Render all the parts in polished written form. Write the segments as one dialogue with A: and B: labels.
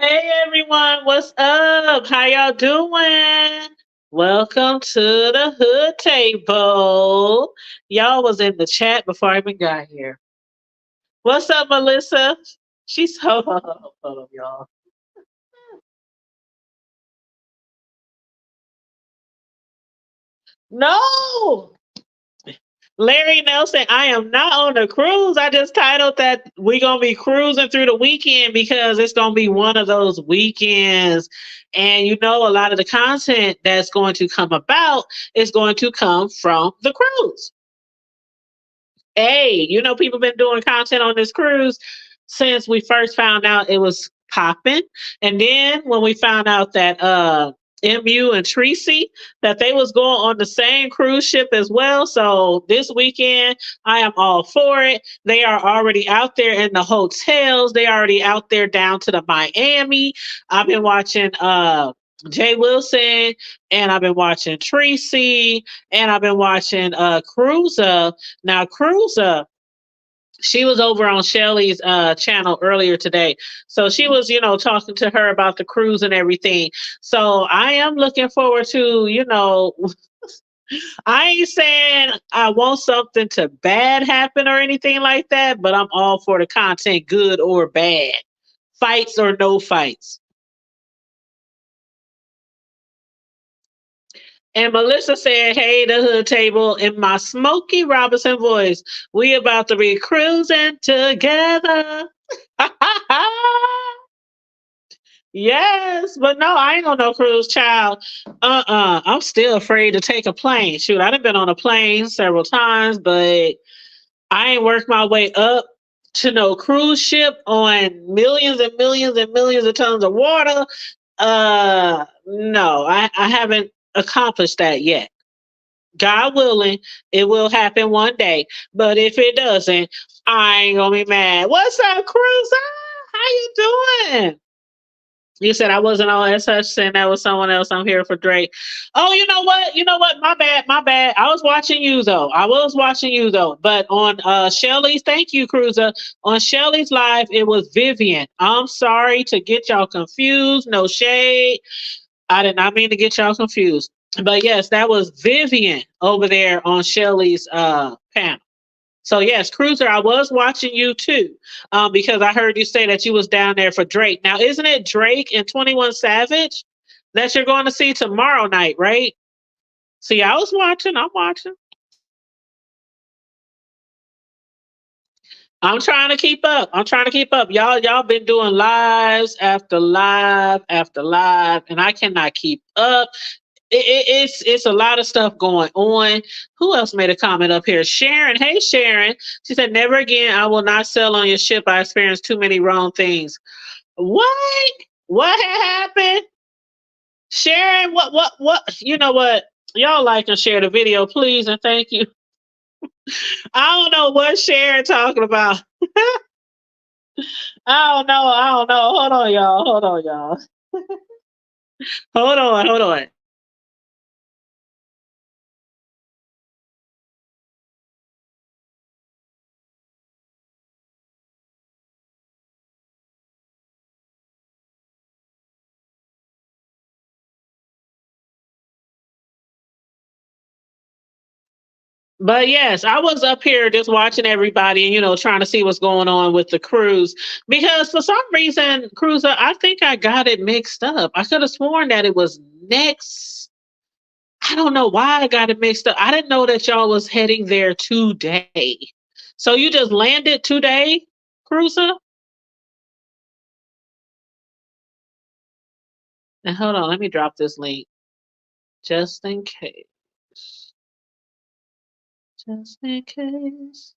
A: Hey everyone, what's up? How y'all doing? Welcome to the Hood Table. Y'all was in the chat before I even got here. What's up, Melissa? She's so hold up, y'all. No, Larry Nelson, I am not on a cruise. I just titled that we gonna be cruising through the weekend because it's gonna be one of those weekends. And you know, a lot of the content that's going to come about is going to come from the cruise. Hey, you know, people been doing content on this cruise since we first found out it was popping. And then when we found out that MU and Treecey that they was going on the same cruise ship as well. So this weekend I am all for it. They are already out there in the hotels. They already out there down to the Miami. I've been watching Jay Wilson and I've been watching Treecey and I've been watching Cruiser. Now Cruiser, she was over on Shirley's channel earlier today. So she was, you know, talking to her about the cruise and everything. So I am looking forward to, you know, I ain't saying I want something to bad happen or anything like that, but I'm all for the content, good or bad, fights or no fights. And Melissa said, "Hey, the hood table in my Smokey Robinson voice. We about to be cruising together." Yes, but no, I ain't on no cruise, child. I'm still afraid to take a plane. Shoot, I done been on a plane several times, but I ain't worked my way up to no cruise ship on millions and millions and millions of tons of water. No, I haven't accomplished that yet. God willing, it will happen one day. But if it doesn't, I ain't gonna be mad. What's up, Cruiser? How you doing? You said I wasn't on SH saying that was someone else. I'm here for Drake. Oh, you know what? You know what? My bad. My bad. I was watching you though. I was watching you though. But on Shelly's, thank you, Cruiser. On Shelly's live, it was Vivian. I'm sorry to get y'all confused. No shade. I did not mean to get y'all confused. But yes, that was Vivian over there on Shelly's panel. So yes, Cruiser, I was watching you too, because I heard you say that you was down there for Drake. Now, isn't it Drake and 21 Savage that you're going to see tomorrow night, right? See, I was watching. I'm watching. I'm trying to keep up. I'm trying to keep up. Y'all been doing lives after live after live, and I cannot keep up. It's a lot of stuff going on. Who else made a comment up here? Sharon. Hey Sharon. She said, "Never again. I will not sail on your ship. I experienced too many wrong things." What? What had happened? Sharon, what? You know what? Y'all like and share the video, please, and thank you. I don't know what Sharon talking about. I don't know. I don't know. Hold on, y'all. Hold on, y'all. Hold on. Hold on. But yes, I was up here just watching everybody and, you know, trying to see what's going on with the cruise because for some reason, Cruiser, I think I got it mixed up. I could have sworn that it was next. I don't know why I got it mixed up. I didn't know that y'all was heading there today. So you just landed today, Cruiser? And hold on, let me drop this link just in case. Just in case.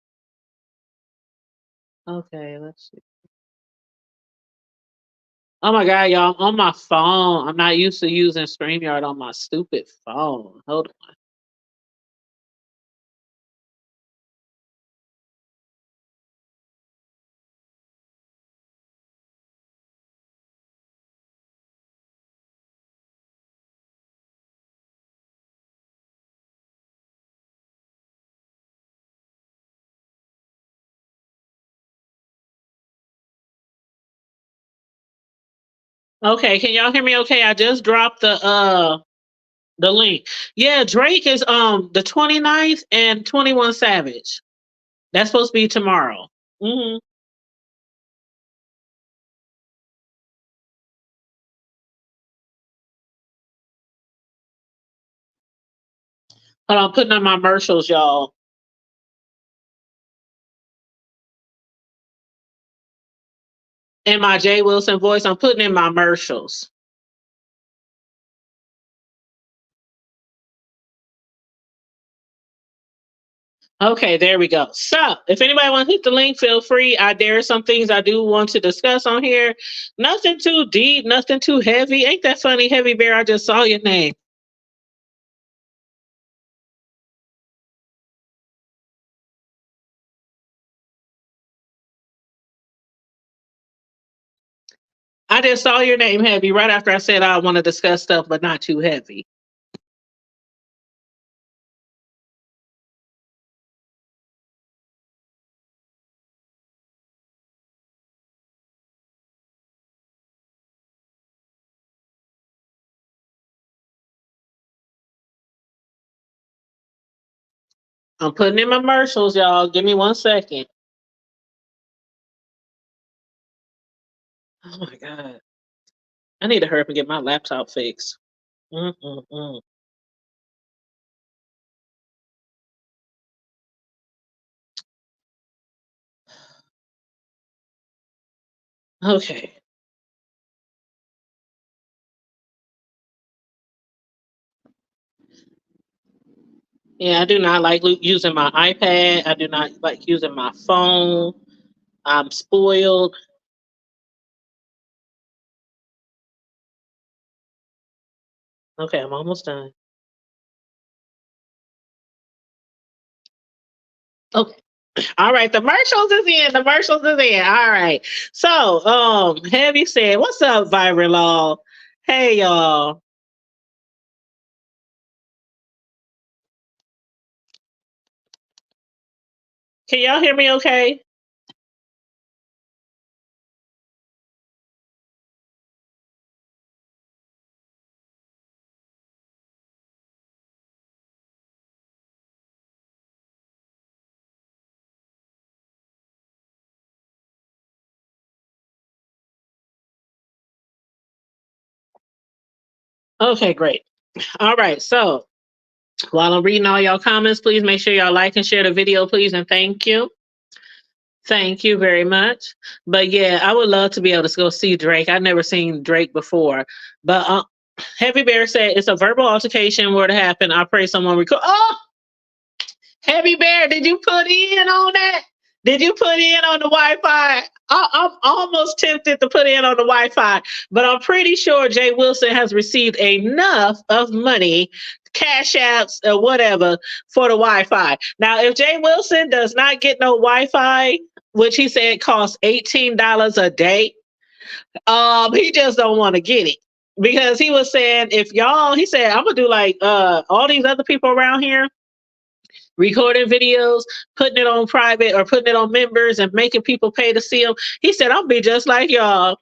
A: Okay, let's see. Oh my god, y'all! I'm on my phone. I'm not used to using StreamYard on my stupid phone. Hold on. Okay, can y'all hear me okay? I just dropped the link. Yeah, Drake is the 29th and 21 Savage. That's supposed to be tomorrow. Hmm. Hold on, I'm putting on my commercials, y'all. In my Jay Wilson voice, I'm putting in my commercials. Okay, there we go. So, if anybody wants to hit the link, feel free. There are some things I do want to discuss on here. Nothing too deep, nothing too heavy. Ain't that funny, Heavy Bear? I just saw your name. I just saw your name, Heavy, right after I said I want to discuss stuff, but not too heavy. I'm putting in my commercials, y'all. Give me 1 second. Oh my God. I need to hurry up and get my laptop fixed. Mm-mm-mm. Okay. Yeah, I do not like using my iPad. I do not like using my phone. I'm spoiled. Okay, I'm almost done. Okay. All right, the commercials is in. The commercials is in. All right. So, Heavy said, "What's up, Viral Law? Hey, y'all. Can y'all hear me? Okay. Okay, great. All right. So, while I'm reading all y'all comments, please make sure y'all like and share the video, please, and thank you. Thank you very much. But yeah, I would love to be able to go see Drake. I've never seen Drake before. But Heavy Bear said it's a verbal altercation were to happen. I pray someone record. Oh, Heavy Bear, did you put in on that? Did you put in on the Wi-Fi? I'm almost tempted to put in on the Wi-Fi, but I'm pretty sure Jay Wilson has received enough of money, cash apps or whatever, for the Wi-Fi. Now, if Jay Wilson does not get no Wi-Fi, which he said costs $18 a day, he just don't want to get it. Because he was saying, if y'all, he said, I'm gonna do like all these other people around here recording videos, putting it on private or putting it on members and making people pay to see them. He said, "I'll be just like y'all."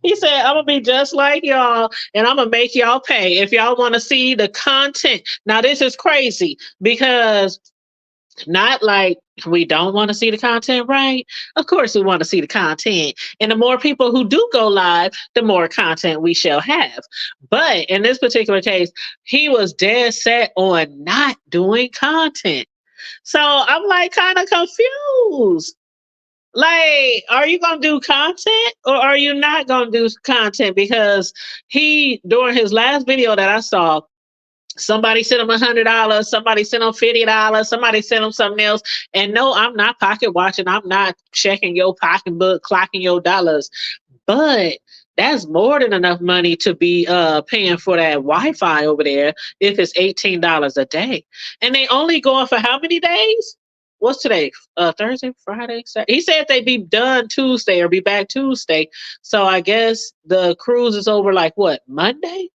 A: He said, "I'm gonna be just like y'all, and I'm gonna make y'all pay if y'all want to see the content." Now, this is crazy because not like we don't want to see the content, right? Of course, we want to see the content. And the more people who do go live, the more content we shall have. But in this particular case, he was dead set on not doing content. So I'm like kind of confused. Like, are you gonna do content or are you not gonna do content? Because he, during his last video that I saw, somebody sent him $100, somebody sent him $50, somebody sent him something else. And no, I'm not pocket watching. I'm not checking your pocketbook, clocking your dollars. But that's more than enough money to be paying for that Wi-Fi over there if it's $18 a day. And they only going for how many days? What's today? Thursday, Friday, Saturday. He said they'd be done Tuesday or be back Tuesday. So I guess the cruise is over like what, Monday?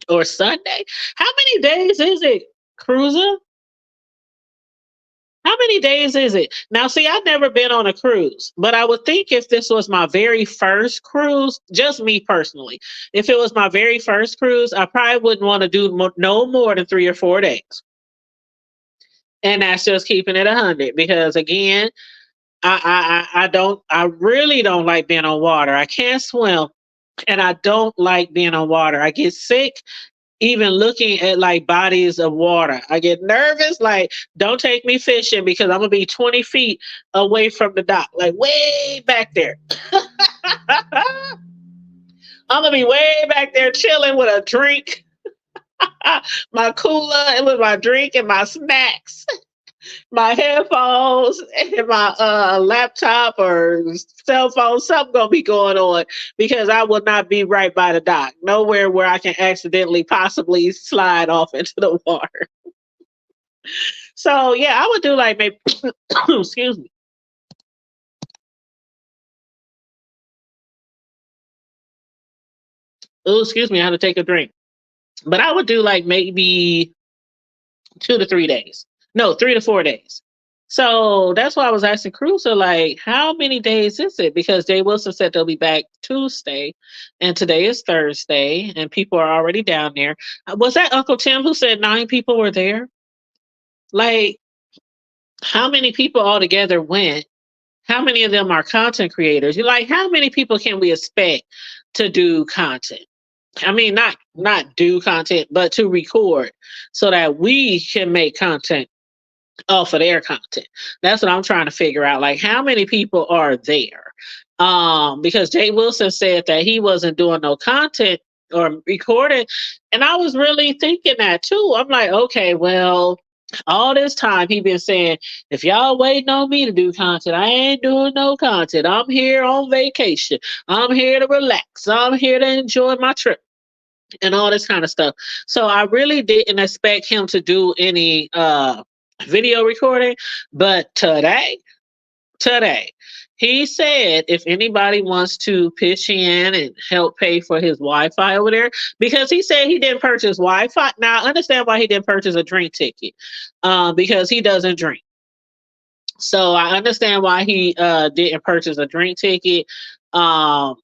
A: Or Sunday? How many days is it, Cruiser? How many days is it? Now, see, I've never been on a cruise, but I would think if this was my very first cruise, just me personally, if it was my very first cruise, I probably wouldn't want to do no more than 3 or 4 days. And that's just keeping it 100 because, again, I don't, I really don't like being on water. I can't swim and I don't like being on water. I get sick even looking at like bodies of water. I get nervous. Like, don't take me fishing because I'm gonna be 20 feet away from the dock, like way back there. I'm gonna be way back there chilling with a drink, my cooler, and with my drink and my snacks, my headphones, and my laptop or cell phone. Something gonna be going on because I will not be right by the dock, nowhere where I can accidentally possibly slide off into the water. So yeah, I would do like maybe excuse me. Oh, excuse me, I had to take a drink. But I would do like maybe 2 to 3 days. No, 3 to 4 days. So that's why I was asking Cruiser, like, how many days is it? Because Jay Wilson said they'll be back Tuesday, and today is Thursday, and people are already down there. Was that Uncle Tim who said 9 people were there? Like, how many people altogether went? How many of them are content creators? You like, how many people can we expect to do content? I mean, not do content, but to record so that we can make content off of their content. That's what I'm trying to figure out. Like, how many people are there? Because Jay Wilson said that he wasn't doing no content or recording, and I was really thinking that too. I'm like, okay, well, all this time he been saying, if y'all waiting on me to do content, I ain't doing no content. I'm here on vacation. I'm here to relax. I'm here to enjoy my trip and all this kind of stuff. So I really didn't expect him to do any video recording, but today he said if anybody wants to pitch in and help pay for his Wi-Fi over there, because he said he didn't purchase Wi-Fi. Now I understand why he didn't purchase a drink ticket, because he doesn't drink. So I understand why he didn't purchase a drink ticket. Um,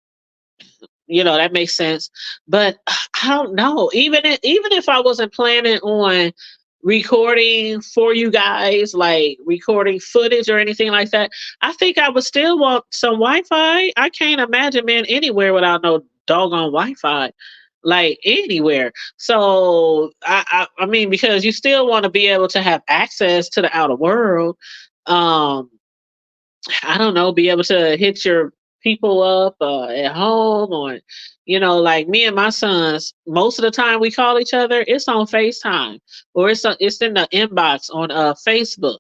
A: that makes sense. But I don't know. Even if I wasn't planning on recording for you guys, like recording footage or anything like that, I think I would still want some Wi-Fi. I can't imagine being anywhere without no doggone Wi-Fi. Like anywhere. So I mean, because you still want to be able to have access to the outer world. Um I don't know, be able to hit your people up at home, or, like me and my sons, most of the time we call each other, it's on FaceTime or it's in the inbox on Facebook.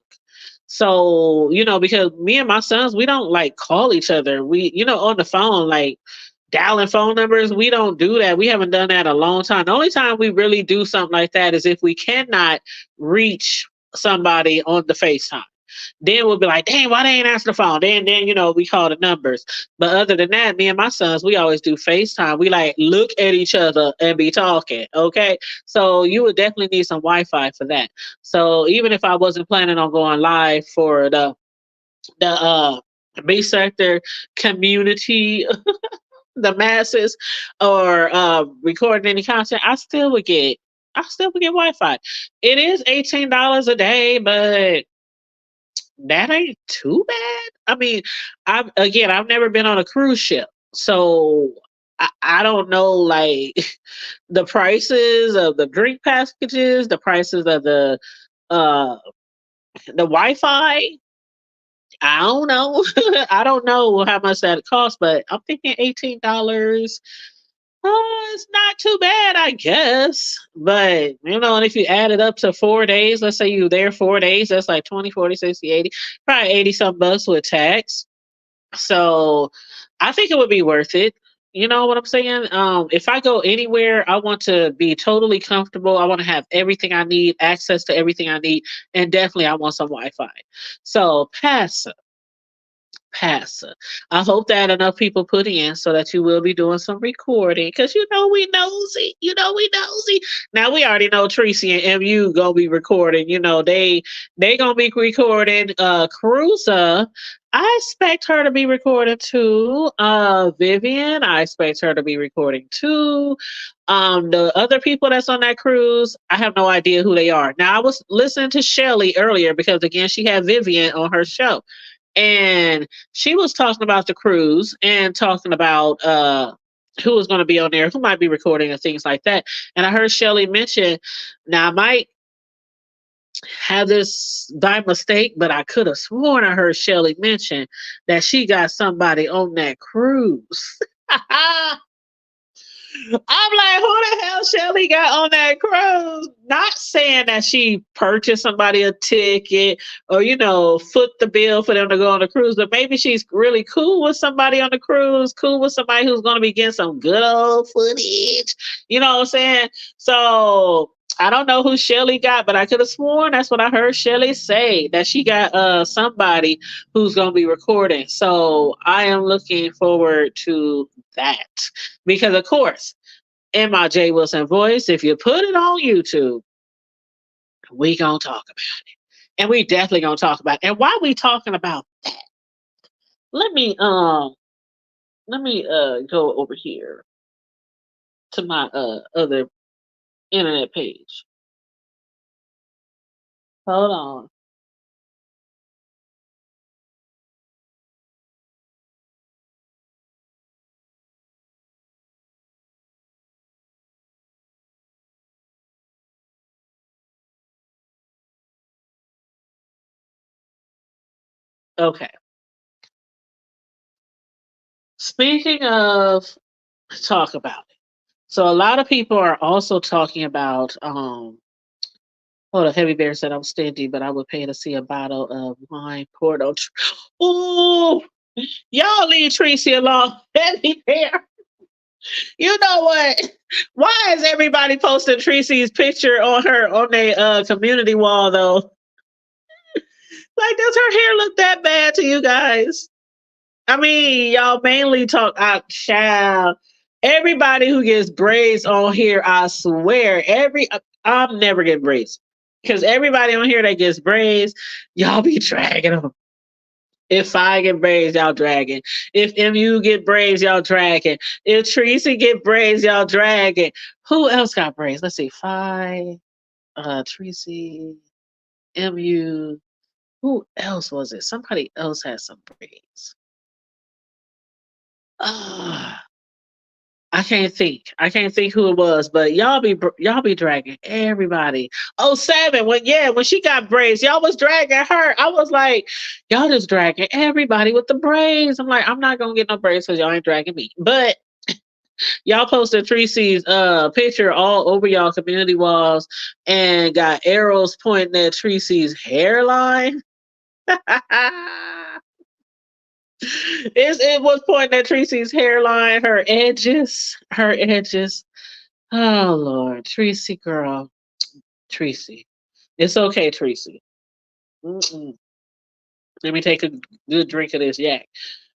A: So, because me and my sons, we don't like call each other. We, on the phone, like dialing phone numbers, we don't do that. We haven't done that a long time. The only time we really do something like that is if we cannot reach somebody on the FaceTime. Then we'll be like, dang, why they ain't answer the phone? Then we call the numbers. But other than that, me and my sons, we always do FaceTime. We like look at each other and be talking. Okay. So you would definitely need some Wi-Fi for that. So even if I wasn't planning on going live for the B sector community, the masses, or recording any content, I still would get Wi-Fi. It is $18 a day, but that ain't too bad. I mean, I've never been on a cruise ship, so I don't know like the prices of the drink packages, the prices of uh the Wi-Fi. I don't know. I don't know how much that costs, but I'm thinking $18. It's not too bad, I guess. But, and if you add it up to 4 days, let's say you're there 4 days, that's like 20, 40, 60, 80, probably 80 some bucks with tax. So I think it would be worth it. You know what I'm saying? If I go anywhere, I want to be totally comfortable. I want to have everything I need, access to everything I need, and definitely I want some Wi-Fi. So pass. passer. I hope that enough people put in so that you will be doing some recording because you know we nosy. You know we nosy. Now we already know Treecey and MU gonna be recording. You know they gonna be recording. Cruiser, I expect her to be recording too. Vivian, I expect her to be recording too. The other people that's on that cruise, I have no idea who they are. Now I was listening to Shirley earlier because again she had Vivian on her show. And she was talking about the cruise and talking about who was going to be on there, who might be recording and things like that. And I heard Shirley mention, now I might have this by mistake, but I could have sworn I heard Shirley mention that she got somebody on that cruise. I'm like, who the hell Shirley got on that cruise? Not saying that she purchased somebody a ticket or, foot the bill for them to go on the cruise, but maybe she's really cool with somebody on the cruise, cool with somebody who's going to be getting some good old footage. You know what I'm saying? So I don't know who Shirley got, but I could have sworn that's what I heard Shirley say, that she got somebody who's going to be recording. So I am looking forward to that. Because, of course, in my Jay Wilson voice, if you put it on YouTube, we going to talk about it. And we definitely going to talk about it. And why we talking about that? Let me go over here to my other internet page. Hold on. Okay. Speaking of talk about it. So a lot of people are also talking about hold on, Heavy Bear said I'm stingy, but I would pay to see a bottle of wine poured on. Oh, y'all leave Treecey alone. Heavy Bear. You know what? Why is everybody posting Treecey's picture on their community wall though? Like, does her hair look that bad to you guys? I mean, y'all mainly talk out child. Everybody who gets braids on here, I swear, I'm never getting braids. Because everybody on here that gets braids, y'all be dragging them. If I get braids, y'all dragging. If MU get braids, y'all dragging. If Treecey get braids, y'all dragging. Who else got braids? Let's see. Treecey, MU. Who else was it? Somebody else had some braids. I can't think. I can't think who it was, but y'all be dragging everybody. Oh, Seven. When she got braids, y'all was dragging her. I was like, y'all just dragging everybody with the braids. I'm like, I'm not gonna get no braids because y'all ain't dragging me. But y'all posted Treecey's picture all over y'all community walls and got arrows pointing at Treecey's hairline. It was pointing at Treecey's hairline, her edges. Oh Lord, Treecey girl, Treecey. It's okay, Treecey. Mm-mm. Let me take a good drink of this yak.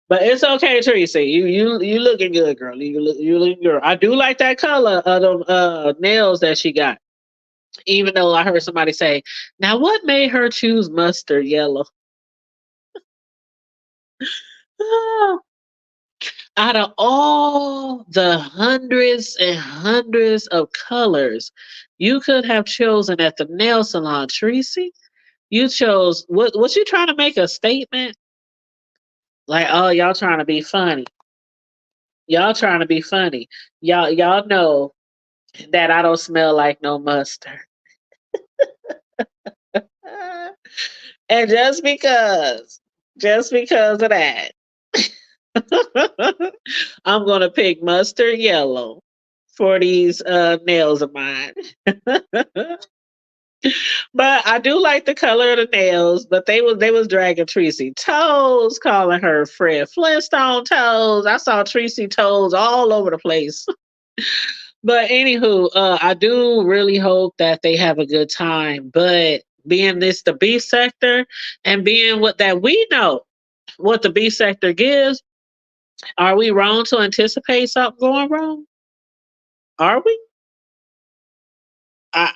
A: But it's okay, Treecey. You looking good, girl. You looking good. I do like that color of the nails that she got. Even though I heard somebody say, now what made her choose mustard yellow? Out of all the hundreds and hundreds of colors you could have chosen at the nail salon, Treecey, you chose what? Was you trying to make a statement? Like, oh, y'all trying to be funny. Y'all trying to be funny. Y'all know that I don't smell like no mustard. And just because of that, I'm gonna pick mustard yellow for these nails of mine. But I do like the color of the nails, but they was dragging Treecey toes, calling her Fred Flintstone toes. I saw Treecey toes all over the place. But anywho, I do really hope that they have a good time. But being this the B sector and being what that we know what the B sector gives, are we wrong to anticipate something going wrong? Are we? I,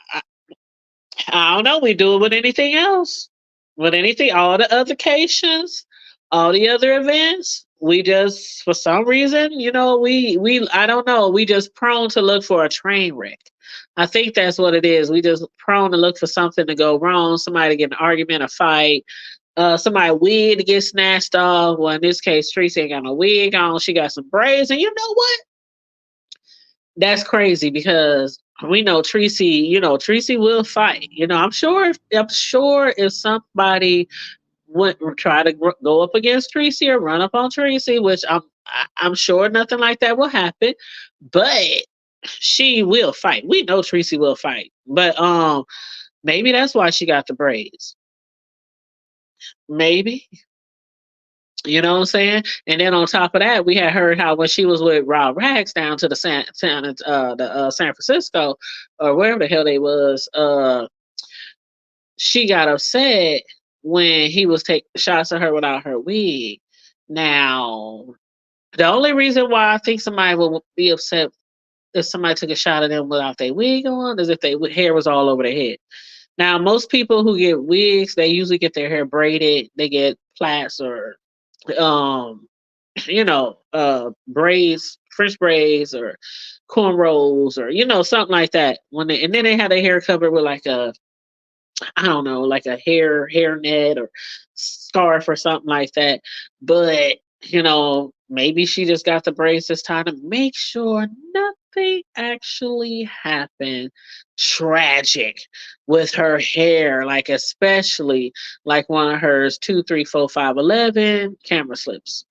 A: I don't know. We do it with anything else. With anything, all the other occasions, all the other events. We just, for some reason, I don't know. We just prone to look for a train wreck. I think that's what it is. We just prone to look for something to go wrong. Somebody to get an argument, a fight. Somebody wig to get snatched off. Well, in this case, Treecey ain't got no wig on. She got some braids, and you know what? That's crazy because we know Treecey. Treecey will fight. I'm sure if somebody went try to go up against Treecey or run up on Treecey, which I'm sure nothing like that will happen, but she will fight. We know Treecey will fight, but maybe that's why she got the braids. Maybe. You know what I'm saying? And then on top of that, we had heard how when she was with Rob Rags down to the San Francisco or wherever the hell they was, she got upset when he was taking shots at her without her wig. Now, the only reason why I think somebody would be upset if somebody took a shot at them without their wig on is if their hair was all over their head. Now, most people who get wigs, they usually get their hair braided, they get plaits or um braids, French braids or cornrows or something like that. And then they had their hair covered with like a I don't know, like a hair net or scarf or something like that. But maybe she just got the braids this time to make sure nothing actually happened tragic with her hair, like especially like one of hers 2, 3, 4, 5, 11 camera slips.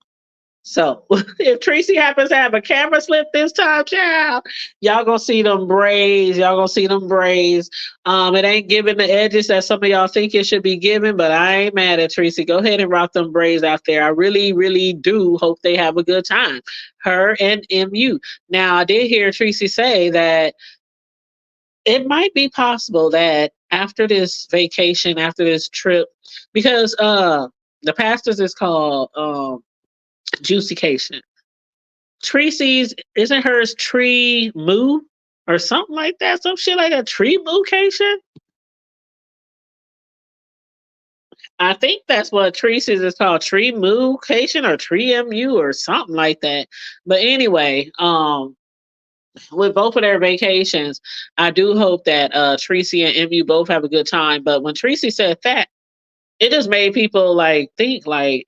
A: So if Treecey happens to have a camera slip this time, child, y'all gonna see them braids. Y'all gonna see them braids. It ain't giving the edges that some of y'all think it should be given, but I ain't mad at Treecey. Go ahead and rock them braids out there. I really, really do hope they have a good time. Her and MU. Now I did hear Treecey say that it might be possible that after this vacation, after this trip, because the pastors is called Juicycation. Treecey's isn't hers Tree Moo or something like that? Some shit like a Tree Moocation? I think that's what Treecey's is called, Tree Moocation or Tree MU or something like that. But anyway, with both of their vacations, I do hope that Treecey and MU both have a good time. But when Treecey said that, it just made people like think like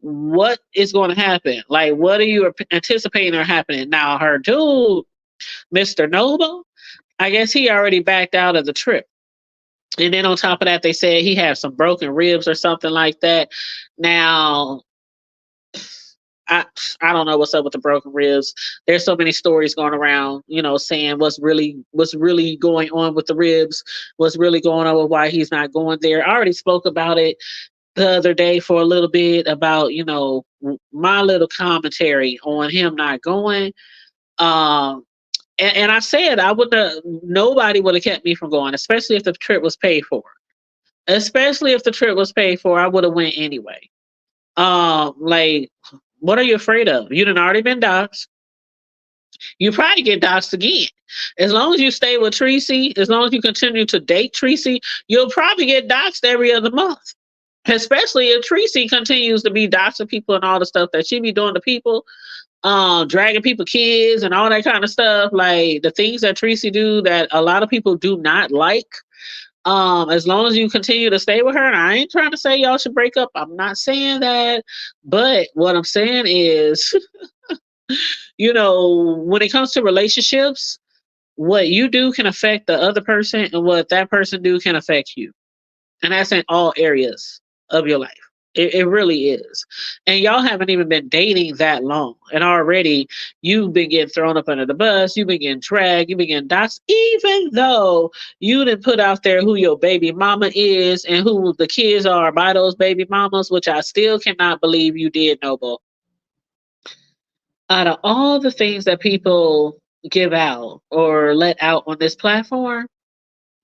A: what is going to happen? Like, what are you anticipating are happening? Now, her dude, Mr. Noble, I guess he already backed out of the trip. And then on top of that, they said he had some broken ribs or something like that. Now, I don't know what's up with the broken ribs. There's so many stories going around, saying what's really going on with the ribs, what's really going on with why he's not going there. I already spoke about it the other day for a little bit about my little commentary on him not going. Um, and I said I would have nobody would have kept me from going, especially if the trip was paid for. Especially if the trip was paid for, I would have went anyway. Like, what are you afraid of? You done already been doxxed. You probably get doxxed again. As long as you stay with Treecey, as long as you continue to date Treecey, you'll probably get doxxed every other month. Especially if Treecey continues to be doxing people and all the stuff that she be doing to people, dragging people kids and all that kind of stuff. Like the things that Treecey do that a lot of people do not like. As long as you continue to stay with her, and I ain't trying to say y'all should break up. I'm not saying that. But what I'm saying is, when it comes to relationships, what you do can affect the other person, and what that person do can affect you. And that's in all areas of your life. It really is. And y'all haven't even been dating that long. And already you've been getting thrown up under the bus. You've been getting dragged. You've been getting doxxed. Even though you didn't put out there who your baby mama is and who the kids are by those baby mamas, which I still cannot believe you did, Noble. Out of all the things that people give out or let out on this platform,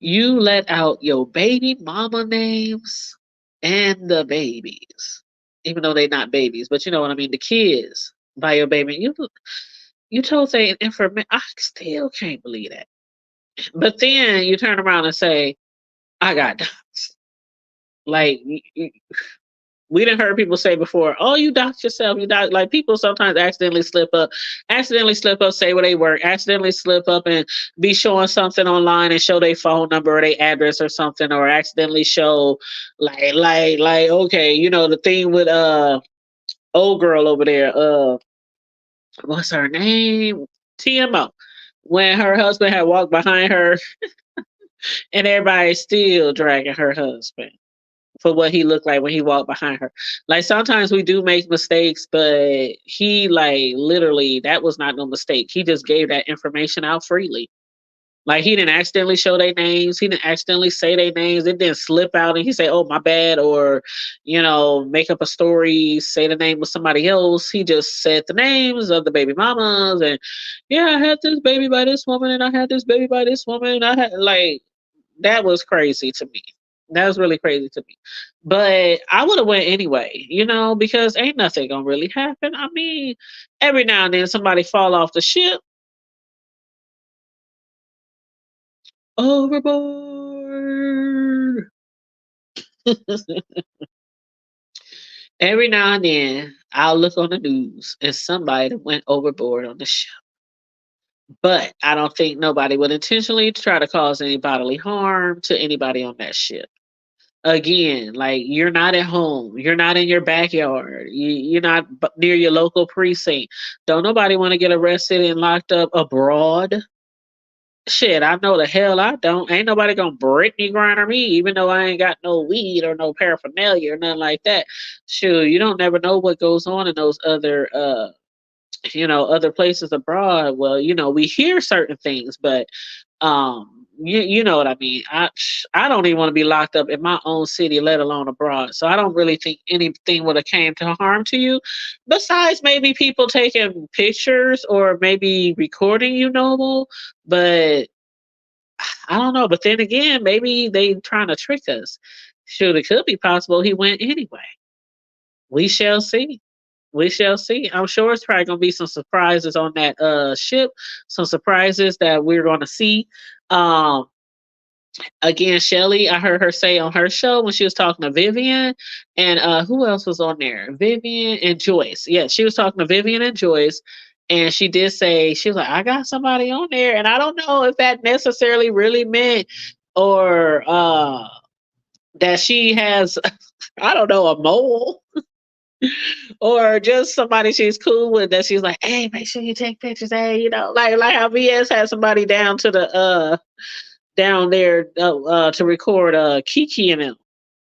A: you let out your baby mama names and the babies. even though they're not babies, but you know what I mean, the kids by your baby. You told they information. I still can't believe that. But then you turn around and say, I got doxxed. Like we didn't heard people say before, oh, you dox yourself, you dox. Like people sometimes accidentally slip up, say where they work, accidentally slip up and be showing something online and show their phone number or their address or something, or accidentally show okay, you know, the thing with old girl over there, what's her name? TMO. When her husband had walked behind her and everybody's still dragging her husband for what he looked like when he walked behind her. Like sometimes we do make mistakes, but he like literally that was not no mistake. He just gave that information out freely. Like he didn't accidentally show their names. He didn't accidentally say their names. It didn't slip out and he say, "Oh, my bad," or you know, make up a story, say the name of somebody else. He just said the names of the baby mamas and yeah, I had this baby by this woman and I had this baby by this woman. And I had like that was crazy to me. That was really crazy to me. But I would have went anyway, you know, because ain't nothing gonna really happen. I mean, every now and then somebody fall off the ship overboard. Every now and then I'll look on the news and somebody that went overboard on the ship. But I don't think nobody would intentionally try to cause any bodily harm to anybody on that ship. Again, like you're not at home, you're not in your backyard, you're not near your local precinct. Don't nobody want to get arrested and locked up abroad. Shit, I know the hell I don't. Ain't nobody gonna Brittany grinder me, even though I ain't got no weed or no paraphernalia or nothing like that. Shoot, you don't never know what goes on in those other you know, other places abroad. Well, you know, we hear certain things, but you know what I mean. I don't even want to be locked up in my own city, let alone abroad. So I don't really think anything would have came to harm to you, besides maybe people taking pictures or maybe recording you normal. But I don't know. But then again, maybe they trying to trick us. Shoot, it could be possible he went anyway. We shall see. We shall see. I'm sure it's probably gonna be some surprises on that ship, some surprises that we're gonna see. Um Again, Shirley, I heard her say on her show when she was talking to Vivian and who else was on there? Vivian and Joyce. Yeah, she was talking to Vivian and Joyce. And she did say, she was like, I got somebody on there. And I don't know if that necessarily really meant or that she has, I don't know, a mole or just somebody she's cool with that she's like, hey, make sure you take pictures. Hey, you know, like how VS had somebody down to the down there to record Kiki and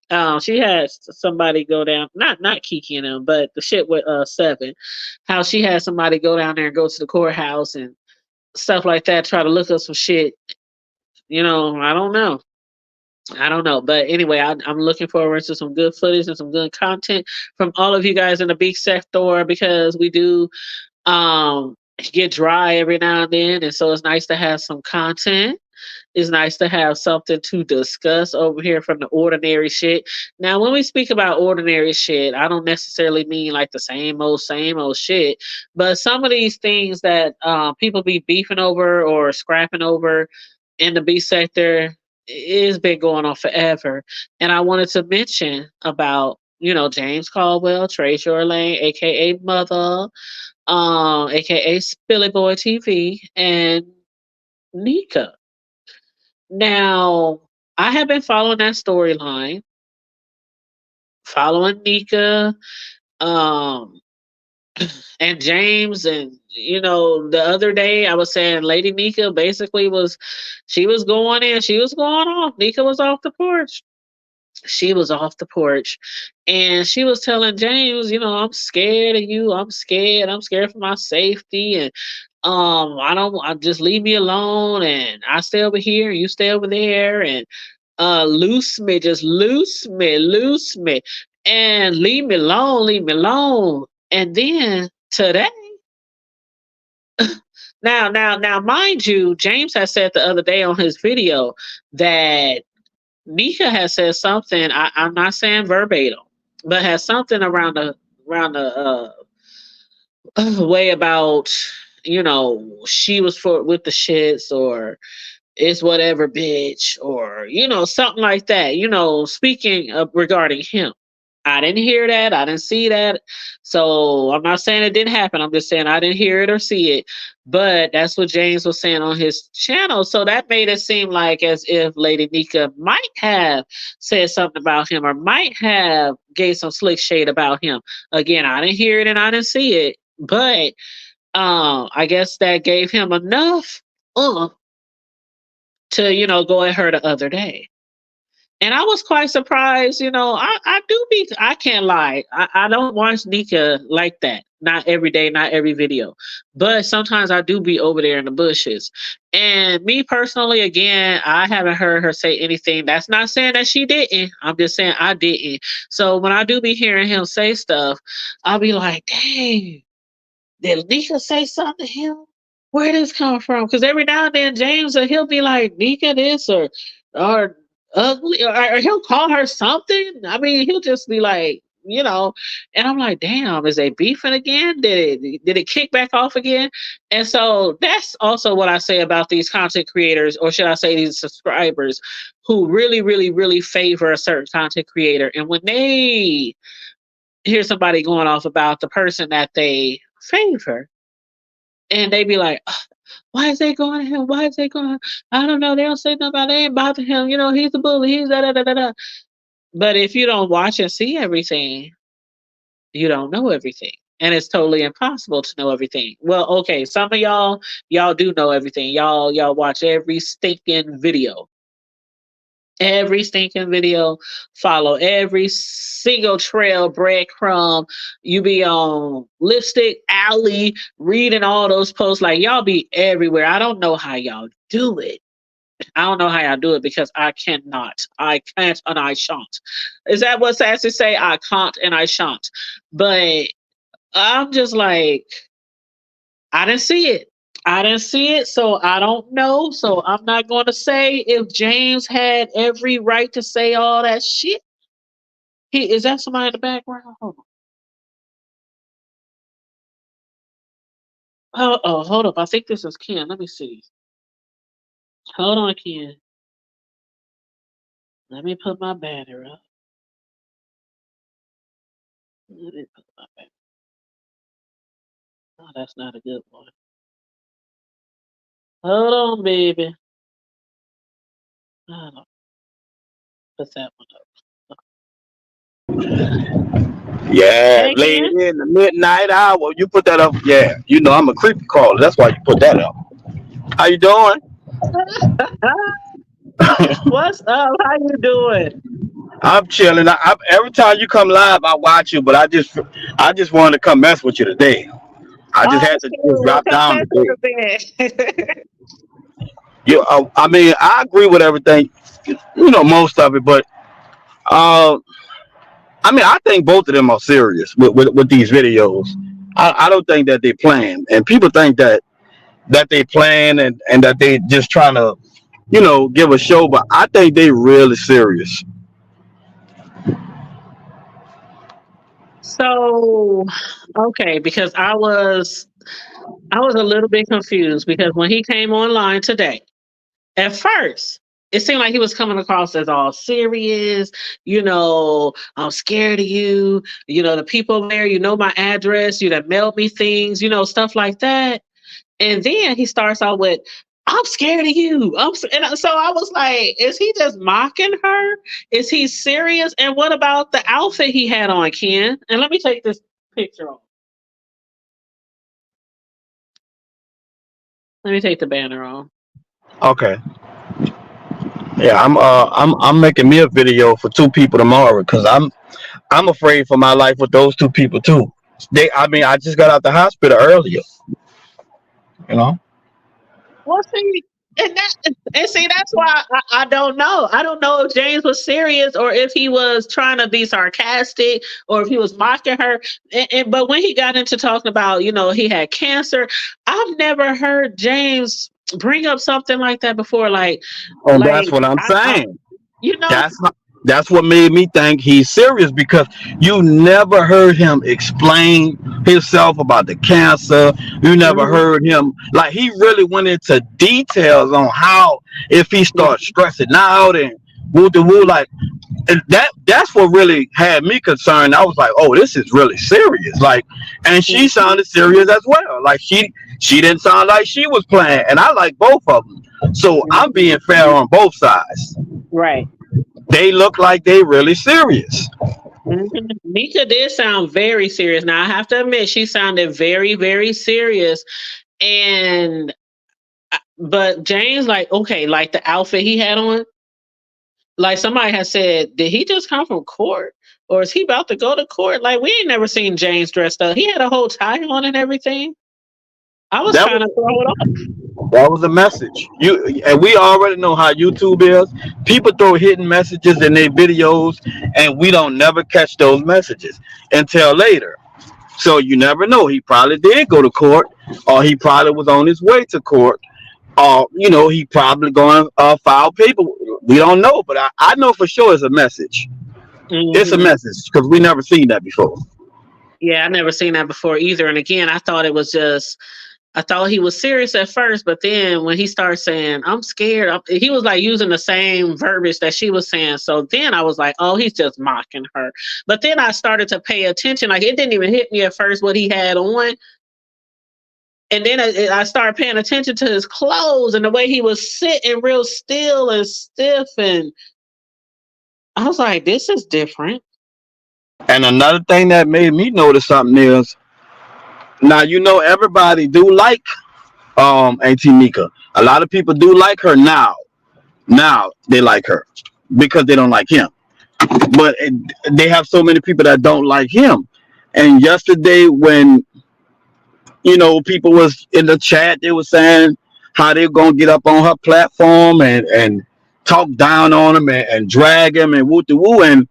A: them. She has somebody go down, not Kiki and them, but the shit with Seven. How she had somebody go down there and go to the courthouse and stuff like that, try to look up some shit. You know, I don't know. I don't know. But anyway, I'm looking forward to some good footage and some good content from all of you guys in the beach sector because we do get dry every now and then. And so it's nice to have some content. It's nice to have something to discuss over here from the ordinary shit. Now, when we speak about ordinary shit, I don't necessarily mean like the same old shit, but some of these things that people be beefing over or scrapping over in the B sector is been going on forever. And I wanted to mention about, you know, James Caldwell, Treecey, aka Mother, aka Spilly Boy TV, and Nyca. Now, I have been following that storyline, following Nyca, um, and James, and you know, the other day I was saying Lady Nyca basically was, she was going in, she was going off. Nyca was off the porch. She was off the porch, and she was telling James, you know, I'm scared of you. I'm scared. I'm scared for my safety, and I just leave me alone, and I stay over here, and you stay over there, and loose me, just loose me, and leave me alone. And then today, now, mind you, James has said the other day on his video that Nyca has said something. I'm not saying verbatim, but has something around the way about, she was for with the shits, or it's whatever, bitch, or something like that. Speaking of regarding him, I didn't hear that. I didn't see that. So I'm not saying it didn't happen. I'm just saying I didn't hear it or see it. But that's what James was saying on his channel. So that made it seem like as if Lady Nyca might have said something about him, or might have gave some slick shade about him. Again, I didn't hear it and I didn't see it. But I guess that gave him enough to, go at her the other day. And I was quite surprised, I do be, I can't lie. I don't watch Nyca like that. Not every day, not every video. But sometimes I do be over there in the bushes. And me personally, again, I haven't heard her say anything. That's not saying that she didn't. I'm just saying I didn't. So when I do be hearing him say stuff, I'll be like, dang, did Nyca say something to him? Where did this come from? Because every now and then James, he'll be like, Nyca this, or ugly, or he'll call her something. I mean, he'll just be like, and I'm like, damn, is they beefing again? Did it kick back off again? And so that's also what I say about these content creators, or should I say these subscribers, who really, really, really favor a certain content creator. And when they hear somebody going off about the person that they favor, and they be like, why is they going to him? Why is they going? I don't know. They don't say nothing about. They ain't bothering him. He's a bully. He's da da da da da. But if you don't watch and see everything, you don't know everything, and it's totally impossible to know everything. Well, okay, some of y'all do know everything. Y'all watch every stinking video, follow every single trail, breadcrumb. You be on Lipstick Alley reading all those posts. Like, y'all be everywhere. I don't know how y'all do it. I don't know how y'all do it, because I cannot. I can't and I shan't. Is that what Sassy say? I can't and I shan't. But I'm just like, I didn't see it. I didn't see it, so I don't know. So I'm not going to say if James had every right to say all that shit. Is that somebody in the background? Hold on. Oh, hold up. I think this is Ken. Let me see. Hold on, Ken. Let me put my banner up. Let me put my banner. Oh, that's not a good one. Hold on, baby. Hold on. Put that one up.
B: Yeah,
A: Hey,
B: late
A: Ken.
B: in the midnight hour. You put that up. Yeah, I'm a creepy caller. That's why you put that up. How you doing?
A: What's up? How you doing?
B: I'm chilling. Every time you come live, I watch you, but I just wanted to come mess with you today. I just
A: Oh,
B: had to just
A: cool.
B: drop
A: Come
B: down
A: back to
B: today.
A: the bed.
B: I mean, I agree with everything. Most of it, but uh, I mean, I think both of them are serious with these videos. I don't think that they plan, and people think that they plan and that they just trying to give a show, but I think they really serious.
A: So, okay, because I was a little bit confused, because when he came online today, at first, it seemed like he was coming across as all serious, I'm scared of you, the people there, my address, you that mailed me things, stuff like that. And then he starts out with, I'm scared of you. And so I was like, is he just mocking her? Is he serious? And what about the outfit he had on, Ken? And let me take this picture off. Let me take the banner off.
B: Okay. Yeah, I'm making me a video for two people tomorrow because I'm afraid for my life with those two people too. I just got out the hospital earlier. You know.
A: Well, see, and see, that's why I don't know. I don't know if James was serious, or if he was trying to be sarcastic, or if he was mocking her. But when he got into talking about, he had cancer, I've never heard James bring up something like that before. Like,
B: And that's what I'm
A: I
B: saying.
A: you know,
B: That's That's what made me think he's serious, because you never heard him explain himself about the cancer. You never
A: Mhm.
B: heard him, like, he really went into details on how, if he starts stressing out and woo the woo, like, and that's what really had me concerned. I was like, oh, this is really serious. Like, and she
A: Mhm.
B: sounded serious as well. Like, she didn't sound like she was playing, and I like both of them. So I'm
A: Mhm.
B: being fair on both sides.
A: Right.
B: They look like they really serious.
A: Mhm. Nika did sound very serious. Now I have to admit, she sounded very, very serious. And but James, like, okay, like the outfit he had on, like somebody has said, did he just come from court, or is he about to go to court? Like, we ain't never seen James dressed up. He had a whole tie on and everything. I was
B: That
A: trying
B: was
A: to throw it off.
B: that was a message. You and we already know how YouTube is. People throw hidden messages in their videos, and we don't never catch those messages until later. So you never know. He probably did go to court, or he probably was on his way to court, or he probably going to file paper. We don't know, but I know for sure it's a message. It's a
A: Hmm.
B: message, because we never seen that before.
A: Yeah, I never seen that before either. And again, I thought it was just, I thought he was serious at first, but then when he started saying, I'm scared, he was like using the same verbiage that she was saying. So then I was like, oh, he's just mocking her. But then I started to pay attention. Like, it didn't even hit me at first what he had on. And then I started paying attention to his clothes and the way he was sitting real still and stiff. And I was like, this is different.
B: And another thing that made me notice something is, now everybody do like Auntie Nyca. A lot of people do like her now. Now they like her because they don't like him. But they have so many people that don't like him. And yesterday, when people was in the chat, they were saying how they're gonna get up on her platform and talk down on him and drag him and woo the woo. And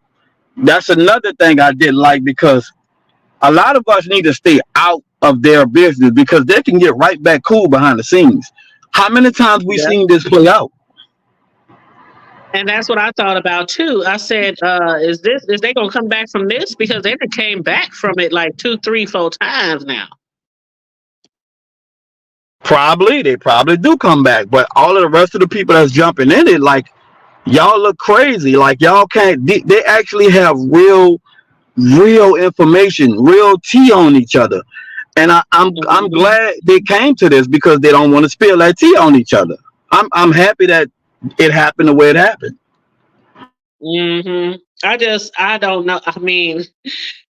B: that's another thing I didn't like, because a lot of us need to stay out of their business, because they can get right back cool behind the scenes. How many times we
A: Yeah.
B: seen this play out?
A: And that's what I thought about too. I said, is they gonna come back from this? Because they done came back from it like two, three, four times now.
B: Probably, they probably do come back, but all of the rest of the people that's jumping in it, like, y'all look crazy. Like, y'all can't. They actually have real information, real tea on each other, and I'm
A: Hmm.
B: glad they came to this, because they don't want to spill that tea on each other. I'm happy that it happened the way it happened.
A: Hmm. I don't know. I mean,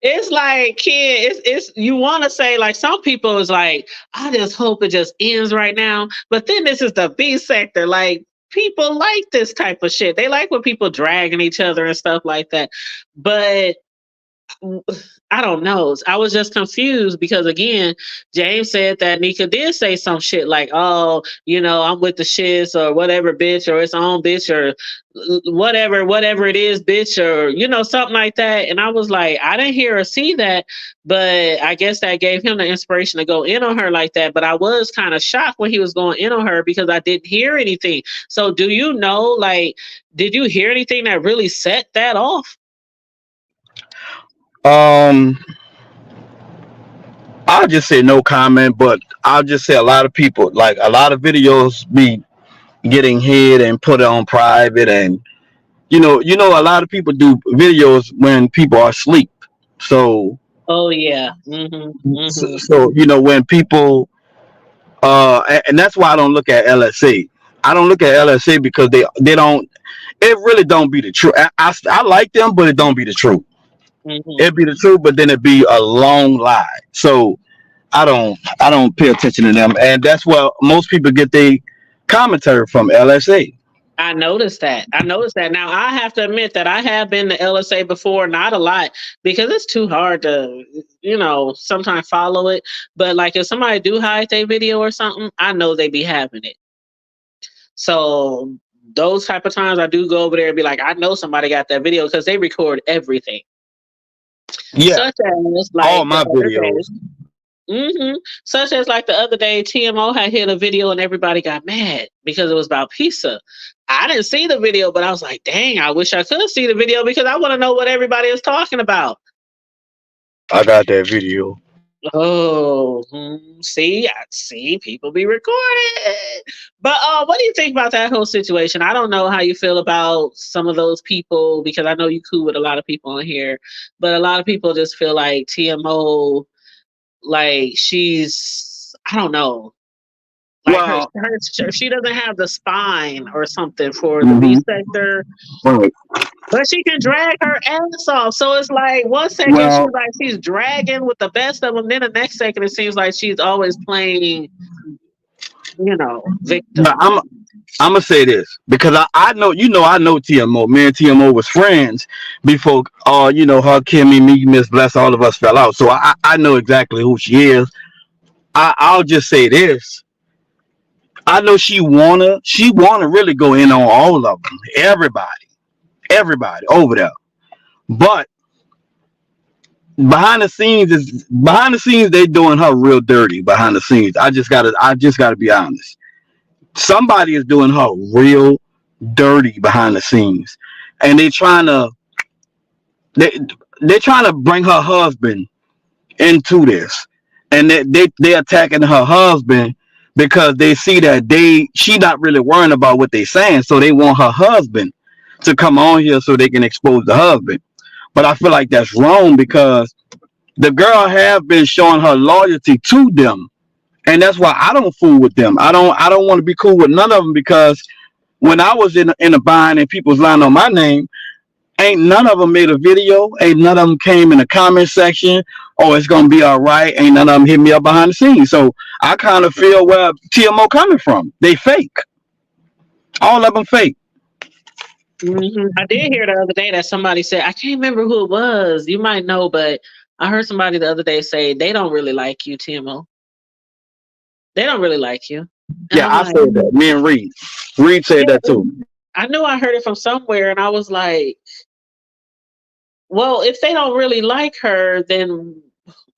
A: it's like, kid, it's you want to say, like, some people is like, I just hope it just ends right now. But then this is the B sector. Like, people like this type of shit. They like when people dragging each other and stuff like that. But I don't know. I was just confused because again, James said that Nika did say some shit like, "Oh, I'm with the shits or whatever, bitch, or it's on, bitch, or whatever it is, bitch, or something like that." And I was like, I didn't hear or see that, but I guess that gave him the inspiration to go in on her like that. But I was kind of shocked when he was going in on her because I didn't hear anything. So, do you know, like, did you hear anything that really set that off?
B: Um, I'll just say no comment, but I'll just say a lot of people, like, a lot of videos be getting hid and put on private, and a lot of people do videos when people are asleep. So,
A: Oh yeah. Mhm. Mhm.
B: when people, and that's why I don't look at LSA. I don't look at LSA because they don't. It really don't be the truth. I like them, but it don't be the truth.
A: Mhm.
B: It be the truth, but then it be a long lie. So I don't pay attention to them, and that's where most people get their commentary from, LSA.
A: I noticed that. I noticed that. Now I have to admit that I have been to LSA before, not a lot, because it's too hard to, sometimes follow it. But like if somebody do hide their video or something, I know they be having it. So those type of times I do go over there and be like, I know somebody got that video because they record everything.
B: Yeah,
A: Such as
B: all
A: like the
B: my
A: other
B: videos.
A: day. Such as like the other day, TMO had hit a video and everybody got mad because it was about pizza. I didn't see the video, but I was like, dang, I wish I could see the video because I want to know what everybody is talking about.
B: I got that video.
A: Oh, see, I see people be recording. But what do you think about that whole situation? I don't know how you feel about some of those people because I know you cool with a lot of people on here, but a lot of people just feel like TMO, like she's, I don't know, like
B: Well,
A: she doesn't have the spine or something for the B
B: hmm
A: sector,
B: right.
A: but she can drag her ass off. So it's like one second
B: Well,
A: she's like she's dragging with the best of them, then the next second it seems like she's always playing,
B: but
A: victim.
B: I'm gonna say this because I know I know TMO. Me and TMO was friends before her, Kimmy, me, Miss Bless, all of us fell out. So I know exactly who she is. I'll just say this. I know she wanna really go in on all of them, everybody over there. But behind the scenes they doing her real dirty behind the scenes. I just gotta be honest. Somebody is doing her real dirty behind the scenes, and they they're trying to bring her husband into this, and they attacking her husband because they see that she not really worrying about what they saying, so they want her husband to come on here so they can expose the husband. But I feel like that's wrong because the girl have been showing her loyalty to them, and that's why I don't fool with them. I don't want to be cool with none of them because when I was in a bind and people's lying on my name, ain't none of them made a video. Ain't none of them came in the comment section. Oh, it's gonna be all right. Ain't none of them hit me up behind the scenes. So I kind of feel where TMO coming from. They fake. All of them fake.
A: I did hear the other day that somebody said, I can't remember who it was. You might know, but I heard somebody the other day say they don't really like you, TMO. They don't really like you. And
B: Yeah,
A: I'm
B: I
A: like,
B: said that. Me and Reed. Reed said that
A: yeah,
B: too.
A: I knew I heard it from somewhere, and I was like, well, if they don't really like her, then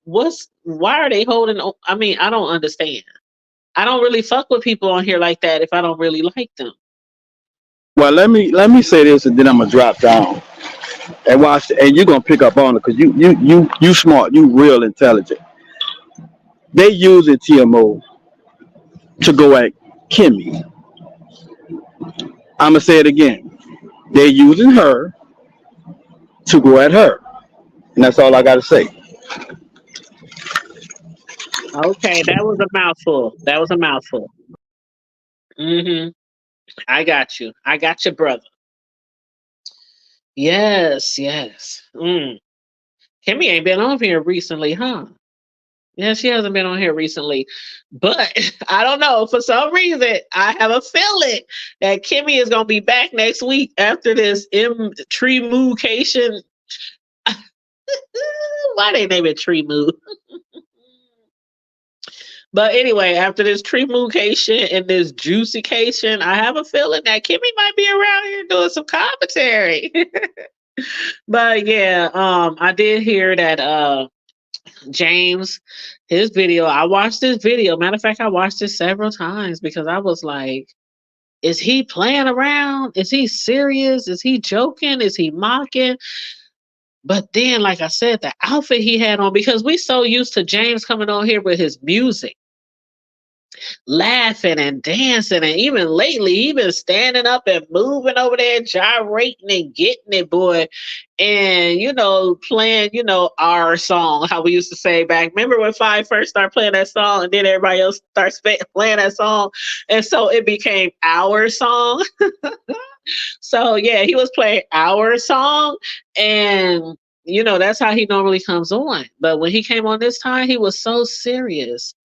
A: why are they holding I mean, I don't understand. I don't really fuck with people on here like that if I don't really like them.
B: Well, let me say this, and then I'm gonna drop down and watch. And you're gonna pick up on it because you smart. You real intelligent. They using TMO to go at Kimmy. I'm gonna say it again. They're using her to go at her, and that's all I gotta say.
A: Okay, that was a mouthful. That was a mouthful. hmm I got you. I got your brother. Yes, yes. Kimmy ain't been on here recently, huh? Yeah, she hasn't been on here recently. But I don't know. For some reason, I have a feeling that Kimmy is gonna be back next week after this tree moocation. Why they name it tree moo? But anyway, after this tree moocation and this juicycation, I have a feeling that Kimmy might be around here doing some commentary. But yeah, I did hear that James, his video, I watched this video. Matter of fact, I watched it several times because I was like, is he playing around? Is he serious? Is he joking? Is he mocking? But then, like I said, the outfit he had on, because we so used to James coming on here with his music, laughing and dancing, and even lately, even standing up and moving over there, gyrating and getting it, boy. And playing, our song, how we used to say back. Remember when Five first started playing that song, and then everybody else starts playing that song, and so it became our song. So yeah, he was playing our song, and that's how he normally comes on. But when he came on this time, he was so serious.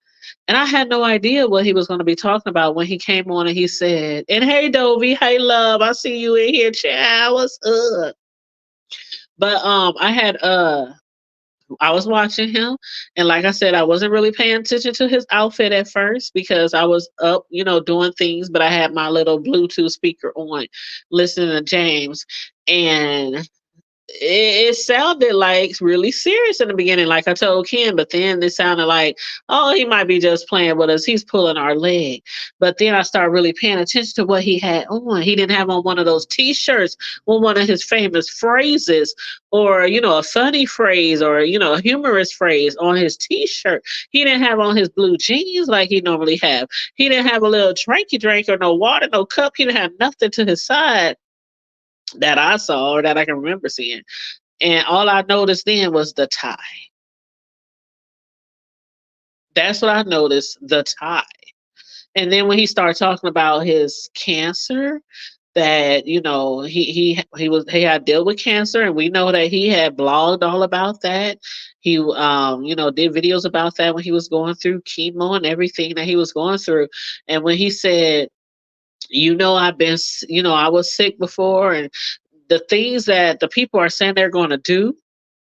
A: And I had no idea what he was going to be talking about when he came on and he said, and hey, Dovey, hey, love, I see you in here, child, what's up? But I was watching him, and like I said, I wasn't really paying attention to his outfit at first because I was up, doing things, but I had my little Bluetooth speaker on, listening to James. And it sounded like really serious in the beginning, like I told Ken, but then it sounded like, oh, he might be just playing with us. He's pulling our leg. But then I started really paying attention to what he had on. He didn't have on one of those t-shirts with one of his famous phrases or, a funny phrase or, a humorous phrase on his t-shirt. He didn't have on his blue jeans like he normally have. He didn't have a little drinky drink or no water, no cup. He didn't have nothing to his side that I saw or that I can remember seeing. And all I noticed then was the tie. That's what I noticed, the tie. And then when he started talking about his cancer, that he had dealt with cancer, and we know that he had blogged all about that. He did videos about that when he was going through chemo and everything that he was going through. And when he said, I've been, I was sick before, and the things that the people are saying they're going to do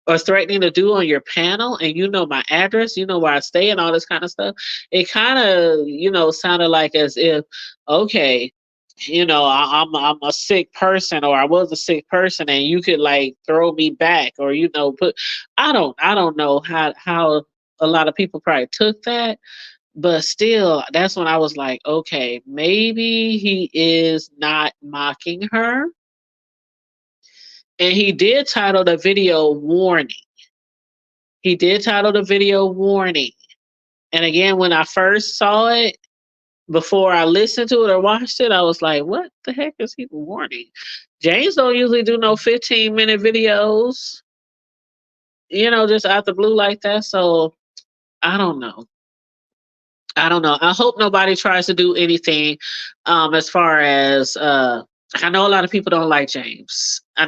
A: or threatening to do on your panel, and my address, where I stay and all this kind of stuff, it kind of, sounded like as if, okay, I'm a sick person, or I was a sick person, and you could like throw me back, or put. I don't know how a lot of people probably took that, but still, that's when I was like, okay, maybe he is not mocking her. And he did title the video Warning. He did title the video Warning. And again, when I first saw it, before I listened to it or watched it, I was like, what the heck is he warning? James don't usually do no 15-minute videos, just out the blue like that. So I don't know. I hope nobody tries to do anything as far as I know a lot of people don't like James. A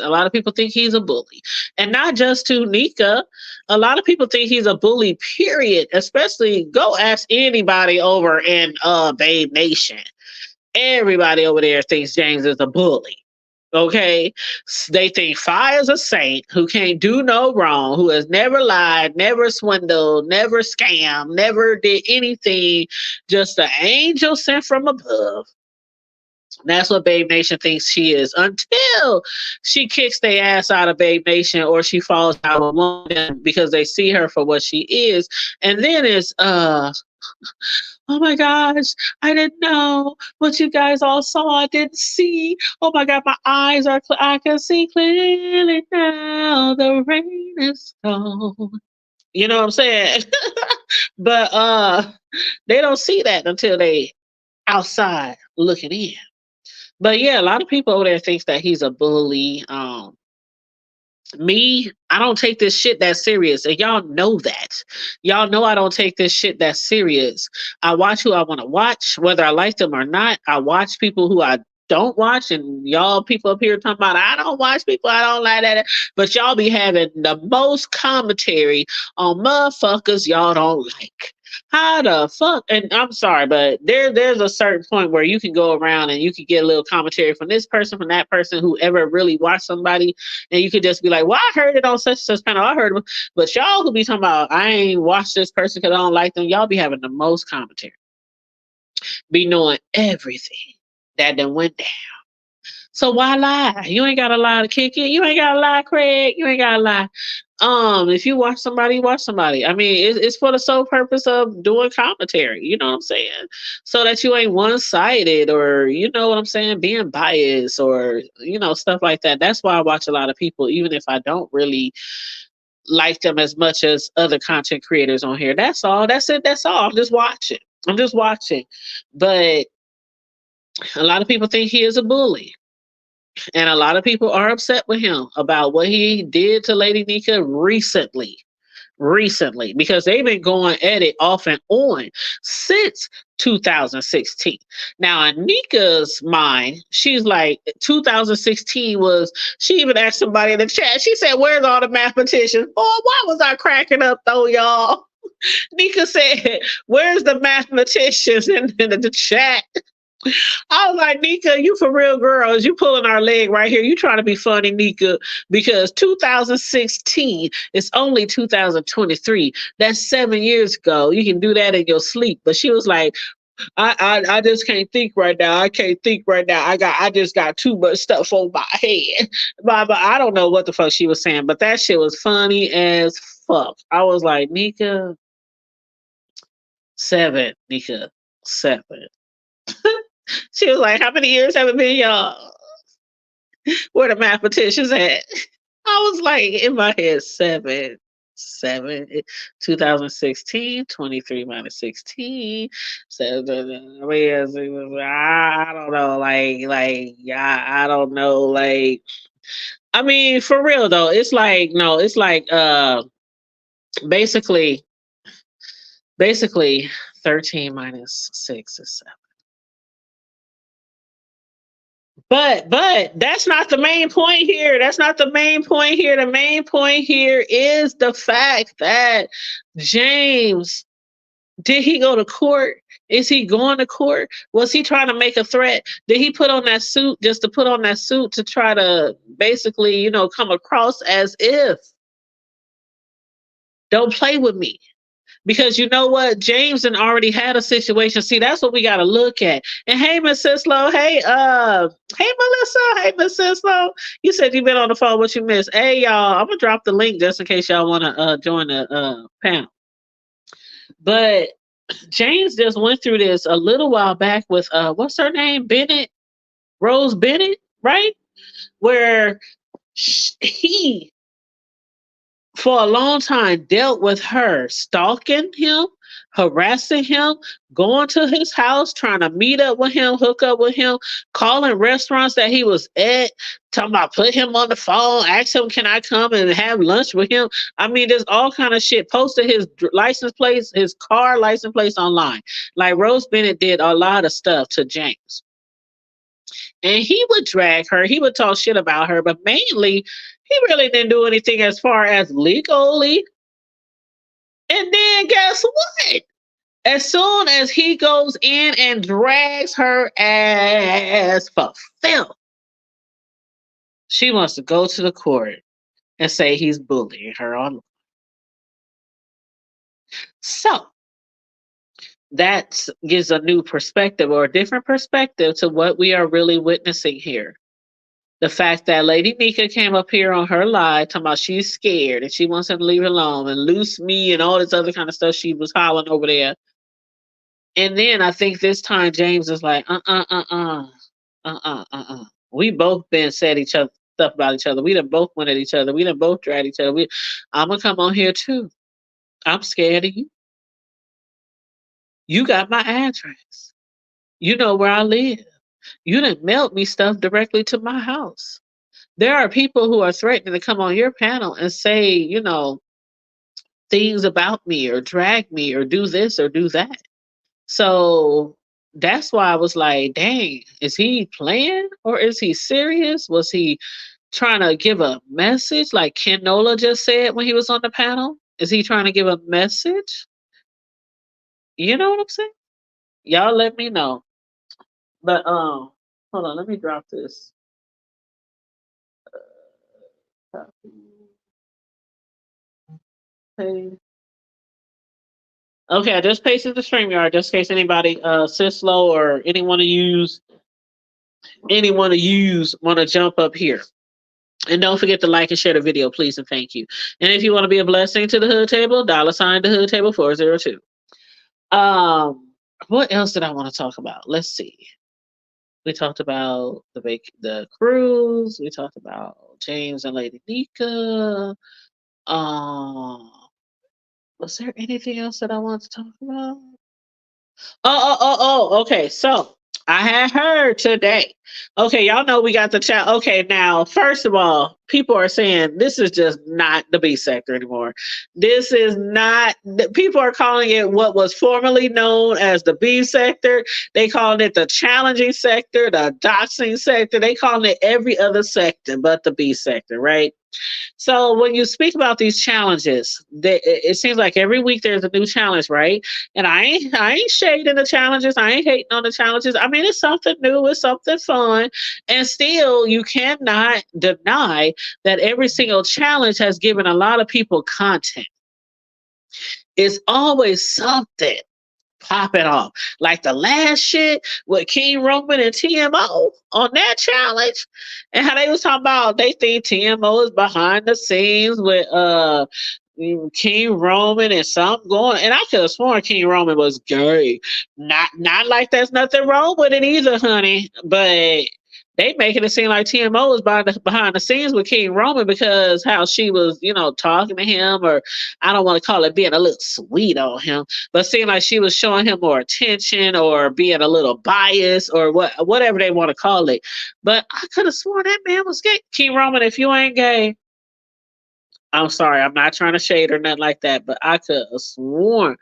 A: lot of people think he's a bully. And not just to Nyca. A lot of people think he's a bully, period. Especially go ask anybody over in Babe Nation. Everybody over there thinks James is a bully. Okay, they think Fi is a saint who can't do no wrong, who has never lied, never swindled, never scammed, never did anything, just an angel sent from above. That's what Babe Nation thinks she is until she kicks their ass out of Babe Nation or she falls out of one of them because they see her for what she is. And then it's oh my gosh, I didn't know what you guys all saw. I didn't see. Oh my God, my eyes are, I can see clearly now. The rain is gone. You know what I'm saying? But they don't see that until they outside looking in. But yeah, a lot of people over there thinks that he's a bully. Me, I don't take this shit that serious, and y'all know that. Y'all know I don't take this shit that serious. I watch who I want to watch, whether I like them or not. I watch people who I don't watch, and y'all people up here talking about I don't watch people I don't like that, but y'all be having the most commentary on motherfuckers y'all don't like. How the fuck? And I'm sorry, but there's a certain point where you can go around and you can get a little commentary from this person, from that person, whoever really watched somebody, and you could just be like, "Well, I heard it on such and such panel. I heard it." But y'all who be talking about, "I ain't watched this person because I don't like them," y'all be having the most commentary, be knowing everything that done went down. So why lie? You ain't gotta lie to kick it. You ain't gotta lie, Craig. You ain't gotta lie. If you watch somebody, watch somebody. I mean, it's for the sole purpose of doing commentary. You know what I'm saying? So that you ain't one-sided, or you know what I'm saying, being biased, or stuff like that. That's why I watch a lot of people, even if I don't really like them as much as other content creators on here. That's all. That's it. That's all. I'm just watching. But a lot of people think he is a bully. And a lot of people are upset with him about what he did to Lady Nyca recently, because they've been going at it off and on since 2016. Now, in Nyca's mind, she's like, 2016 was, she even asked somebody in the chat, she said, "Where's all the mathematicians?" Oh, why was I cracking up though, y'all? Nyca said, "Where's the mathematicians?" in the chat. I was like, "Nyca, you for real, girls? You pulling our leg right here. You trying to be funny, Nyca, because 2016 is only 2023. That's 7 years ago. You can do that in your sleep." But she was like, I just can't think right now. I can't think right now. I just got too much stuff on my head. But I don't know what the fuck she was saying, but that shit was funny as fuck. I was like, Nyca, 7, Nyca, 7. She was like, how many years have it been, y'all? Where the mathematicians at? I was like, in my head, 7, 7, 2016, 23 minus 16. So, I mean, I don't know, I don't know, like, I mean, for real though, it's like, no, it's like, basically, basically, 13 minus 6 is 7. But that's not the main point here. That's not the main point here. The main point here is the fact that James, did he go to court? Is he going to court? Was he trying to make a threat? Did he put on that suit just to put on that suit to try to basically, come across as if, don't play with me? Because you know what? James and already had a situation. See, that's what we got to look at. And hey, Miss Sislo. Hey, Melissa. Hey, Miss Sislo. You said you've been on the phone. What you missed? Hey, y'all. I'm gonna drop the link just in case y'all want to join the panel. But James just went through this a little while back with what's her name? Bennett, Rose Bennett, right? Where he for a long time dealt with her stalking him, harassing him, going to his house, trying to meet up with him, hook up with him, calling restaurants that he was at, talking about put him on the phone, ask him, can I come and have lunch with him? I mean, there's all kind of shit. Posted his license plates, his car license plates online. Like Rose Bennett did a lot of stuff to James. And he would drag her, he would talk shit about her, but mainly he really didn't do anything as far as legally. And then guess what? As soon as he goes in and drags her ass for filth, she wants to go to the court and say he's bullying her online. So that gives a new perspective or a different perspective to what we are really witnessing here. The fact that Lady Nyca came up here on her live talking about she's scared and she wants him to leave her alone and loose me and all this other kind of stuff she was hollering over there. And then I think this time James is like, We both been said each other stuff about each other. We done both went at each other. We done both dragged each other. I'm gonna come on here too. I'm scared of you. You got my address. You know where I live. You didn't mail me stuff directly to my house. There are people who are threatening to come on your panel and say, things about me or drag me or do this or do that. So that's why I was like, dang, is he playing or is he serious? Was he trying to give a message like Ken Nola just said when he was on the panel? Is he trying to give a message? You know what I'm saying? Y'all let me know. But hold on, let me drop this. Okay, I just pasted the StreamYard just in case anybody, Sislo or anyone to use want to jump up here. And don't forget to like and share the video, please and thank you. And if you want to be a blessing to the Hood Table, $ the Hood Table 402. What else did I want to talk about? Let's see. We talked about the cruise. We talked about James and Lady Nyca. Was there anything else that I wanted to talk about? Okay. So I had heard today. Okay, y'all know we got the chat. Okay, now, first of all, people are saying this is just not the B sector anymore. This is not, people are calling it what was formerly known as the B sector. They calling it the challenging sector, the doxing sector. They calling it every other sector but the B sector, right? So when you speak about these challenges, it seems like every week there's a new challenge, right? And I ain't shading the challenges. I ain't hating on the challenges. I mean, it's something new. It's something fun. And still, you cannot deny that every single challenge has given a lot of people content. It's always something popping off. Like the last shit with King Roman and TMO on that challenge, and how they was talking about they think TMO is behind the scenes with King Roman and something going. And I could have sworn King Roman was gay. Not like there's nothing wrong with it either, honey. But they making it seem like TMO was behind the scenes with King Roman because how she was, talking to him, or I don't want to call it being a little sweet on him, but seemed like she was showing him more attention or being a little biased or whatever they want to call it. But I could have sworn that man was gay. King Roman, if you ain't gay, I'm sorry, I'm not trying to shade or nothing like that, but I could have sworn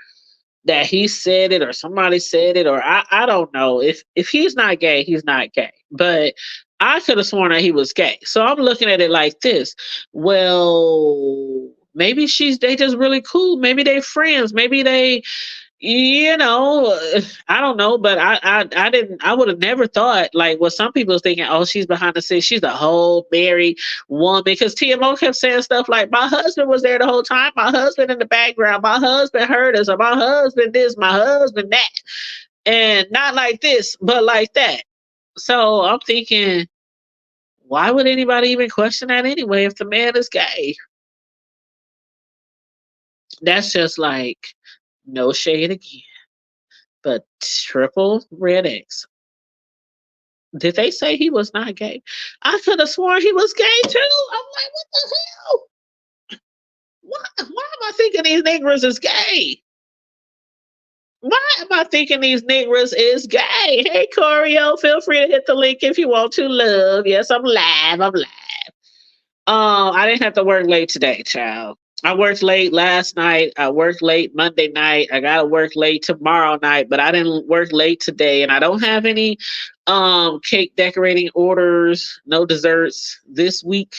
A: that he said it or somebody said it, or I don't know. If he's not gay, he's not gay. But I could have sworn that he was gay. So I'm looking at it like this. Well, maybe they just really cool. Maybe they friends. Maybe they I don't know, but I would have never thought like what some people was thinking, oh, she's behind the scenes, she's a whole married woman, because TMO kept saying stuff like my husband was there the whole time, my husband in the background, my husband heard us, or my husband this, my husband that, and not like this, but like that. So I'm thinking, why would anybody even question that anyway if the man is gay? That's just like no shade again, but triple red X. Did they say he was not gay? I could have sworn he was gay too. I'm like, what the hell? Why am I thinking these niggers is gay? Why am I thinking these niggers is gay? Hey, Corio, feel free to hit the link if you want to. Love. Yes, I'm live. I'm live. I didn't have to work late today, child. I worked late last night. I worked late Monday night. I gotta work late tomorrow night, but I didn't work late today, and I don't have any cake decorating orders, no desserts this week.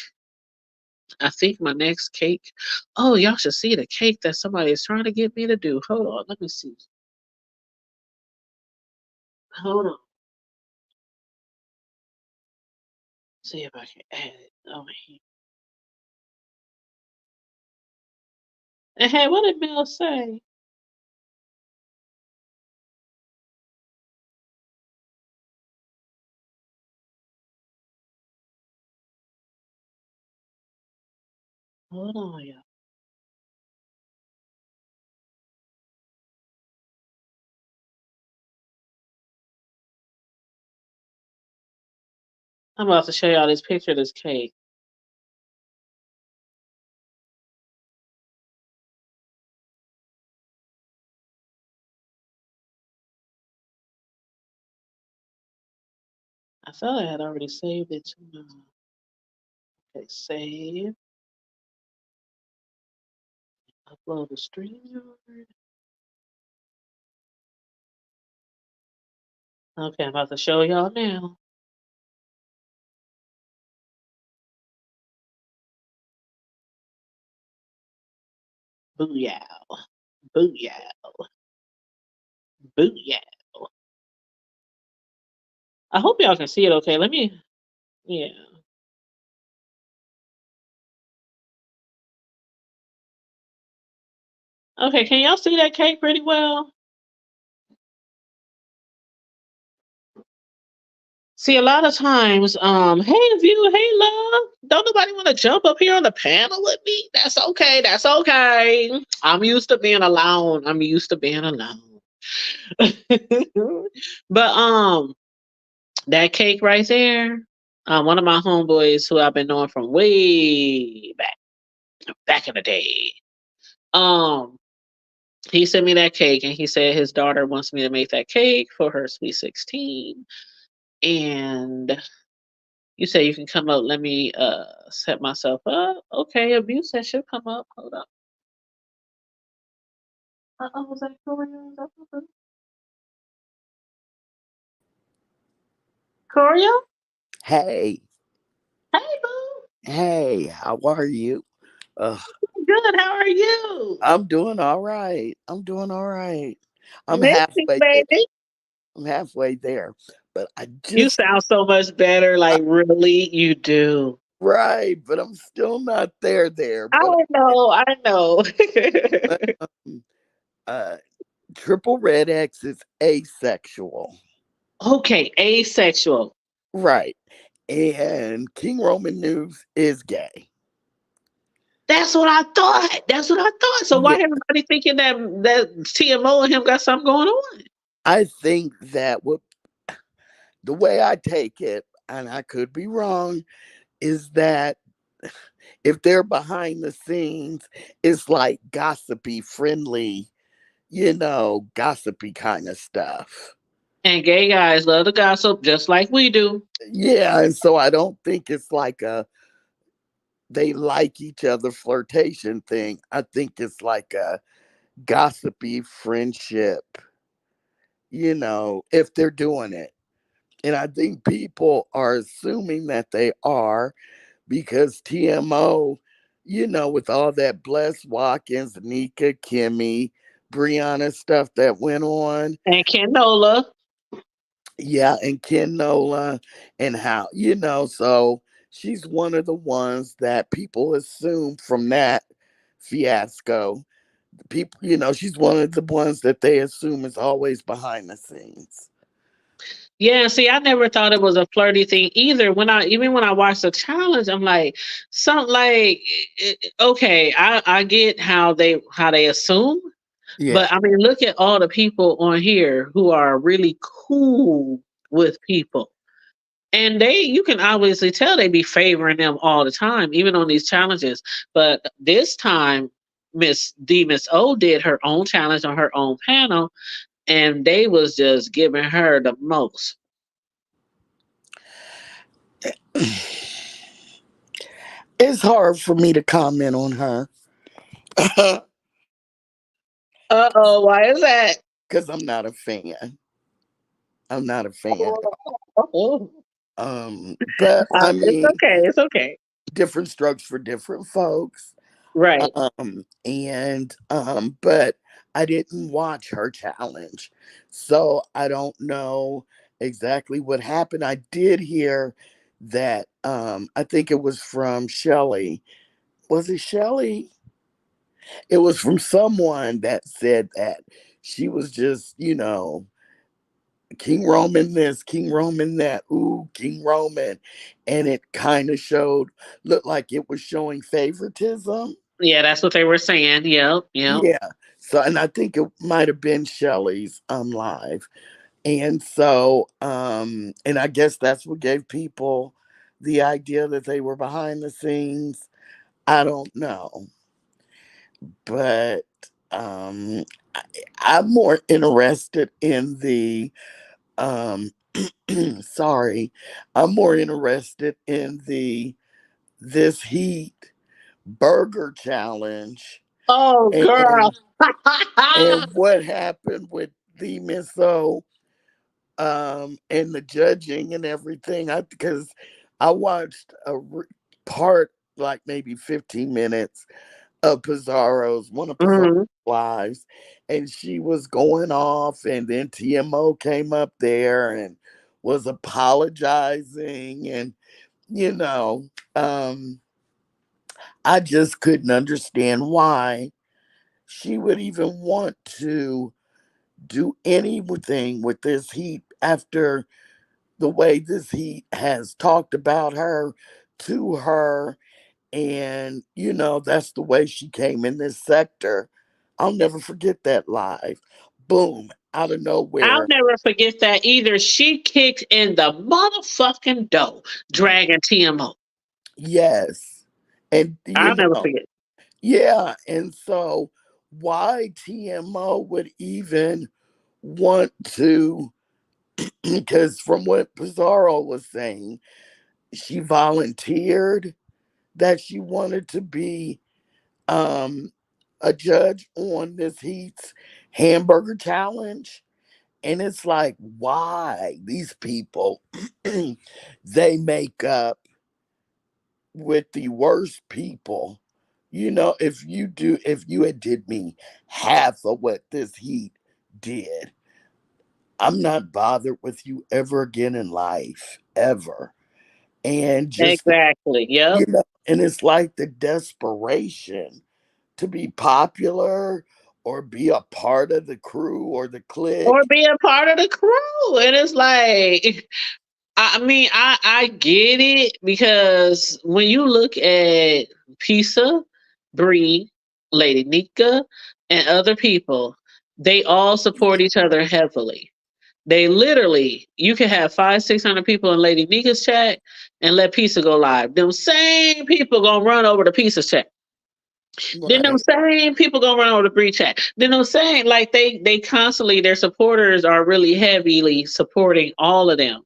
A: I think my next cake. Oh, y'all should see the cake that somebody is trying to get me to do. Hold on, let me see. Hold on. See if I can add it over here. And hey, what did Mel say? Hold on, y'all. I'm about to show y'all this picture of this cake. I thought I had already saved it to my. Okay, save. Upload the stream. Okay, I'm about to show y'all now. Booyah. Booyah. Booyah. I hope y'all can see it okay. Let me, yeah. Okay, can y'all see that cake pretty well? See, a lot of times, hey view, hey love, don't nobody want to jump up here on the panel with me? That's okay. That's okay. I'm used to being alone. I'm used to being alone. But that cake right there, one of my homeboys who I've been knowing from way back in the day. Um, he sent me that cake and he said his daughter wants me to make that cake for her sweet 16. And you say you can come up. Let me set myself up. Okay, abuse that should come up. Hold up. Was that Corio? Corio?
C: Hey,
A: Hey boo.
C: hey, how are you? Uh,
A: Good. How are you?
C: I'm doing all right. I'm doing all right. I'm
A: Missy,
C: halfway there.
A: baby.
C: I'm halfway there, but I
A: You
C: just
A: sound so much better. Like really, you do.
C: right, but I'm still not there.
A: I
C: But
A: know. I know.
C: but, um, uh, Triple Red X is asexual.
A: Okay, asexual.
C: Right. And King Roman News is gay.
A: That's what I thought. That's what I thought. So why
C: Yeah.
A: everybody thinking that TMO and him got something going on?
C: I think that what the way I take it, and I could be wrong, is that if they're behind the scenes, it's like gossipy, friendly, gossipy kind of stuff.
A: And gay guys love to gossip just like we do.
C: Yeah, and so I don't think it's like a they like each other flirtation thing. I think it's like a gossipy friendship, if they're doing it. And I think people are assuming that they are because TMO, with all that Bless Watkins, Nyca, Kimmy, Brianna stuff that went on.
A: And Canola.
C: Yeah, and Ken Nola and how, so she's one of the ones that people assume from that fiasco. People, she's one of the ones that they assume is always behind the scenes.
A: Yeah, see, I never thought it was a flirty thing either. Even when I watched the challenge, I'm like, okay, I get how they assume,
C: Yeah.
A: but I mean, look at all the people on here who are really cool with people. And you can obviously tell they be favoring them all the time, even on these challenges. But this time, Miss O did her own challenge on her own panel, and they was just giving her the most.
C: It's hard for me to comment on her
A: Uh-oh, why is that?
C: because I'm not a fan. I'm not a fan.
A: Oh,
C: But I
A: it's
C: mean,
A: okay. It's okay.
C: different strokes for different folks.
A: Right.
C: But I didn't watch her challenge, so I don't know exactly what happened. I did hear that I think it was from Shirley. Was it Shirley? It was from someone that said that she was just, King Roman this, King Roman that, ooh, King Roman. And it kind of looked like it was showing favoritism.
A: Yeah, that's what they were saying. Yep. Yep.
C: Yeah. So, and I think it might have been Shelley's live. And so, and I guess that's what gave people the idea that they were behind the scenes. I don't know. But I, I'm more interested in the um sorry, I'm more interested in the this heat burger challenge
A: Oh, girl.
C: and and what happened with the miso and the judging and everything. Because I watched part like maybe 15 minutes of Pizarro's one of Pizarro's
A: Mhm.
C: lives, and she was going off, and then TMO came up there and was apologizing, and you know, um, I just couldn't understand why she would even want to do anything with this heat after the way this heat has talked about her to her. And, that's the way she came in this sector. I'll never forget that live. Boom, out of
A: I'll
C: nowhere.
A: never forget that either. She kicked in the motherfucking dough, dragging TMO.
C: Yes. And,
A: I'll never forget.
C: yeah. And so why TMO would even want to, because from what Pizarro was saying, she volunteered that she wanted to be um, a judge on this Heat's hamburger challenge. And it's like, why these people, they make up with the worst people. If you had did me half of what this Heat did, I'm not bothered with you ever again in life, ever. And just,
A: Exactly. Yep.
C: and it's like the desperation to be popular or be a part of the crew or the
A: or
C: clique.
A: be a part of the crew. And it's like, I mean, I get it because when you look at Pisa, Bree, Lady Nika, and other people, they all support each other heavily. They literally, you can have 600 people in Lady Nika's chat and let Pisa go live. Them same people gonna run over to Pisa's chat. Then them
C: Right.
A: same people gonna run over the breach chat. Then I'm saying like they constantly their supporters are really heavily supporting all of them.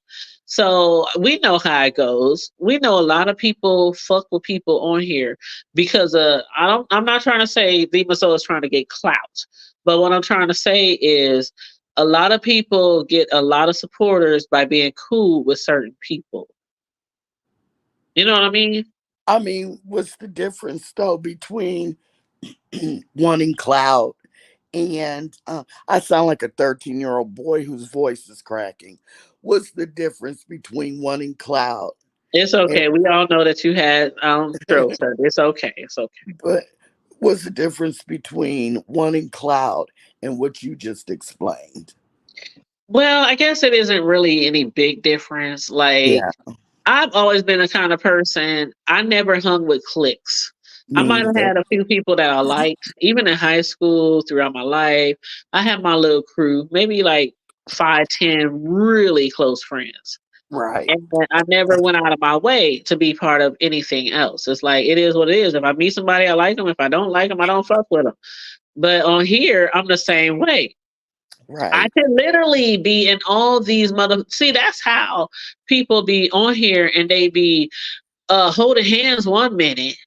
A: So we know how it goes. We know a lot of people fuck with people on here because I'm not trying to say Vimaso is trying to get clout, but what I'm trying to say is a lot of people get a lot of supporters by being cool with certain people. You know what I mean?
C: I mean, what's the difference though between wanting clout and I sound like a 13-year-old boy whose voice is cracking. What's the difference between wanting clout
A: It's
C: and
A: okay. We all know that you had throat surgery. It's okay. It's okay.
C: but what's the difference between wanting clout and what you just explained?
A: Well, I guess it isn't really any big difference. Like
C: Yeah,
A: I've always been a kind of person. I never hung with cliques. I
C: me
A: might have
C: either.
A: had a few people that I liked, even in high school, throughout my life. I had my little crew, maybe like 5, 10 really close friends.
C: Right,
A: And I never went out of my way to be part of anything else. It's like it is what it is. If I meet somebody, I like them. If I don't like them, I don't fuck with them. But on here, I'm the same way. I
C: right,
A: can literally be in all these see, that's how people be on here and they be holding hands 1 minute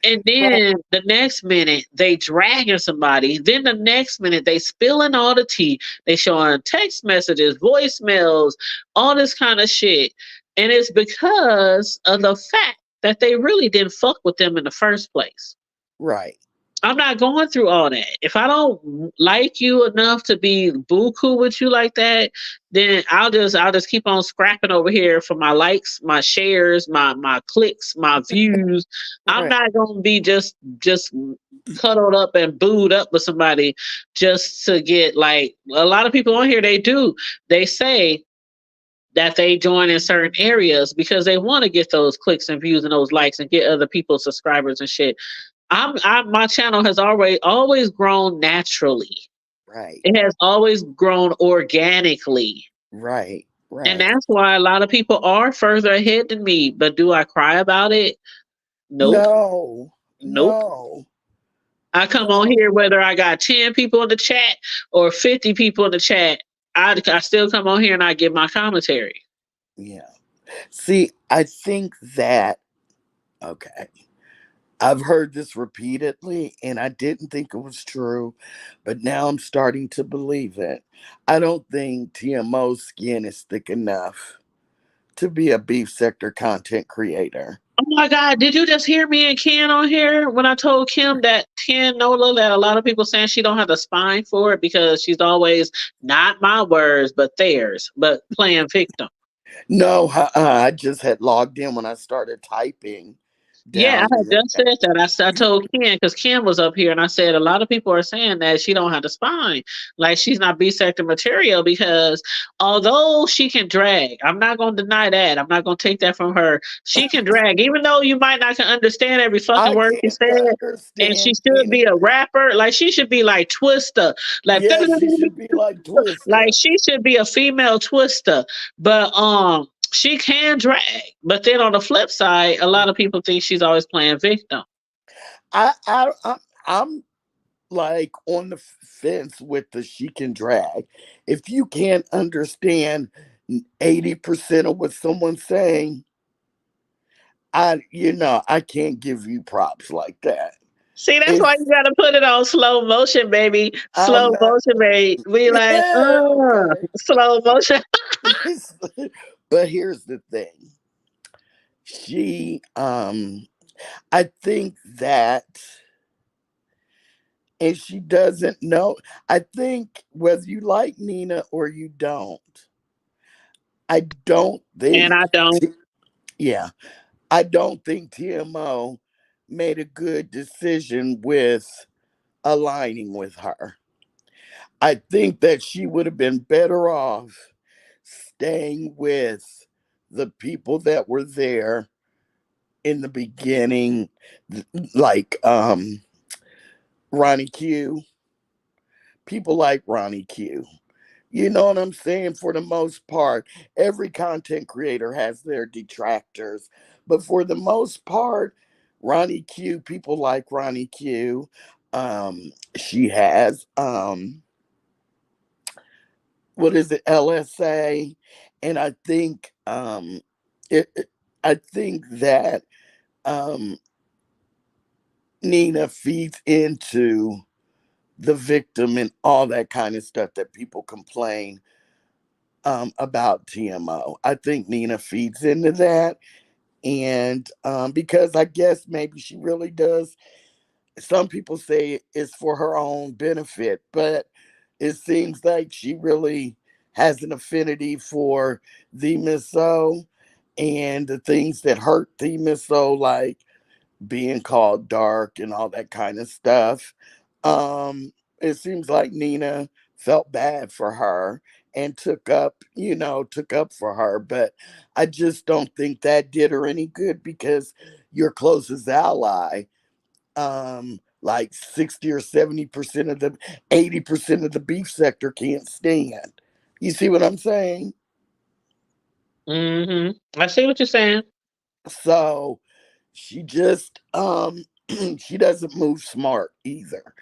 A: and
C: right,
A: then the next minute they dragging somebody. Then the next minute they spilling all the tea. They showing text messages, voicemails, all this kind of shit. And it's because of the fact that they really didn't fuck with them in the first place.
C: right,
A: I'm not going through all that. If I don't like you enough to be buku with you like that, then I'll just keep on scrapping over here for my likes, my shares, my clicks, my views. I'm
C: right,
A: not gonna be just cuddled up and booed up with somebody just to get like a lot of people on here they do. They say that they join in certain areas because they want to get those clicks and views and those likes and get other people's subscribers and shit. My channel has always grown naturally.
C: right,
A: It has always grown organically.
C: right,
A: And
C: right.
A: that's why a lot of people are further ahead than me. But do I cry about it? Nope.
C: No,
A: Nope.
C: no,
A: I come on
C: no.
A: here whether I got 10 people in the chat or 50 people in the chat. I still come on here and I give my commentary.
C: Yeah. See, I think that, okay. I've heard this repeatedly and I didn't think it was true, but now I'm starting to believe it. I don't think TMO's skin is thick enough to be a beef sector content creator.
A: Oh my God, did you just hear me and Ken on here when I told Kim that Ken Nola that a lot of people saying she don't have the spine for it because she's always not my words but theirs, but playing victim.
C: No, I just had logged in when I started typing
A: Yeah,
C: down
A: I
C: in
A: had
C: the
A: just said that. I told Ken because Ken was up here and I said a lot of people are saying that she don't have the spine. Like she's not B sector material because although she can drag, I'm not gonna deny that. I'm not gonna take that from her. She can drag, even though you might not can understand every fucking
C: I
A: word she
C: can't
A: said. And she
C: understand
A: should
C: any.
A: be a rapper. Like she should be like Twister. Like
C: Yes, she should be like
A: like
C: Twister.
A: she should be a female Twister. But she can drag. But then on the flip side, a lot of people think she's always playing victim.
C: I'm like on the fence with the she can drag. If you can't understand 80% of what someone's saying, I can't give you props like that.
A: See, that's why
C: It's
A: you gotta put it on slow motion, baby.
C: I'm
A: Slow
C: not
A: motion, baby. Be like,
C: okay.
A: slow motion.
C: But here's the thing. She I think that and she doesn't know. I think whether you like Nina or you don't, I don't
A: And
C: think,
A: I don't.
C: yeah, I don't think TMO made a good decision with aligning with her. I think that she would have been better off staying with the people that were there in the beginning, like Ronnie Q, people like Ronnie Q. You know what I'm saying? For the most part, every content creator has their detractors, but for the most part, Ronnie Q, people like Ronnie Q. She has what is it, LSA, and I think I think that um Nina feeds into the victim and all that kind of stuff that people complain about TMO. I think Nina feeds into that. And because I guess maybe she really does, some people say it's for her own benefit, but it seems like she really has an affinity for the Misso and the things that hurt the Misso, like being called dark and all that kind of stuff. It seems like Nina felt bad for her and took up for her, but I just don't think that did her any good because your closest ally, like 60 or 70% of the 80% of the beef sector can't stand. You see what I'm saying?
A: I see what you're saying.
C: So she just she doesn't move smart either.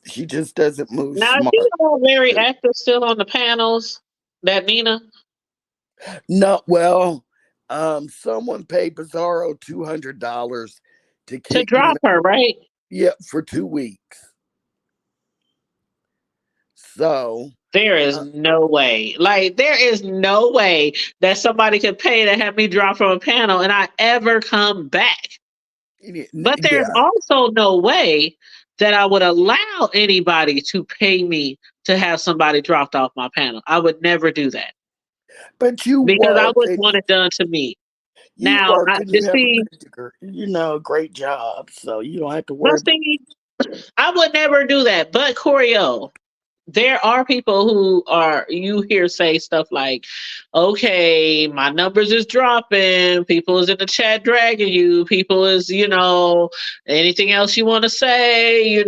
C: She just doesn't move
A: Now, is she
C: smart.
A: all very active still on the panels? That Nina
C: No, well, someone paid Bizarro $200 to
A: to
C: kick
A: drop
C: Nina.
A: her, right?
C: Yeah, for 2 weeks. So
A: There is
C: uh,
A: no way. Like, there is no way that somebody could pay to have me drop from a panel and I ever come back. But there's
C: yeah,
A: also no way that I would allow anybody to pay me to have somebody dropped off my panel. I would never do that
C: but you
A: because I
C: work
A: wouldn't
C: and
A: want it done to me.
C: you
A: Now,
C: work and
A: you
C: you have a
A: see,
C: good degree, great job, so you don't have to
A: but
C: worry about.
A: see, I would never do that. But Corio, there are people who are you hear say stuff like, okay, my numbers is dropping, people is in the chat dragging you, people is, anything else you want to say,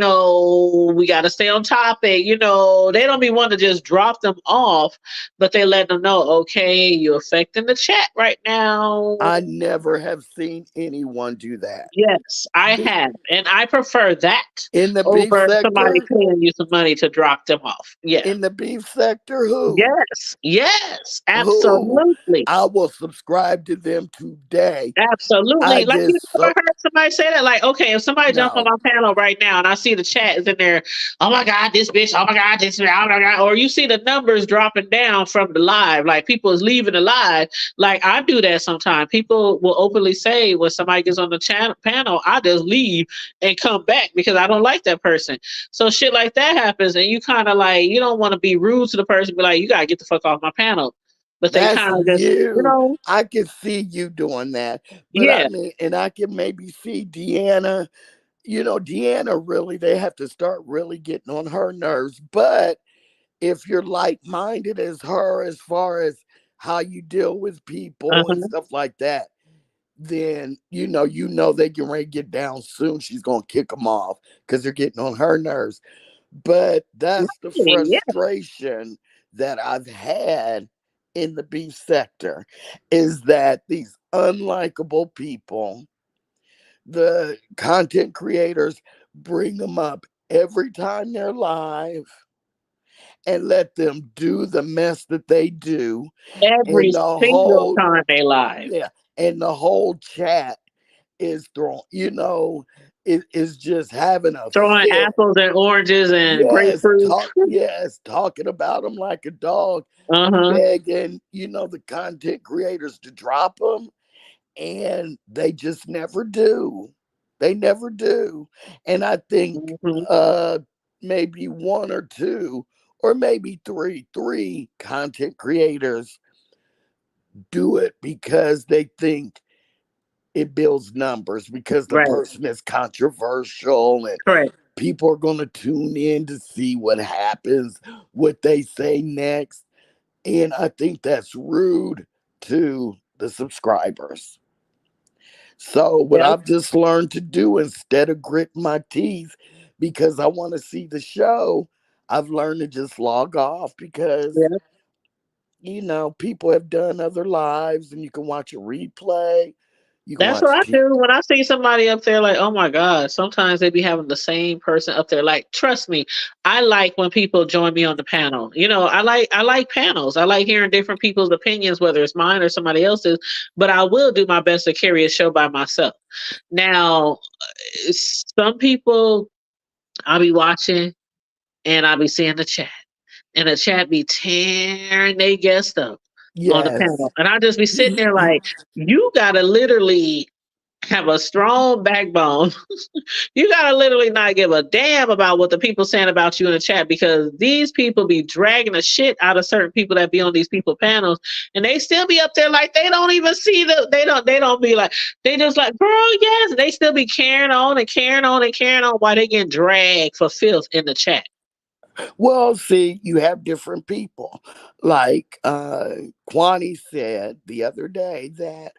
A: we got to stay on topic, they don't be wanting to just drop them off, but they let them know, okay, you're affecting the chat right now.
C: I never have seen anyone do that.
A: Yes, I
C: The,
A: have, and I prefer that
C: in the beef
A: over somebody
C: sector,
A: paying you some money to drop them off. Yeah.
C: in the beef sector, who?
A: Yes, yes,
C: Who?
A: absolutely.
C: I will subscribe to them today. I
A: Absolutely. Like
C: get
A: you never
C: so
A: heard somebody say that. Like, okay, if somebody jump on
C: no.
A: my panel right now and I see the chat is in there, oh my God, this bitch, oh my God, this bitch, oh my God, or you see the numbers dropping down from the live, like people is leaving the live. Like I do that sometimes. People will openly say when somebody gets on the panel, I just leave and come back because I don't like that person. So shit like that happens, and you kind of like you don't want to be rude to the person, be like, you gotta get the fuck off my panel. But they
C: That's
A: kind of just,
C: you. I can see you doing that. But I
A: yeah.
C: mean, and I can maybe see Deanna, Deanna really, they have to start really getting on her nerves. But if you're like minded as her, as far as how you deal with people and
A: Uh-huh.
C: stuff like that, then they can ready to get down soon. She's gonna kick them off because they're getting on her nerves. But that's the
A: Yeah.
C: frustration that I've had in the beef sector is that these unlikable people, the content creators, bring them up every time they're live and let them do the mess that they do,
A: Every
C: and the
A: single
C: whole
A: time they live.
C: yeah, and the whole chat is thrown, it is just having a
A: Throwing
C: fit.
A: apples and oranges and
C: Yes,
A: grapefruit.
C: talking about them like a dog,
A: Uh-huh.
C: begging, the content creators to drop them, and they just never do. They never do. And I think
A: Hmm.
C: maybe one or two, or maybe three content creators do it because they think it builds numbers because the
A: Right.
C: person is controversial and
A: Correct.
C: People are going to tune in to see what happens, what they say next. And I think that's rude to the subscribers. So, what
A: Yeah.
C: I've just learned to do instead of grit my teeth because I want to see the show, I've learned to just log off because,
A: Yeah.
C: people have done other lives and you can watch a replay. You can
A: That's what
C: watch
A: I do when I see somebody up there. Like, oh my god! Sometimes they be having the same person up there. Like, trust me, I like when people join me on the panel. I like panels. I like hearing different people's opinions, whether it's mine or somebody else's. But I will do my best to carry a show by myself. Now, some people I'll be watching and I'll be seeing the chat, and the chat be tearing they guest up on the
C: Yes.
A: panel, and I'll just be sitting there like, you gotta literally have a strong backbone. You gotta literally not give a damn about what the people saying about you in the chat, because these people be dragging the shit out of certain people that be on these people panels, and they still be up there like they don't even see they don't be like, they just like, girl, yes, they still be carrying on and carrying on and carrying on while they getting dragged for filth in the chat.
C: Well, see, you have different people. Like Kwani said the other day that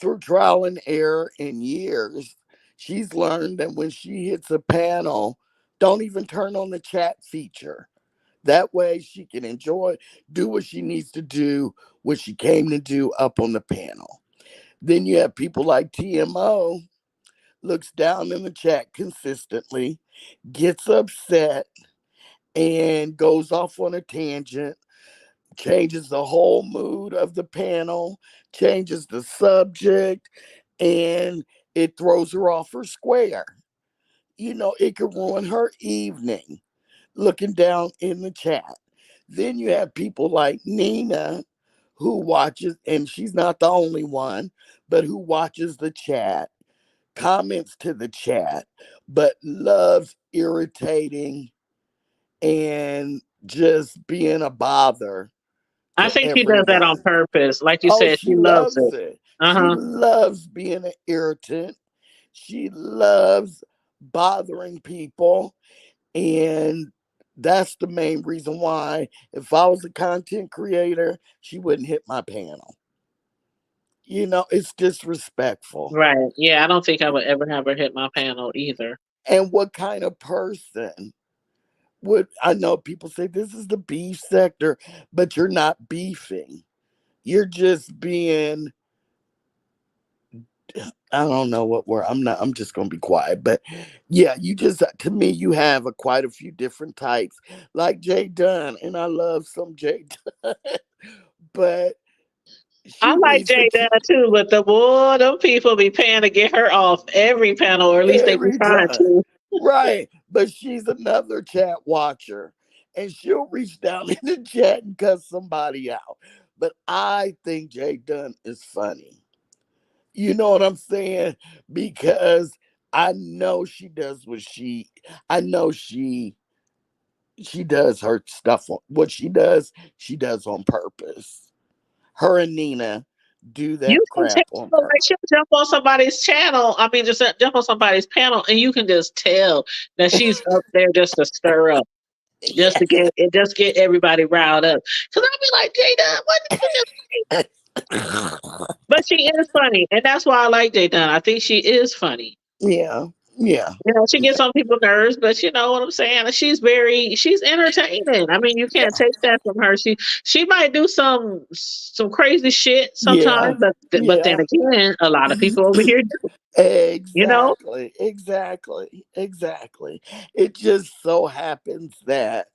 C: through trial and error and years, she's learned that when she hits a panel, don't even turn on the chat feature. That way she can do what she needs to do, what she came to do up on the panel. Then you have people like TMO, looks down in the chat consistently, gets upset, and goes off on a tangent, changes the whole mood of the panel, changes the subject, and it throws her off her square. It could ruin her evening looking down in the chat. Then you have people like Nina who watches, and she's not the only one, but who watches the chat, comments to the chat, but loves irritating and just being a bother
A: I
C: to
A: think she does that on
C: everyone.
A: purpose. Like you
C: Oh,
A: said,
C: she
A: she loves
C: loves
A: it.
C: it. She
A: Uh-huh.
C: loves being an irritant. She loves bothering people. And that's the main reason why, if I was a content creator, she wouldn't hit my panel. It's disrespectful.
A: Right. Yeah, I don't think I would ever have her hit my panel either.
C: And what kind of person would, I know people say this is the beef sector, but you're not beefing. You're just being, I don't know what word. I'm just gonna be quiet. But yeah, you just, to me, you have quite a few different types, like Jay Dunn, and I love some Jay Dunn, but she
A: I like
C: reads the
A: Jay Dunn too, but the boy, them people be paying to get her off every panel, or at least they be
C: every
A: trying
C: time.
A: to.
C: Right. But she's another chat watcher. And she'll reach down in the chat and cuss somebody out. But I think Jay Dunn is funny. You know what I'm saying? Because I know she does I know she does her stuff on what she does on purpose. Her and Nina do
A: You
C: that
A: can
C: crap on
A: tell, like,
C: purpose.
A: she'll jump on somebody's channel. I mean, just jump on somebody's panel, and you can just tell that she's up there just to stir up, just to
C: Yes.
A: get everybody riled up. Because I'll be like, Jay Dunn, what did you just say? But she is funny, and that's why I like Jay Dunn. I think she is funny.
C: Yeah. Yeah.
A: She gets on people's nerves, but you know what I'm saying? She's entertaining. I mean, you can't
C: Yeah.
A: take that from her. She might do some crazy shit
C: Yeah.
A: sometimes, but then
C: Yeah.
A: again, a lot of people over here do, you know?
C: Exactly. Exactly. Exactly. It just so happens that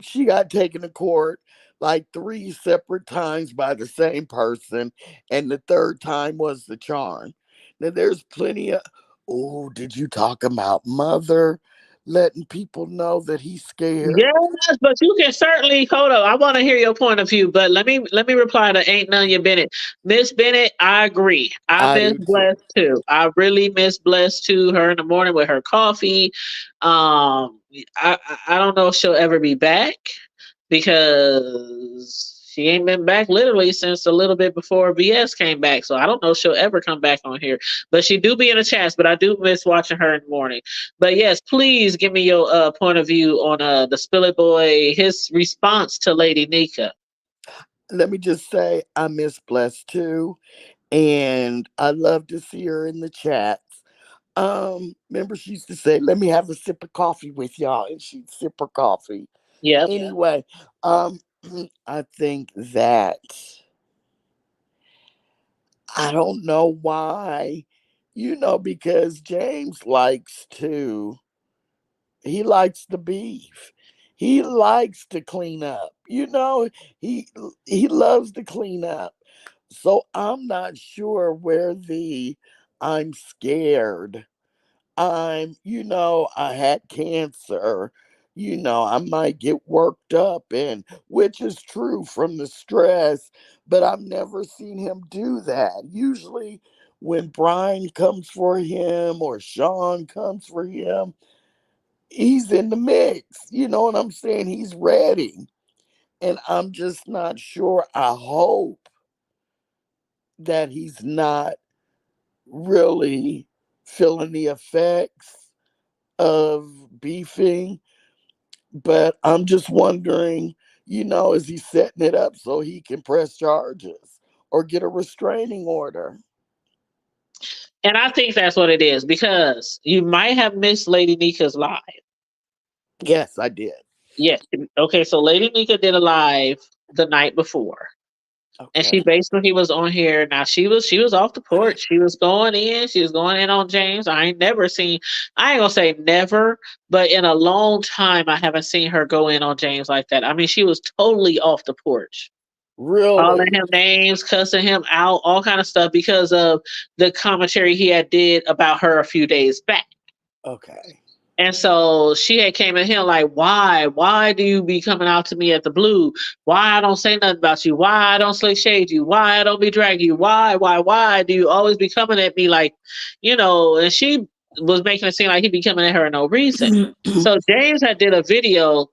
C: she got taken to court like 3 separate times by the same person, and the third time was the charm. Now there's plenty of, oh, did you talk about mother letting people know that he's scared?
A: Yes, but you can certainly hold up. I want to hear your point of view, but let me reply to Ain't None Your Bennett. Miss Bennett, I agree. I
C: I
A: miss
C: do too.
A: Bless too. I really miss Bless too. Her in the morning with her coffee. I don't know if she'll ever be back because She ain't been back literally since a little bit before BS came back. So I don't know if she'll ever come back on here. But she do be in the chats, but I do miss watching her in the morning. But yes, please give me your point of view on the Spillet Boy, his response to Lady Nyca.
C: Let me just say, I miss Bless too, and I love to see her in the chats. Remember she used to say, "Let me have a sip of coffee with y'all," and she'd sip her coffee.
A: Yep.
C: Anyway, um, I think that I don't know why, because James likes to. He likes the beef. He likes to clean up. He he loves to clean up. So I'm not sure where the I'm scared. I had cancer. I might get worked up, and which is true from the stress, but I've never seen him do that. Usually when Brian comes for him or Sean comes for him, he's in the mix. You know what I'm saying? He's ready. And I'm just not sure. I hope that he's not really feeling the effects of beefing. But I'm just wondering, is he setting it up so he can press charges or get a restraining order?
A: And I think that's what it is because you might have missed Lady Nika's live.
C: Yes, I did.
A: Yes. Okay, so Lady Nika did a live the night before. And
C: Okay.
A: she basically was on here. Now she was off the porch. She was going in. She was going in on James. I ain't gonna say never, but in a long time I haven't seen her go in on James like that. I mean, she was totally off the porch. Calling
C: Really?
A: him names, cussing him out, all kind of stuff because of the commentary he had did about her a few days back.
C: Okay.
A: And so she had came at him like, why? Why do you be coming out to me at the blue? Why I don't say nothing about you? Why I don't slick shade you? Why I don't be dragging you? Why do you always be coming at me like, and she was making it seem like he be coming at her no reason. So James had did a video,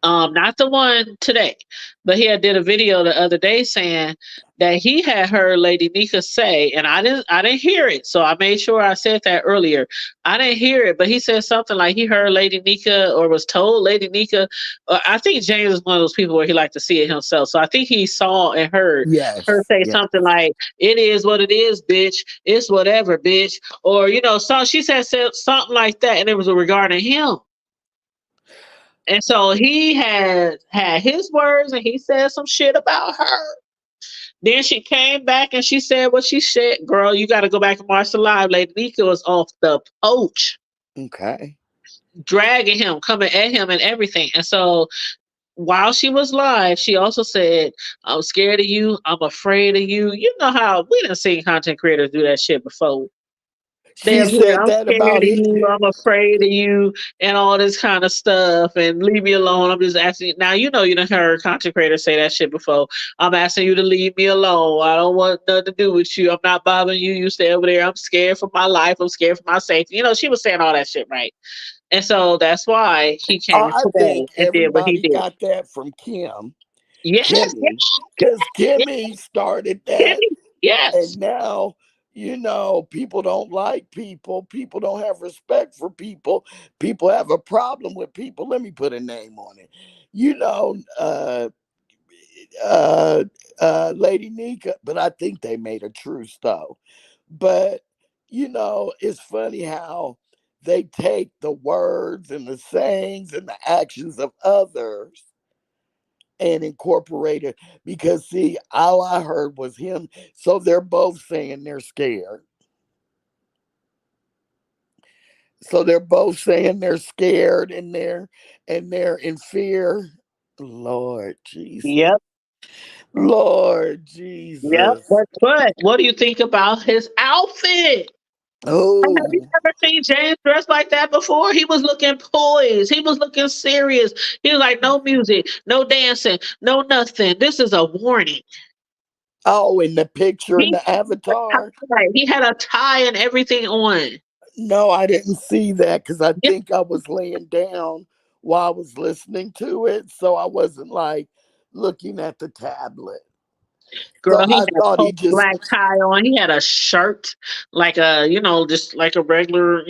A: not the one today, but he had did a video the other day saying that he had heard Lady Nika say, and I didn't hear it, so I made sure I said that earlier. I didn't hear it, but he said something like he heard Lady Nika or was told Lady Nika. I think James is one of those people where he liked to see it himself, so I think he saw and heard her
C: Yes.
A: say
C: Yeah.
A: something like, "It is what it is, bitch. It's whatever, bitch," or so she said something like that, and it was regarding him. And so he had his words and he said some shit about her. Then she came back and she said what she said. Girl, you got to go back and watch the live. Lady Nika was off the poach,
C: Okay.
A: dragging him, coming at him and everything. And so while she was live, she also said, I'm scared of you. I'm afraid of you. You know how we done seen content creators do that shit before.
C: She
A: They'll be like,
C: said
A: I'm
C: that
A: scared
C: about
A: of
C: he.
A: you, I'm afraid of you, and all this kind of stuff, and leave me alone. I'm just asking you. Now, you done heard content creators say that shit before. I'm asking you to leave me alone. I don't want nothing to do with you. I'm not bothering you. You stay over there. I'm scared for my life. I'm scared for my safety. She was saying all that shit, right? And so that's why he came
C: I
A: today
C: think
A: and did what he
C: everybody
A: did.
C: got that from Kim.
A: Yes,
C: Kimmy, because
A: yes,
C: Kimmy started that,
A: yes, yes.
C: and now people don't like people. People don't have respect for people. People have a problem with people. Let me put a name on it. You know, uh, uh, Lady Nika, but I think they made a truce though. But it's funny how they take the words and the sayings and the actions of others and incorporate it, because see, all I heard was him. So they're both saying they're scared. So they're both saying they're scared, and they're in fear. Lord Jesus.
A: Yep,
C: Lord
A: yep.
C: Jesus.
A: But what do you think about his outfit? Have you
C: Oh,
A: ever seen James dressed like that before? He was looking poised. He was looking serious. He was like, no music, no dancing, no nothing. This is a warning.
C: oh, in the picture in
A: He
C: the avatar.
A: he had a tie and everything on.
C: No, I didn't see that because I
A: Yeah,
C: think I was laying down while I was listening to it. So I wasn't like looking at the tablet. So
A: Girl, he
C: I
A: had a
C: thought he
A: coat
C: just,
A: black tie on. He had a shirt, like a, just like a regular,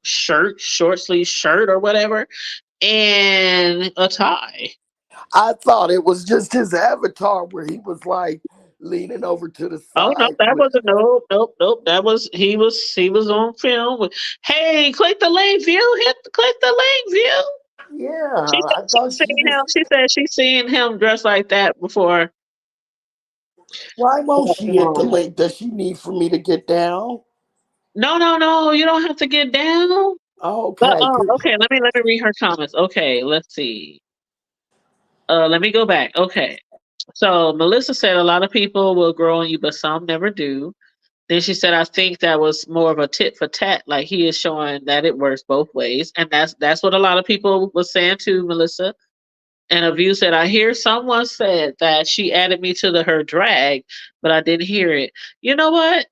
A: shirt, short sleeve shirt or whatever, and a tie.
C: I thought it was just his avatar where he was like leaning over to the
A: Oh no,
C: side
A: that
C: with.
A: wasn't nope. That was he was on film. Hey, click the link view. Click the link view. She
C: Yeah,
A: said
C: I
A: she
C: thought she
A: seen him.
C: just.
A: She said she seen him dressed like that before.
C: Why won't she hit the
A: Um,
C: link? Does she need for me to get down?
A: no. You don't have to get down. But
C: Okay,
A: okay, let me read her comments. Okay, let's see. Let me go back. Okay. So Melissa said a lot of people will grow on you, but some never do. Then she said, I think that was more of a tit for tat. Like he is showing that it works both ways. And that's what a lot of people was saying too, Melissa. And a view said, I hear someone said that she added me to her drag, but I didn't hear it. You know what?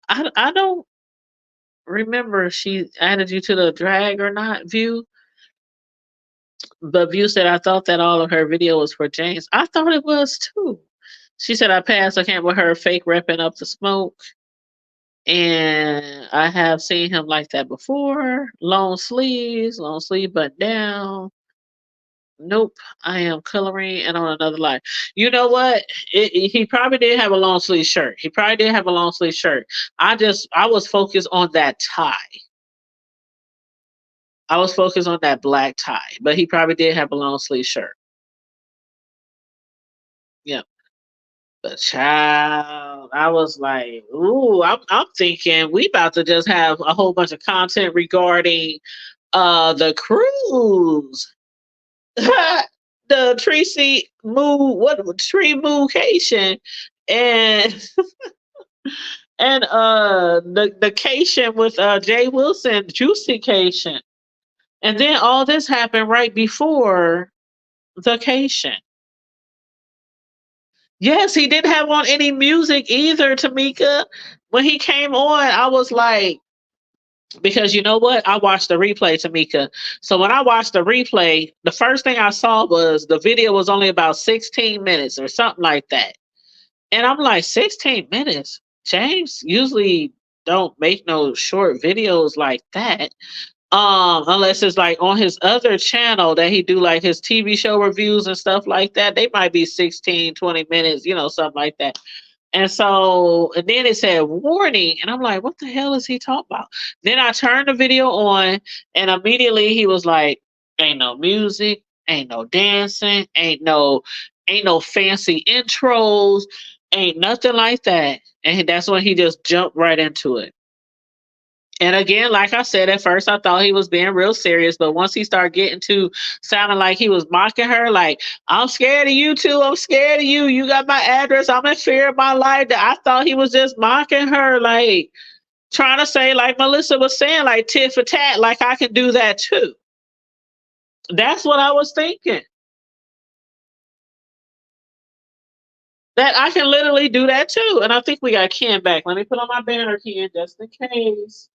A: I don't remember if she added you to the drag or not, View. But View said, I thought that all of her video was for James. I thought it was too. She said, I passed a camp with her fake repping up the smoke. And I have seen him like that before. Long sleeves, long sleeve button down. Nope, I am coloring and on another line. You know what? He probably did have a long sleeve shirt. He probably did have a long sleeve shirt. I was focused on that tie. I was focused on that black tie, but he probably did have a long sleeve shirt. Yeah. But child, I was like, ooh, I'm thinking we about to just have a whole bunch of content regarding the cruise. The Treecey move what tree movecation and and the cation with Jay Wilson, Juicycation. And then all this happened right before the cation. Yes, he didn't have on any music either, Tamika. When he came on, I was like, because you know what? I watched the replay, Tamika. So when I watched the replay, the first thing I saw was the video was only about 16 minutes or something like that. And I'm like, 16 minutes? James usually don't make no short videos like that. Unless it's like on his other channel that he do like his TV show reviews and stuff like that. They might be 16, 20 minutes, something like that. And then it said warning, and I'm like, what the hell is he talking about? Then I turned the video on, and immediately he was like, ain't no music, ain't no dancing, ain't no fancy intros, ain't nothing like that. And that's when he just jumped right into it. And again, like I said, at first I thought he was being real serious, but once he started getting to sounding like he was mocking her, like, I'm scared of you too. I'm scared of you. You got my address. I'm in fear of my life. I thought he was just mocking her, like trying to say, like Melissa was saying, like tit for tat, like I can do that too. That's what I was thinking. That I can literally do that too. And I think we got Ken back. Let me put on my banner, Ken, just in case.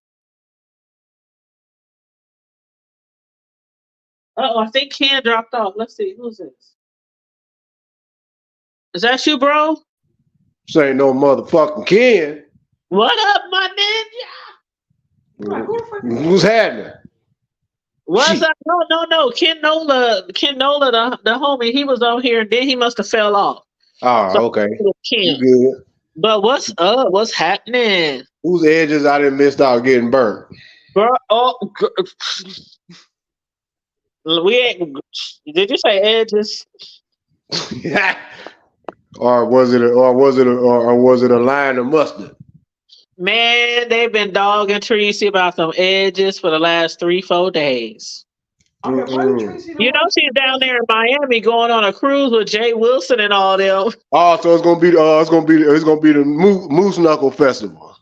A: Oh, I think Ken dropped off. Let's see. Who's this? Is that you, bro?
D: This ain't no motherfucking Ken.
A: What up, my ninja?
D: Who's happening?
A: What's
D: Shit.
A: up? No. Ken Nola, the homie, he was over here and then he must have fell off.
D: Oh,
A: So
D: okay.
A: it was
D: You
A: Ken.
D: good.
A: But what's up? What's happening?
D: Whose edges I didn't missed out getting burnt?
A: Bro, we ain't. Did you say edges?
D: or was it a line of mustard?
A: Man, they've been dogging Treecey about them edges for the last 3-4 days.
D: Okay, why
A: She's down there in Miami going on a cruise with Jay Wilson and all them.
D: Oh, so it's gonna be the Moose Knuckle Festival.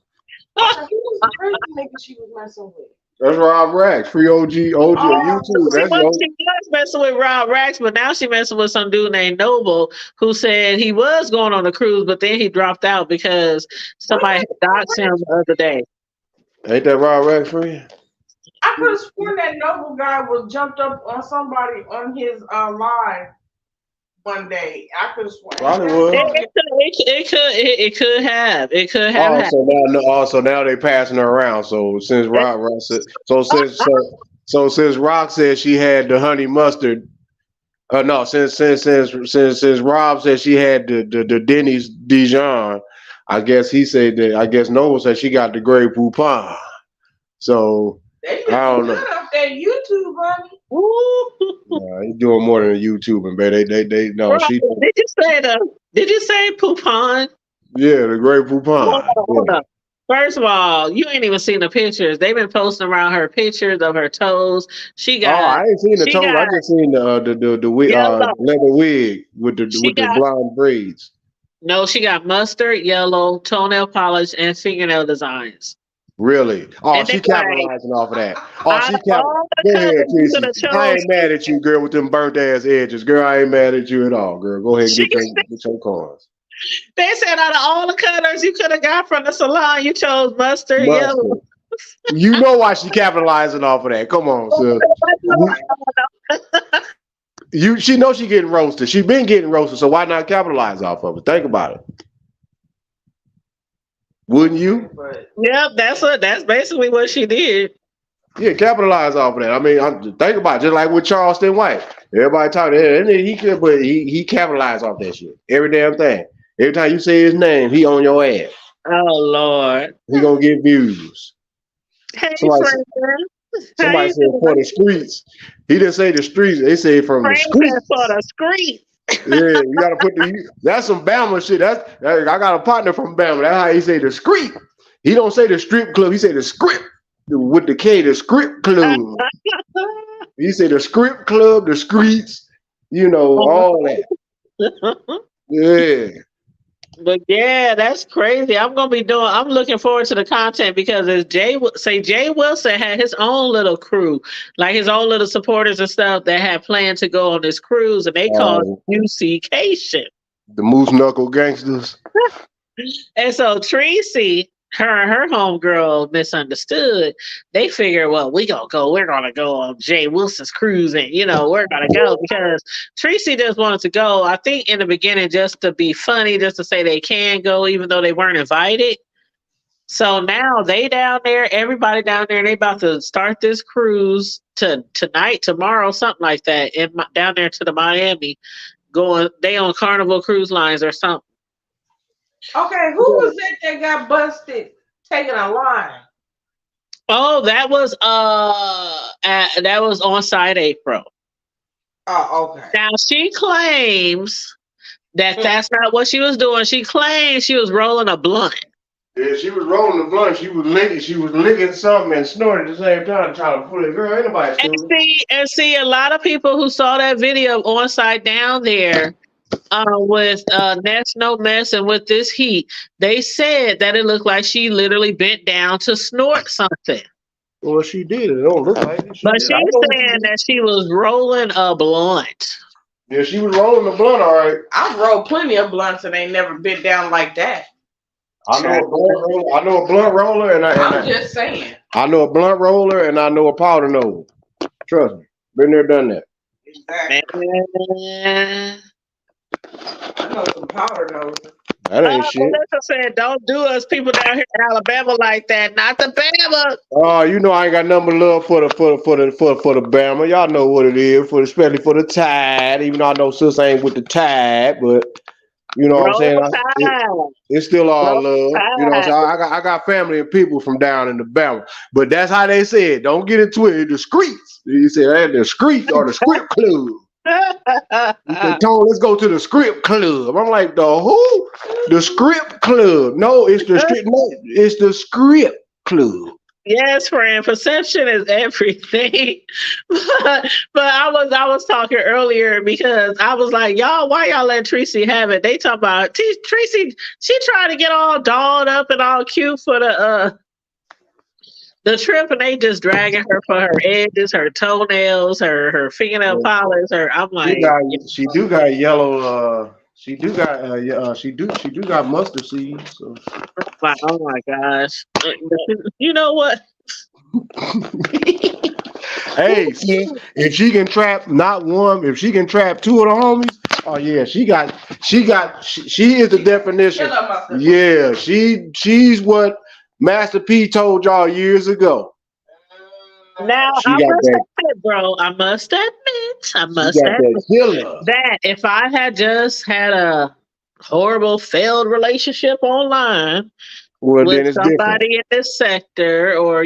E: Nigga she was messing with.
D: That's Rob Rax, free OG YouTube.
A: She
D: That's
A: was messing with Rob Rax, but now she messing with some dude named Noble who said he was going on a cruise, but then he dropped out because somebody had doxed him the other day.
D: Ain't that Rob Rax friend?
E: I could have sworn that Noble guy was jumped up on somebody on his live. one day. I could have sworn.
D: Probably was.
A: It could have happened.
D: Also now they passing her around. So since since Rock said she had the honey mustard. No, since Rob said she had the Denny's Dijon, I guess he said that. I guess Noah said she got the Grey Poupon. So
E: They
D: I don't know.
E: good up there, YouTube, honey.
D: He's doing more than YouTubing, baby. They no.
A: Right.
D: She
A: Did you say poupon?
D: yeah, the Grey Poupon.
A: Hold up. First of all, you ain't even seen the pictures. They've been posting around her pictures of her toes. She got.
D: I ain't seen the
A: she
D: toes. I
A: got
D: just seen the
A: yellow.
D: leather wig with the
A: She got
D: blonde braids.
A: no. She got mustard yellow toenail polish and fingernail designs.
D: Really? Oh,
A: And
D: she
A: they like
D: capitalizing off of that. Oh,
A: out
D: she
A: of
D: cap.
A: all the
D: Go ahead,
A: colors you could
D: Treecey.
A: have
D: I
A: chose,
D: ain't mad at you, girl, with them burnt ass edges. Girl, I ain't mad at you at all, girl. Go ahead and
A: she.
D: get your coins.
A: They said out of all the colors you could have got from the salon, you chose mustard yellow.
D: Mustard. You know why she capitalizing off of that. Come on, sis. She knows she getting roasted. She been getting roasted, so why not capitalize off of it? Think about it. Wouldn't you?
A: Yep, that's basically what she did.
D: Yeah, capitalize off of that. I mean, think about it, just like with Charleston White. Everybody talking, he capitalized off that shit. Every damn thing. Every time you say his name, he on your ass.
A: Oh Lord.
D: He gonna get views.
A: Hey,
D: Somebody
A: friend.
D: said for the streets. He didn't say the streets. They say from the streets.
A: For the street.
D: Yeah, you gotta put that's some Bama shit. I got a partner from Bama. That's how he say the street. He don't say the strip club. He say the script with the K, the script club. He say the script club, the streets. All that. Yeah.
A: But yeah, that's crazy. I'm looking forward to the content because as Jay Wilson had his own little crew, like his own little supporters and stuff that had planned to go on this cruise, and they called Juicycation.
D: The Moose Knuckle Gangsters.
A: And so Treecey, her homegirl misunderstood. They figured, well, we're gonna go on Jay Wilson's cruise, and we're gonna go because Treecey just wanted to go, I think in the beginning just to be funny, just to say they can go even though they weren't invited. So now they down there, everybody down there, and they about to start this cruise tonight, tomorrow, something like that, down there to the Miami, they on Carnival Cruise Lines or something.
E: Okay, who was that got busted taking a line?
A: Oh, that was on Side April.
E: Oh, okay.
A: Now she claims that that's not what she was doing. She claims she was rolling a blunt.
D: Yeah, she was rolling the blunt. She was licking something and snorting at the same time, trying to pull it. Girl, ain't nobody stupid.
A: And see, a lot of people who saw that video on Side down there. With Nest No Mess and with this heat, they said that it looked like she literally bent down to snort something.
D: Well, she did. It don't look like it.
A: But she's saying that she was rolling a blunt.
D: Yeah, she was rolling the blunt, all right.
E: I've rolled plenty of blunts and ain't never been down like that.
D: I know a blunt roller, and
E: I'm just saying.
D: I know a blunt roller, and I know a powder nose. Trust me, been there, done that.
E: Exactly. I know some powder noses.
D: That ain't shit.
A: Melissa said, "Don't do us people down here in Alabama like that. Not the Bama."
D: Oh, I ain't got nothing but love for the Bama. Y'all know what it is, especially for the Tide. Even though I know sis ain't with the Tide, but you know what I'm saying. It's still all love. You know what I'm saying. I got family and people from down in the Bama, but that's how they say it. Don't get into it. The streets. You said the streets or the script club. He said, Tone, let's go to the script club. I'm like, the who? The script club. No, it's the script club.
A: Yes, friend. Perception is everything. but I was talking earlier because I was like, y'all, why y'all let Treecey have it? They talk about Treecey. She tried to get all dolled up and all cute for the trip, and they just dragging her for her edges, her toenails, her fingernail polish. I'm like,
D: she do got yellow. She do got mustard seeds. So.
A: Like, oh my gosh! You know what?
D: Hey, sis, if she can trap not one, if she can trap two of the homies, Oh yeah, she is the definition. Yeah, she's what Master P told y'all years ago.
A: Now
D: She
A: I
D: got
A: must
D: that.
A: admit, bro. I
D: She
A: must
D: got that
A: admit
D: killer.
A: that if I had just had a horrible failed relationship online
D: Well,
A: with
D: then it's different.
A: somebody in this sector, or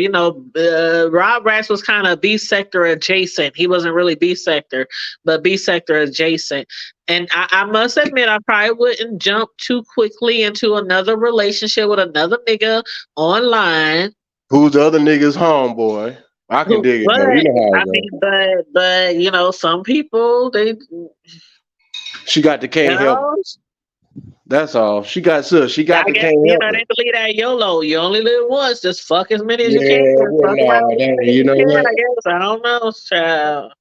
A: Rob Rash was kind of B sector adjacent. He wasn't really B sector, but B sector adjacent. And I must admit, I probably wouldn't jump too quickly into another relationship with another nigga online.
D: Who's the other nigga's homeboy? I can dig it
A: But
D: though. You know how
A: I
D: it goes.
A: mean, some people they,
D: She got the
A: you
D: can't help it.
A: know,
D: That's all. She got
A: I
D: the
A: guess
D: can't help
A: they
D: it.
A: believe that YOLO. You only live once. Just fuck as many as you can.
D: Yeah, well,
A: Fuck around
D: no,
A: as many as
D: you
A: you
D: know
A: can.
D: what?
A: I guess I don't know, child.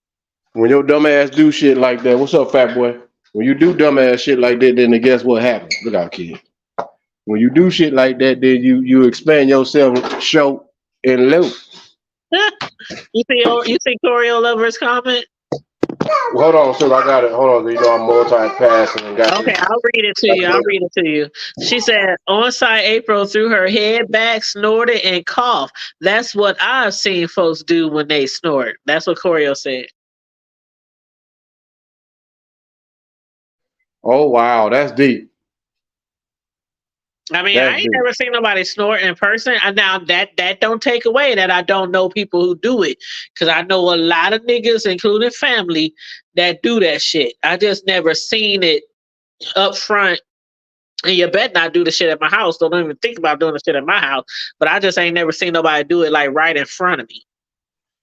D: When your dumb ass do shit like that, what's up, fat boy? When you do dumb ass shit like that, then guess what happens? Look out, kid. When you do shit like that, then you expand yourself short and low.
A: You see Corio Lover's comment?
D: Hold on, so I got it. Hold on, you know I'm multitasking and got
A: Okay,
D: this.
A: I'll read it to you. I'll read it to you. She said, on site April threw her head back, snorted, and coughed. That's what I've seen folks do when they snort. That's what Corio said.
D: Oh wow, that's deep.
A: I mean, I
D: That's
A: ain't
D: deep.
A: never seen nobody snort in person. And now that don't take away that I don't know people who do it, because I know a lot of niggas, including family, that do that shit. I just never seen it up front. And you bet not do the shit at my house. Don't even think about doing the shit at my house. But I just ain't never seen nobody do it like right in front of me.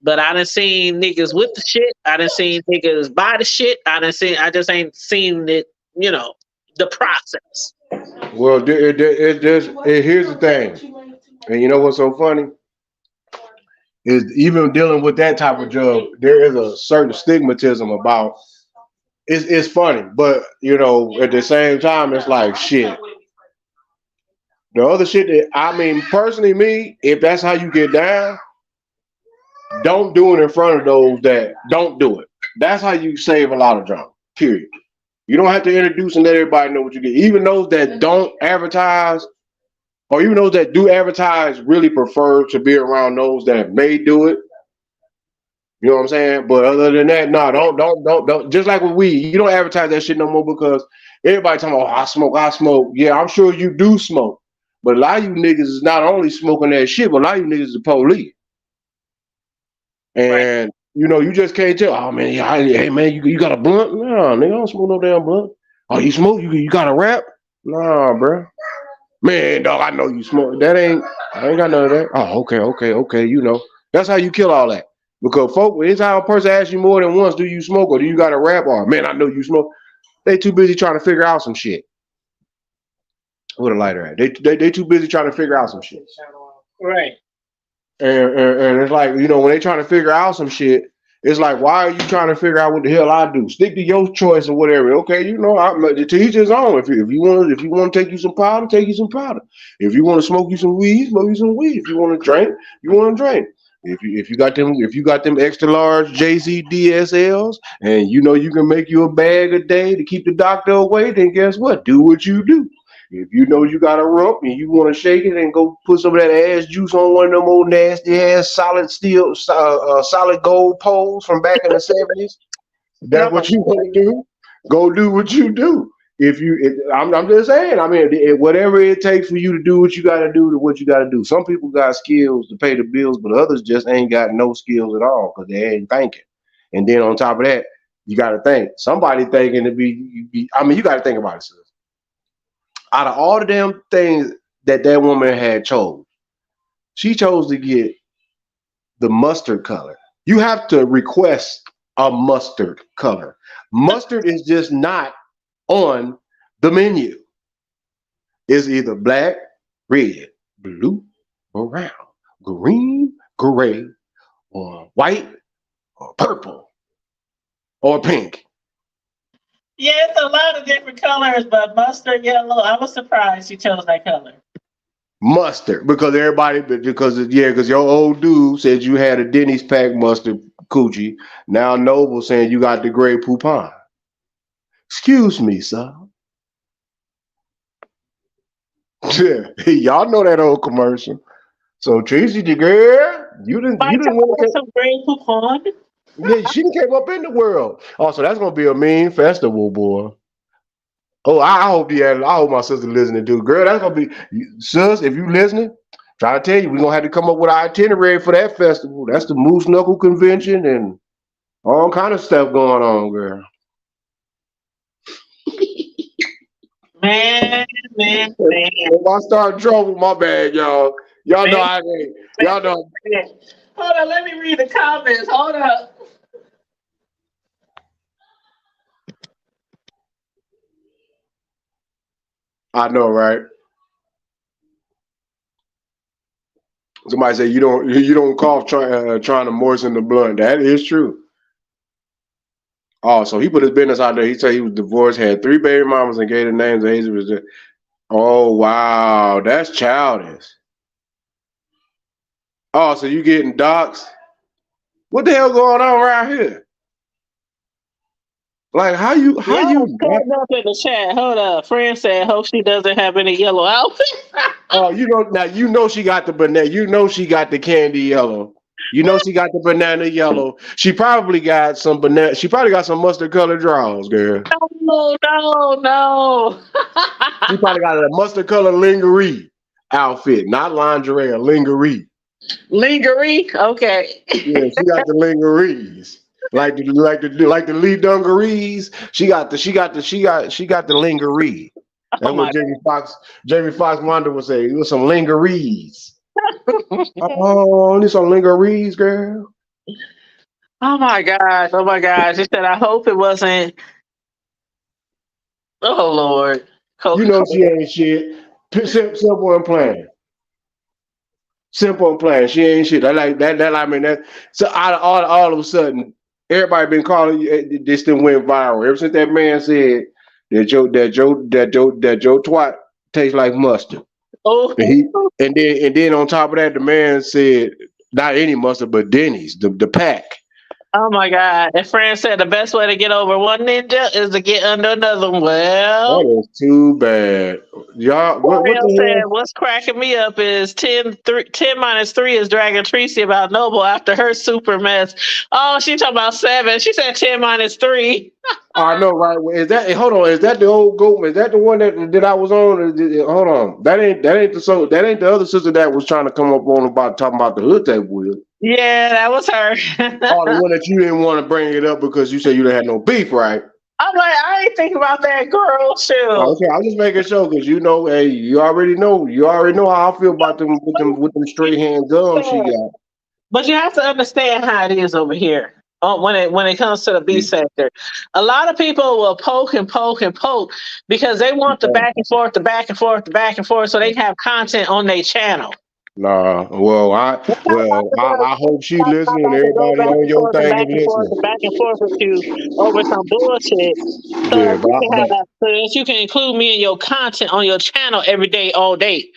A: But I done seen niggas with the shit. I done seen niggas buy the shit. I just ain't seen it, the process.
D: Well, here's the thing, and you know what's so funny is even dealing with that type of job, there is a certain stigmatism about. It's funny, but at the same time, it's like shit. The other shit that I mean, personally, me, if that's how you get down, don't do it in front of those that don't do it. That's how you save a lot of drama. Period. You don't have to introduce and let everybody know what you get. Even those that don't advertise, or even those that do advertise, really prefer to be around those that may do it. You know what I'm saying? But other than that, no, don't. Just like with weed, you don't advertise that shit no more because everybody talking about, oh, I smoke. Yeah, I'm sure you do smoke. But a lot of you niggas is not only smoking that shit, but a lot of you niggas is the police. And,
A: Right.
D: You just can't tell. Oh, man, hey, man, you got a blunt? Nah, nigga, I don't smoke no damn blunt. Oh, you smoke? You got a rap? Nah, bro. Man, dog, I know you smoke. I ain't got none of that. Oh, okay. That's how you kill all that. Because anytime a person asks you more than once, do you smoke or do you got a rap? Or, man, I know you smoke. They too busy trying to figure out some shit. Where the lighter at? They too busy trying to figure out some shit.
A: Right.
D: And it's like, when they trying to figure out some shit, it's like, why are you trying to figure out what the hell I do? Stick to your choice or whatever. Okay, to each his own. If you want to take you some powder, take you some powder. If you want to smoke you some weed, smoke you some weed. If you want to drink, you want to drink. If you got them extra large JZ DSLs and you can make you a bag a day to keep the doctor away, then guess what? Do what you do. If you know you got a rump and you want to shake it and go put some of that ass juice on one of them old nasty ass solid gold poles from back in the 70s, that's what you want to do. Go do what you do. I'm just saying. I mean, whatever it takes for you to do what you got to do, to what you got to do. Some people got skills to pay the bills, but others just ain't got no skills at all because they ain't thinking. And then on top of that, you got to think. Somebody thinking to be. I mean, you got to think about it, sis. Out of all the damn things that woman had chose, she chose to get the mustard color. You have to request a mustard color. Mustard is just not on the menu. It's either black, red, blue, brown, green, gray, or white, or purple, or pink.
A: Yeah, it's a lot of different colors, but mustard yellow. I was surprised you chose that color.
D: Mustard, because your old dude said you had a Denny's pack mustard coochie. Now Noble saying you got the gray poupon. Excuse me, sir. Yeah, y'all know that old commercial. So Treecey, the girl, you didn't win.
A: Some great coupon.
D: Yeah, she came up in the world. Oh, so that's gonna be a mean festival, boy. Oh, I hope I hope my sister listening too. Girl, that's gonna be sis, if you listening, try to tell you, we're gonna have to come up with our itinerary for that festival. That's the Moose Knuckle Convention and all kind of stuff going on, girl.
A: Man.
D: If I start trouble, my bad, y'all. Y'all know I ain't. Y'all know.
A: Hold on, let me read the comments. Hold up.
D: I know, right? Somebody say you don't cough trying to moisten the blunt. That is true. Oh, so he put his business out there. He said he was divorced, had 3 baby mamas, and gave the names. Oh wow, that's childish. Oh, so you getting doxxed? What the hell going on around here? Like how you
A: Up in the chat. Hold up. Friend said, hope she doesn't have any yellow outfit.
D: Oh, she got the banana. You know she got the candy yellow. You know she got the banana yellow. She probably got some banana. She probably got some mustard colored drawers, girl.
A: No.
D: She probably got a mustard colored lingerie outfit, not lingerie, a lingerie.
A: Lingerie? Okay.
D: Yeah, she got the lingeries. Like the Lee dungarees. She got the lingerie. That's what Jamie Foxx Wonder would say. It was some lingeries. Oh, need some lingeries, girl.
A: Oh my gosh. She said, I hope it wasn't. Oh Lord.
D: You know she ain't shit. Simple and plain. Simple and plain. She ain't shit. I like that. I mean that. So all of a sudden, everybody been calling this thing went viral. Ever since that man said that Joe twat tastes like mustard.
A: Oh.
D: And then on top of that, the man said not any mustard, but Denny's, the pack.
A: Oh my God. And Fran said the best way to get over one ninja is to get under another one. Well,
D: that is too bad. Y'all, what the
A: said,
D: hell?
A: what's cracking me up is 10 minus 3 is dragging Treecey about Noble after her super mess. Oh, she talking about 7. She said 10 minus 3.
D: I know, right? Hold on? Is that the old goat? Is that the one that I was on? Hold on, that ain't the other sister that was trying to come up on about talking about the hood table with.
A: Yeah, that was her.
D: Oh, the one that you didn't want to bring it up because you said you didn't have no beef, right?
A: I'm like, I ain't think about that girl. Shoot.
D: Okay, I'm just making sure because hey, you already know how I feel about them with them straight hand guns she got.
A: But you have to understand how it is over here. When it comes to the B sector, a lot of people will poke because they want the back and forth, so they have content on their channel.
D: Nah, well, I hope she listening and everybody on your thing and listening.
A: Back and forth with you over some bullshit. So that you can include me in your content on your channel every day, all day.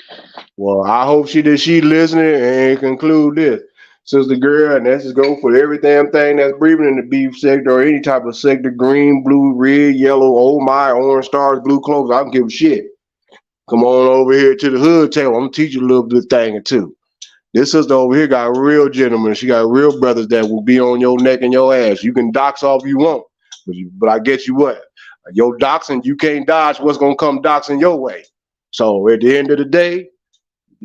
D: Well, I hope she listening and conclude this. Sister girl, and that's just go for every damn thing that's breathing in the beef sector or any type of sector, green, blue, red, yellow, oh my, orange stars, blue cloves, I don't give a shit. Come on over here to the hood table. I'm gonna teach you a little bit thing or two. This sister over here got real gentlemen. She got real brothers that will be on your neck and your ass. You can dox all you want, but I get you what? Your doxing, you can't dodge what's gonna come doxing your way. So at the end of the day,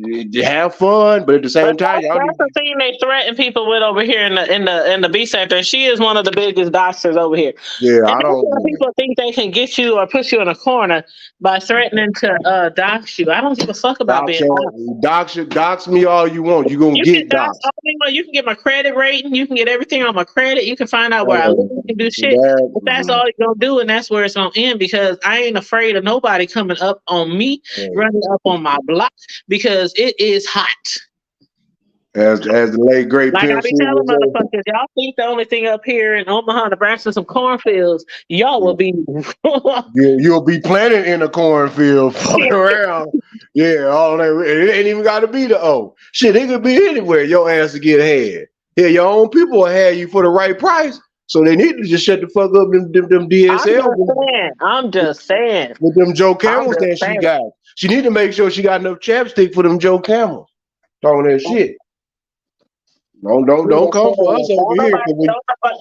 D: you have fun, but at the same time,
A: that's the thing they threaten people with over here in the B sector. She is one of the biggest doctors over here.
D: Yeah,
A: and people think they can get you or put you in a corner by threatening to dox you. I don't give a fuck about being
D: dox me all you want. You gonna get doxed.
A: You can get my credit rating. You can get everything on my credit. You can find out where I live. You can do shit. But that's all you're gonna do, and that's where it's gonna end because I ain't afraid of nobody coming up on me, running up on my block because it is hot.
D: As the late great
A: like I be telling motherfuckers, y'all think the only thing up here in Omaha, Nebraska, some cornfields, y'all will be.
D: You'll be planted in a cornfield, fucking around. Yeah, all that. It ain't even got to be shit. It could be anywhere. Your ass to get ahead. Yeah, your own people will have you for the right price. So they need to just shut the fuck up them DSL.
A: I'm just saying.
D: With them Joe Camels that she got. She need to make sure she got enough chapstick for them Joe Camels. Talking that shit. Don't come for us over here.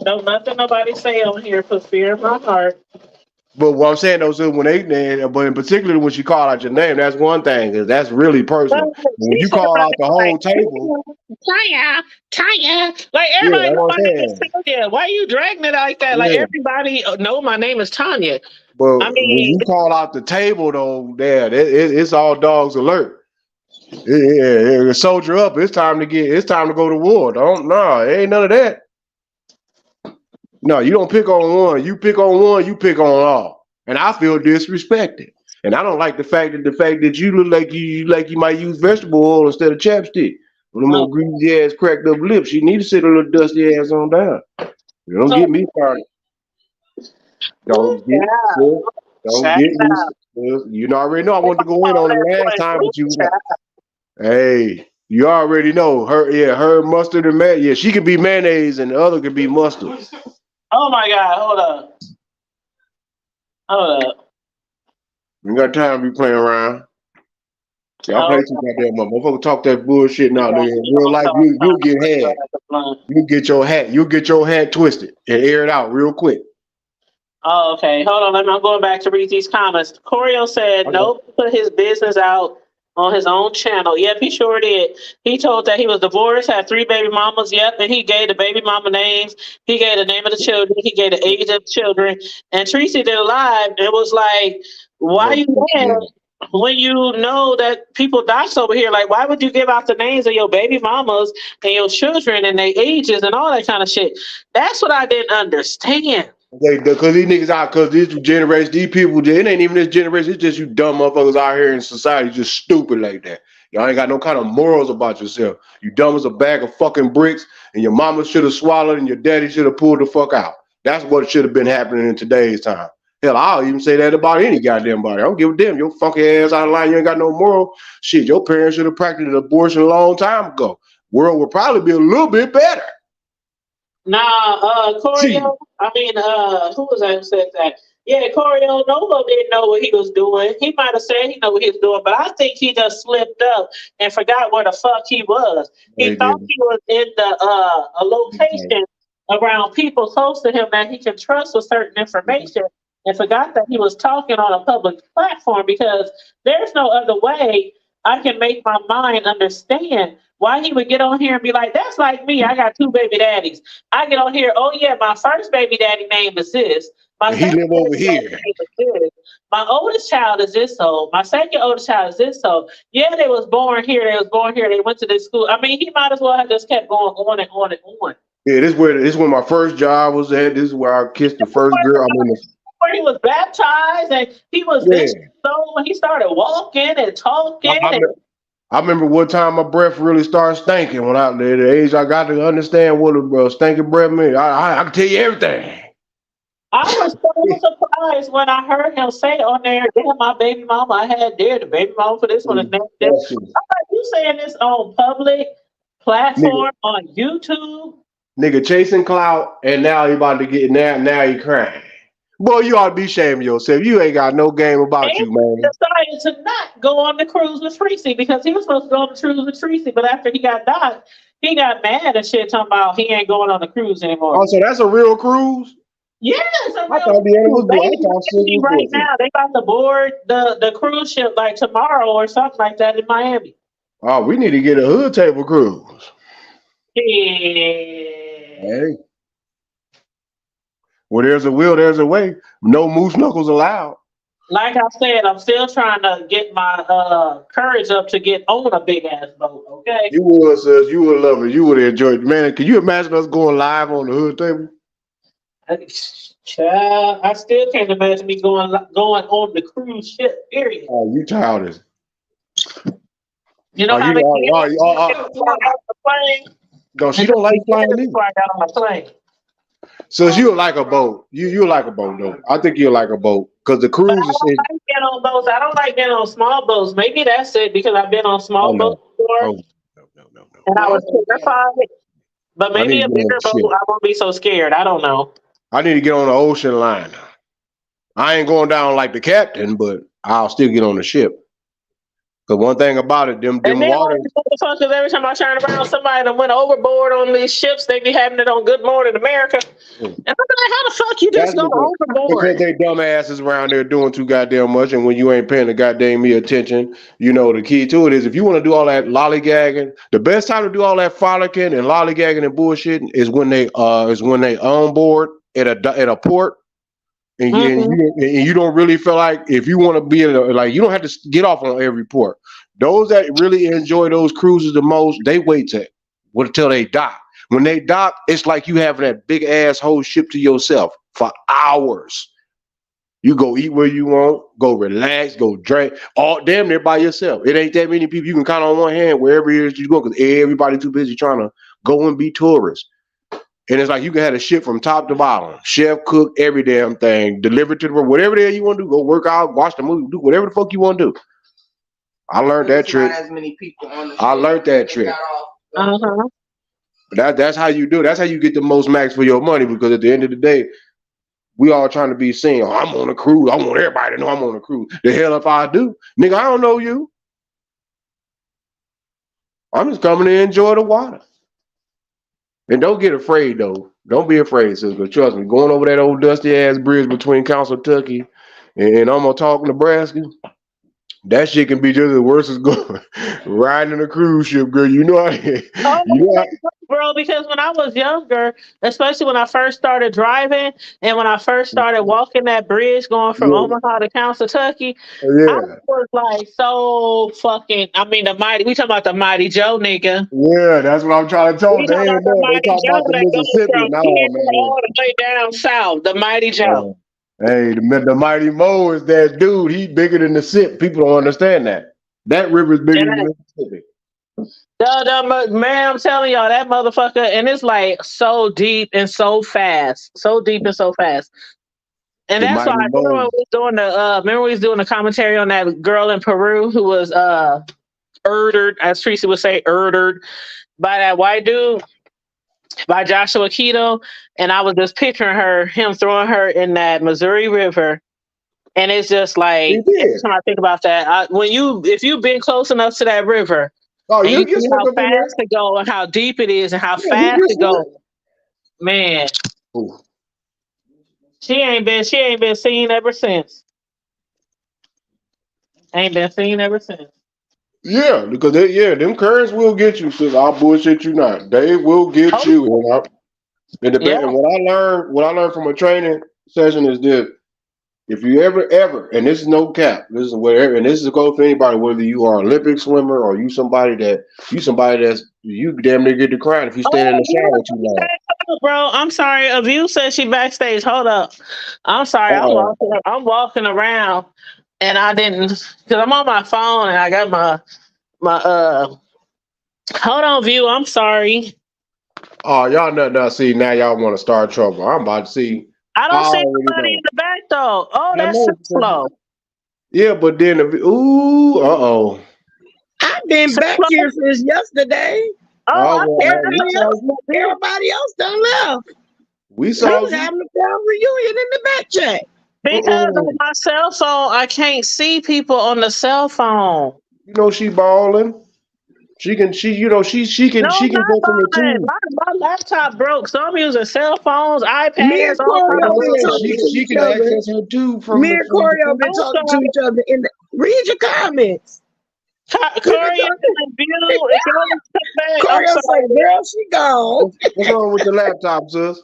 A: Don't nothing nobody say on here for fear of my heart.
D: But what I'm saying though, so when but in particular when she called out your name, that's one thing, because that's really personal. When you call out the whole table,
A: Tanya, like everybody know my name is Tanya. Why are you dragging it like that? Yeah. Like everybody know my name is Tanya.
D: But I mean, when you call out the table though, it's all dogs alert. Yeah, soldier up. It's time to go to war. It ain't none of that. No, you don't pick on one. You pick on one, you pick on all. And I feel disrespected. And I don't like the fact that you look like you might use vegetable oil instead of chapstick. With them little greasy ass cracked up lips, you need to sit a little dusty ass on down. You don't get me started. Don't get me. You already know I wanted to go in on it last time, but you. Hey, you already know her mustard and mayonnaise. Yeah, she could be mayonnaise and the other could be mustard.
A: Oh my God, hold up.
D: You got time to be playing around. Y'all play too goddamn much. Motherfucker talk that bullshit now. In real life, you'll get had. You'll get your hat twisted and air it out real quick.
A: Oh, okay. Hold on. I'm going back to read these comments. Corio said, no, put his business out on his own channel. Yep, he sure did. He told that he was divorced, had 3 baby mamas. Yep, and he gave the baby mama names. He gave the name of the children. He gave the age of the children. And Treecey did a live. It was like, why you mad when you know that people dox over here? Like, why would you give out the names of your baby mamas and your children and their ages and all that kind of shit? That's what I didn't understand.
D: Because these niggas out, because this generation, these people, it ain't even this generation, it's just you dumb motherfuckers out here in society just stupid like that. Y'all ain't got no kind of morals about yourself. You dumb as a bag of fucking bricks, and your mama should have swallowed and your daddy should have pulled the fuck out. That's what should have been happening in today's time. Hell, I'll even say that about any goddamn body. I don't give a damn. Your funky ass out of line, you ain't got no moral. Shit, your parents should have practiced abortion a long time ago. World would probably be a little bit better.
A: Nah, Corio, who was that who said that? Yeah, Corio Novo didn't know what he was doing. He might have said he knew what he was doing, but I think he just slipped up and forgot where the fuck he was. He thought he was in a location around people close to him that he can trust with certain information, and forgot that he was talking on a public platform, because there's no other way I can make my mind understand why he would get on here and be like, that's like me. I got 2 baby daddies. I get on here, oh yeah, my first baby daddy name is this.
D: He live over here.
A: My oldest child is this old. My second oldest child is this old. Yeah, they was born here. They was born here. They went to this school. I mean, he might as well have just kept going on and on and on.
D: Yeah, this is where my first job was at. This is where I kissed the first girl.
A: Where he was baptized, and he was this old when he started walking and talking.
D: I remember one time my breath really started stinking when I, the age I got to understand what a stinking breath means. I can tell you everything.
A: I was so surprised when I heard him say on there, damn, my baby mama, I had the baby mama for this one. And that. I'm like, you saying this on public platform, on YouTube?
D: Nigga chasing clout, and now he about to get, now he crying. Boy, you ought to be ashamed of yourself. You ain't got no game about you, man.
A: He decided to not go on the cruise with Treecey, because he was supposed to go on the cruise with Treecey, but after he got docked, he got mad and shit, talking about he ain't going on the cruise anymore.
D: Oh, so that's a real cruise?
A: Yeah, it's a real cruise. Right now, they about to board the cruise ship like tomorrow or something like that in Miami.
D: Oh, we need to get a hood table cruise.
A: Yeah.
D: Hey. Where there's a will, there's a way. No moose knuckles allowed.
A: Like I said, I'm still trying to get my courage up to get on a big ass boat. Okay.
D: You would, sis. You would love it. You would enjoy it, man. Can you imagine us going live on the hood table?
A: Child, I still can't imagine me going on the cruise ship. Period.
D: Oh, you childish.
A: You know how they the plane?
D: No, she don't like flying either.
A: I got on my plane.
D: So you'll like a boat. You'll like a boat though. I think you'll like a boat because the cruise is.
A: I don't like getting on boats. I don't like getting on small boats. Maybe that's it, because I've been on small boats before.
D: No.
A: And I was terrified. But maybe a bigger boat, I won't be so scared. I don't know.
D: I need to get on the ocean liner. I ain't going down like the captain, but I'll still get on the ship. Because one thing about it, them
A: And then
D: waters.
A: motherfuckers, every time I turn around, somebody that went overboard on these ships, they be having it on Good Morning America. And I'm like, how the fuck you just go overboard?
D: Because they dumbasses around there doing too goddamn much, and when you ain't paying the goddamn me attention, you know, the key to it is if you want to do all that lollygagging, the best time to do all that frolicking and lollygagging and bullshitting is when they on board at a port. And, you don't really feel like if you want to be like you don't have to get off on every port. Those that really enjoy those cruises the most, they wait till they dock. When they dock, it's like you having that big ass whole ship to yourself for hours. You go eat where you want, go relax, go drink, all damn near by yourself. It ain't that many people you can count on one hand wherever it is you go because everybody too busy trying to go and be tourists. And it's like you can have a ship from top to bottom, chef, cook, every damn thing, delivered to the room, whatever the hell you want to do. Go work out, watch the movie, do whatever the fuck you want to do. I learned that trick.
E: Not as many people on the
D: I learned that trick. But that's how you do it. That's how you get the most max for your money because at the end of the day, we all trying to be seen. Oh, I'm on a cruise. I want everybody to know I'm on a cruise. The hell if I do? Nigga, I don't know you. I'm just coming to enjoy the water. And don't get afraid, though. Don't be afraid, sis. But trust me, going over that old dusty-ass bridge between Council, Kentucky and almost talking Nebraska, that shit can be just as worse as going riding a cruise ship, girl. You know
A: bro, because when I was younger, especially when I first started driving and when I first started walking that bridge going from Omaha to Council, Kentucky, I was like so fucking, we talking about the Mighty Joe nigga.
D: Yeah, that's what I'm trying to tell them. They
A: talking about the Mississippi now, man. All the way down south, the Mighty Joe.
D: Hey, the Mighty Mo is that dude. He bigger than the SIP. People don't understand that. That river is bigger than the Mississippi.
A: Man, I'm telling y'all, that motherfucker, and it's like so deep and so fast. So deep and so fast. And that's why I remember when we was doing the commentary on that girl in Peru who was murdered, as Treecey would say, murdered by that white dude, by Joshua Keto. And I was just picturing him throwing her in that Missouri River. And it's just like, every time I think about that, if you've been close enough to that river, and you see how fast to go and how deep it is and how fast to go, man. Ooh. She ain't been seen ever since. Ain't been seen ever since.
D: Yeah, because them currents will get you, sis. I'll bullshit you not. They will get you. And what I learned from a training session is this: if you ever, and this is no cap, this is whatever, and this is a goal for anybody, whether you are an Olympic swimmer or you damn near get to crying if you stand in the shower too long.
A: Bro, I'm sorry. A view says she backstage. Hold up. I'm sorry. I'm walking around and I didn't, because I'm on my phone and I got my hold on, view. I'm sorry.
D: Oh, y'all now see, now y'all want to start trouble. I'm about to see.
A: I don't see anybody in the back though. Oh, that's slow.
D: Yeah, but then
F: I've been back here since yesterday. Everybody else done left.
D: We saw
F: was having a family reunion in the back chat.
A: Because of my cell phone, I can't see people on the cell phone.
D: You know she balling. She can go from the team.
A: My laptop broke, so I'm using cell phones, iPads.
F: Me and
D: she can access her too from.
F: Me and Corey have been talking to each other read your comments.
A: Corey
F: say, girl, she gone.
D: What's wrong with the laptop, sis?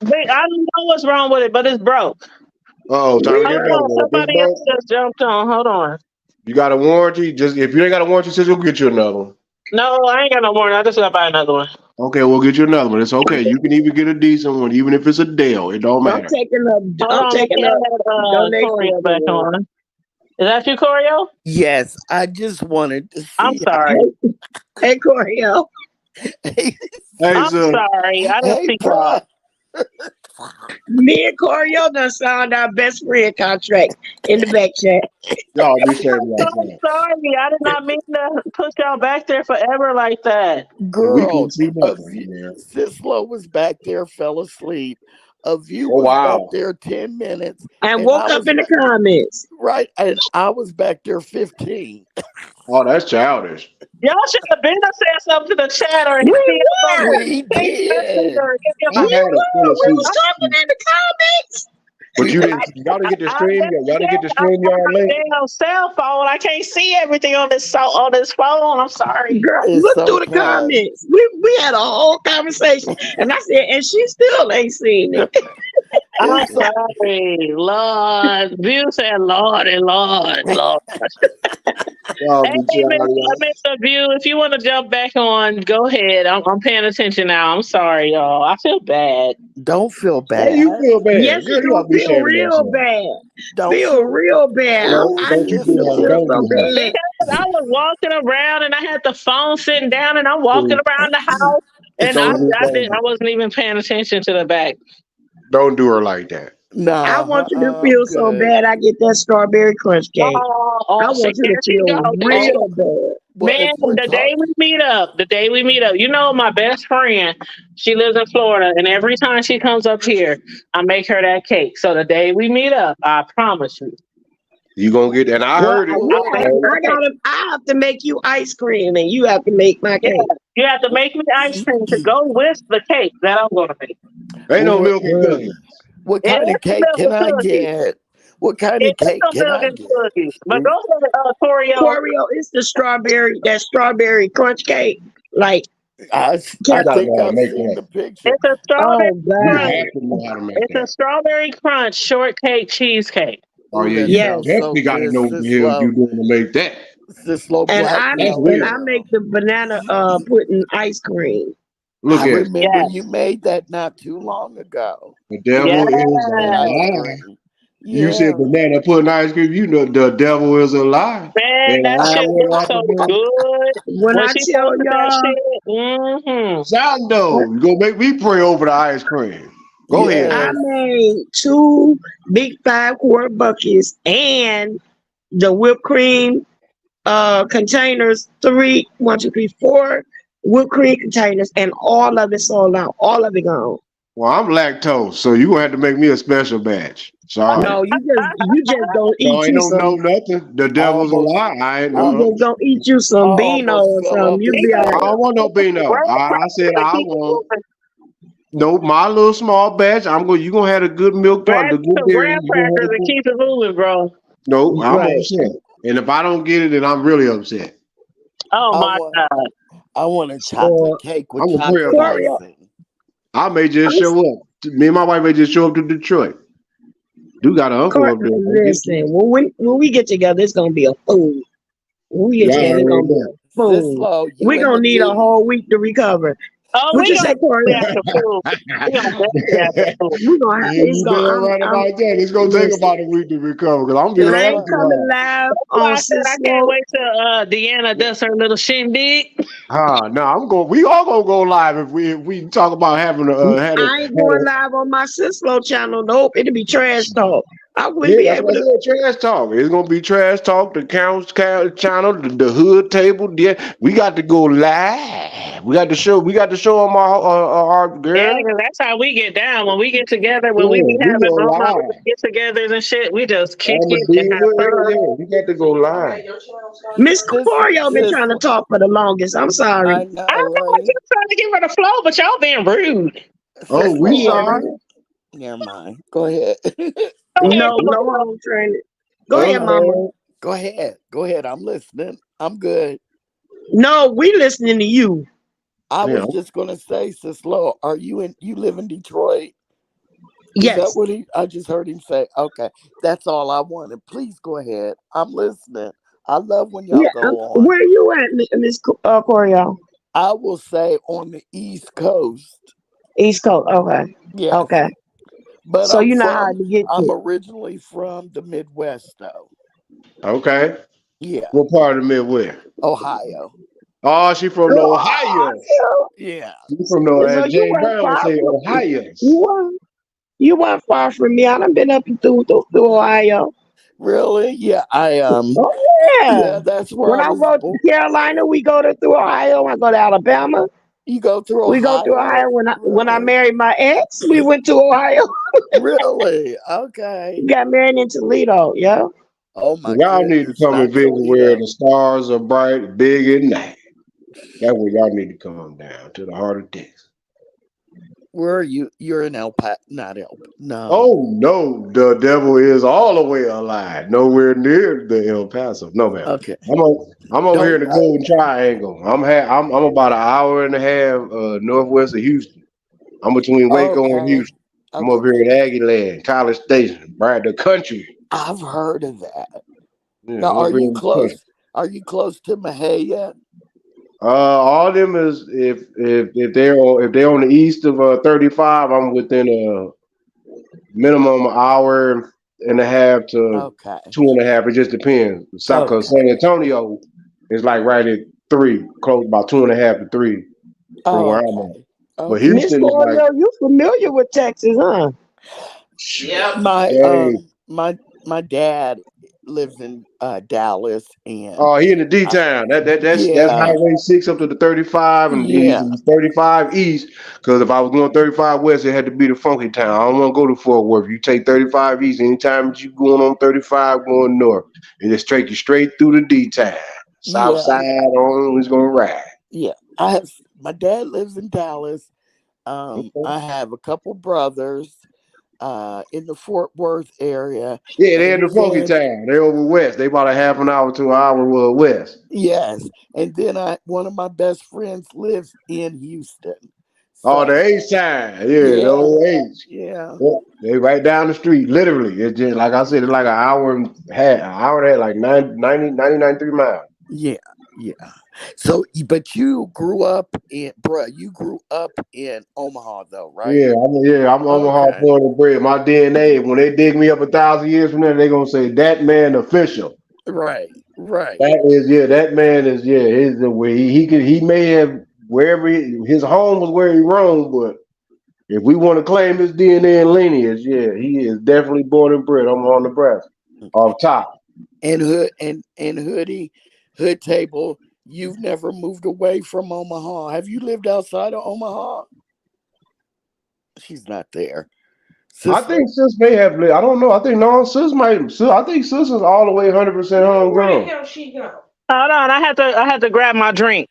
A: I don't know what's wrong with it, but it's broke.
D: Oh,
A: somebody else just jumped on. Hold on.
D: You got a warranty? Just if you ain't got a warranty, sis, we'll get you another one.
A: No, I ain't got no warranty. I just got to buy another one.
D: Okay, we'll get you another one. It's okay. You can even get a decent one, even if it's a Dell. It don't matter.
F: I'm taking up donation
A: back on. Is that you, Corio?
C: Yes, I just wanted to see.
A: I'm sorry.
F: Hey, Corio.
C: Hey,
A: I'm sorry. I didn't see
F: Me and Corio done signed our best friend contract in the back chat.
D: Y'all be saying like
A: I'm
D: that.
A: sorry. I did not mean to put y'all back there forever like that.
D: We
C: Girl,
D: can see nothing, man.
C: Sislo was back there, fell asleep. A View
D: Oh
C: was back
D: wow.
C: there 10 minutes,
F: And
C: and
F: woke
C: I
F: up
C: was
F: in the comments.
C: right, and I was back there 15.
D: Oh, that's childish.
A: Y'all should have been to say something to the chat or hit
F: We
A: me up on
F: were.
C: We
A: Facebook
C: did.
A: Messenger. Give me
D: I
A: my
F: We
D: had a
F: were. We
D: Tennessee,
F: was talking in the comments.
D: but you
C: We
D: didn't. Y'all didn't get the
A: I
D: stream.
A: never
D: Y'all didn't get the
A: did. I'm
D: stream.
A: on
D: Y'all
A: my
D: link.
A: damn cell phone. I can't see everything on this phone. I'm sorry.
F: Girl,
C: It's
F: look through the
C: okay.
F: comments. We had a whole conversation. And I said, and she still ain't seen it.
A: I'm
C: It's
A: sorry. Lord. View said Lord and Lord. Lord.
D: Y'all
A: Hey,
D: be childish.
A: Mr. View, if you want to jump back on, go ahead. I'm paying attention now. I'm sorry, y'all. I feel bad.
C: Don't feel
D: Why
C: bad.
D: you feel bad?
F: Yes,
D: Girl,
F: it's
D: you
F: gonna
D: ought to be
F: feel
D: ashamed of
F: real
D: yourself.
F: bad.
C: Don't
F: Feel
C: feel
F: real bad.
D: No,
F: I
D: don't you
F: need
C: Sis
D: do
F: to
D: that.
F: feel
C: Lo.
D: Don't
F: so
D: do that.
F: bad.
A: Because I was walking around and I had the phone sitting down and I'm walking around the house and
C: It's
A: I,
D: Don't do.
A: I didn't I wasn't even paying attention to the back.
D: Don't do her like that.
F: I
C: nah,
F: want you to
C: I'm
F: feel so
C: good.
F: bad I get that strawberry crunch cake. I
A: See,
F: want you to
A: there she
F: feel
A: go. There she
F: real bad.
C: Well,
A: Man,
C: if we're
A: the day we meet up, you know, my best friend, she lives in Florida, and every time she comes up here, I make her that cake. So the day we meet up, I promise you,
D: You gonna get, and I
F: Well,
D: heard it.
A: I'll make you a cake.
F: I have to make you ice cream and you have to make my
A: Yeah,
F: cake.
A: you have to make me ice cream to go with the cake that I'm going to make.
D: Ain't no
C: what,
D: milk and cookies.
C: what
A: It
C: kind of
A: is
C: cake
A: milk
C: can
A: and
C: I
A: cookies.
C: get? What kind
A: It
C: of
A: is
C: cake
A: some
C: can
A: milk
C: I
A: and
C: get?
A: cookies. But go ahead, Torio.
F: Corio, it's that strawberry crunch cake. Like,
C: I
D: You gotta
C: think
D: know how to
C: I've
D: make
C: seen
D: that.
C: the picture.
A: It's a strawberry
F: oh
D: You
F: God.
A: crunch.
D: have to know how to make
A: It's a
D: that.
A: strawberry crunch shortcake cheesecake.
D: Oh
C: Oh,
D: yeah,
C: that
D: you
C: sounds
F: Yes.
C: so
D: definitely got to
C: good,
D: know what the hell
C: Sislo.
D: you doing to make that.
C: Sislo
F: And
C: Black
F: I
D: That's
F: and
D: real.
F: I make
C: Maleo.
F: the banana pudding ice cream.
D: Look
C: I
D: at it.
C: remember
A: Yes,
C: you made that not too long ago.
D: The
A: yes.
D: devil is a
C: Banana ice
D: lie.
C: cream.
D: You said
C: Yeah.
D: banana pudding ice cream. You know the devil is a lie.
A: Man,
D: And
A: that
D: I
A: shit
D: went
A: was
D: off
A: so
D: of it.
A: good.
F: When
A: When
F: I
A: she
F: tell
A: posted that
F: y'all,
A: shit,
D: Sondo, you gonna make me pray over the ice cream. Go ahead
F: I
D: now.
C: Yes.
F: made 2 big 5-quart buckets and the whipped cream containers, 4 whipped cream containers, and all of it sold out. All of it gone.
D: Well, I'm lactose, so you gonna have to make me a special batch. Sorry.
F: No, you just gonna
D: No,
F: eat
D: ain't
F: you
D: no
F: some.
D: nothing. The devil's a
C: Almost
D: lie. I ain't
C: I,
F: You
D: know.
F: just gonna eat you
C: I
F: some Beano
C: almost
F: or
C: fell
F: something.
C: off
F: You'll
C: the
F: be all
D: I
F: right.
D: don't
C: chair.
D: want no beano.
A: Graham
D: I said
A: to
D: I
A: keep it
D: want
A: moving.
D: no my little small batch. I'm going. You gonna have the good milk part,
A: Grab
D: the
A: you
D: good
A: some
D: dairy.
A: graham
D: You gonna have
A: crackers
D: the
A: and
D: good.
A: keep it moving, bro.
D: No, I'm
F: Right.
D: upset. And if I don't get it, then I'm really upset.
A: Oh
C: I
A: my
C: want
A: God.
C: I want a chocolate
F: Or
C: cake with
D: I'm gonna pray
C: chocolate
D: about it.
F: Corio,
C: icing.
D: I may just show up. Me and my wife may just show up to Detroit. Do got an uncle up there. Don't get
F: listen,
D: to.
F: when we get together, it's gonna be a food. When we get
D: Y'all
F: together, it's
D: already
F: gonna be
D: know.
F: a food.
C: Sislo, you
F: We're
C: and the
F: gonna need a
C: dude.
F: whole week to recover.
A: Oh,
F: What
A: we
F: you
A: gonna
F: say,
A: be
F: Corio?
A: at the food. We gonna definitely at the food.
F: We're gonna have, it's
D: You
F: gonna
D: damn right
F: I'm
D: about that. It's gonna take
F: listen.
D: about a week to recover because I'm gonna be
F: I
D: laughing
F: ain't
C: Sislo,
D: too
F: coming
D: hard.
F: live
A: That's why
F: on
A: I said I can't
F: Cisco.
A: wait till Deanna does her little shindig.
D: No, I'm going. We all gonna go live if we talk about having
F: I ain't going live on my Cisco channel. Nope, it'll be trash talk. I wouldn't
D: Yeah,
F: be
D: that's
F: able
D: what I
F: to.
D: said. Trash talk. It's gonna be trash talk. The channel, the hood table. Yeah, we got to go live. We got to show. We got to show them our
A: Yeah,
D: girl.
A: 'cause that's how we get down when we get together. When we
D: Yeah,
A: be
D: we
A: having
D: go
A: all our
D: live.
A: get-togethers and shit, we just kick
D: I'm a
A: it and have
D: diva.
A: fun.
D: Yeah, we got to go live.
F: Miss
C: Sis
F: Corio been trying to
C: Sislo.
F: talk for the longest. I'm sorry.
C: I
A: I
C: know,
A: know I
C: right?
A: keep trying to give her the flow, but y'all being rude.
D: Oh, we
C: Sislo, are
F: Yeah.
D: sorry.
C: you never mind. Go ahead.
A: Go ahead,
F: No,
A: come
F: no
A: on.
F: home training. Go ahead, Mama.
D: Okay.
C: Go ahead. Go ahead. I'm listening. I'm good.
F: No, we listening to you.
C: I
D: Yeah.
C: was just gonna say, Sislo, are you live in Detroit? Is that
F: Yes.
C: what I just heard him say? Okay. That's all I wanted. Please go ahead. I'm listening. I love when y'all
F: Yeah.
C: go on.
F: Where you at, Miss Corio?
C: I will say on the East Coast.
F: East Coast. Okay.
C: Yes.
F: Okay.
C: But
F: So you're not hard to get
C: I'm
F: to.
C: originally from the Midwest though.
D: Okay.
C: Yeah.
D: What part of the Midwest?
C: Ohio.
D: Oh, she from the Ohio.
C: Yeah.
D: She from the
F: So you
D: James
F: were
D: Brown would
F: far
D: say
F: from
D: Ohio.
F: you were. You weren't far from me. I done been up and through Ohio.
C: Really? Yeah,
F: Oh yeah.
C: yeah, that's where
F: When
C: I
F: I
C: was
F: go
C: born.
F: to Carolina, we go through Ohio. I go to Alabama.
C: You go through
F: We go through Ohio.
C: Ohio?
F: When I
C: Really?
F: married my ex, we went to Ohio.
C: Really? Okay.
F: We got married in Toledo. Yeah.
C: Oh my
D: Y'all need to
C: goodness,
D: come and
C: not
D: visit where the
C: Toledo.
D: stars are bright, big at night. That's where y'all need to come down to the heart of Texas.
C: Where are you? You're in El Paso, not El. No.
D: Oh no, the devil is all the way alive. Nowhere near the El Paso. No, man.
C: Okay.
D: I'm over here in
C: Don't.
D: the Golden Triangle. I'm about an hour and a half northwest of Houston. I'm between Waco and
C: Okay.
D: Houston. I'm
C: Okay.
D: over here in Aggie Land, College Station, right the country.
C: I've heard of that.
D: Yeah,
C: Now,
D: I'm over
C: are
D: here
C: you
D: in the country.
C: close? Are you close to Mahia?
D: All of them is if they're on the east of 35, I'm within a minimum hour and a half to
C: Okay.
D: 2.5. It just depends. Cause
C: Okay.
D: San Antonio is like right at 3, close about 2.5 to 3 from where I'm at.
C: Okay.
D: But
C: Okay.
F: Miss
D: Houston is like,
F: Royal, you familiar with Texas, huh?
E: Yep.
C: My
D: hey,
C: my dad lives in Dallas, and
D: oh, he in the D
C: I,
D: town. That's
C: yeah,
D: Highway 6 up to the 35, and he's
C: yeah,
D: 35 east. Because if I was going 35 west, it had to be the funky town. I don't want to go to Fort Worth. You take 35 east, anytime that you going on 35 going north, it just take you straight through the D town. South
C: yeah,
D: side on is gonna ride.
C: yeah. I have my dad lives in Dallas.
D: Okay.
C: I have a couple brothers in the Fort Worth area,
D: Yeah, they in the
C: and
D: funky
C: then
D: town. They over west. They about a half an hour to an hour west.
C: yes, and then I one of my best friends lives in Houston.
D: Oh, the
C: So
D: H side. Yeah, the
C: yeah,
D: old H.
C: yeah,
D: Yeah, they right down the street, literally. It's just like I said, it's like an hour and half, an hour and a half, like 3 miles.
C: yeah, yeah. So, but you grew up in, bruh, you grew up in Omaha, though, right?
D: I'm Omaha,
C: Okay.
D: Florida bred. My DNA, when they dig me up 1,000 years from there, they gonna say that man official.
C: Right, right.
D: That man is his the way he may have wherever his home was where he roamed, but if we want to claim his DNA and lineage, he is definitely born and bred. I'm on Nebraska. Off top.
C: And Hood Table, you've never moved away from Omaha. Have you lived outside of Omaha? She's not there.
D: I
C: Sister,
D: think sis may have lived. I don't know. I think no, sis might. I think sis is all the way 100%
E: Where the
D: homegrown.
E: hell she go?
A: Hold on, I had to grab my drink.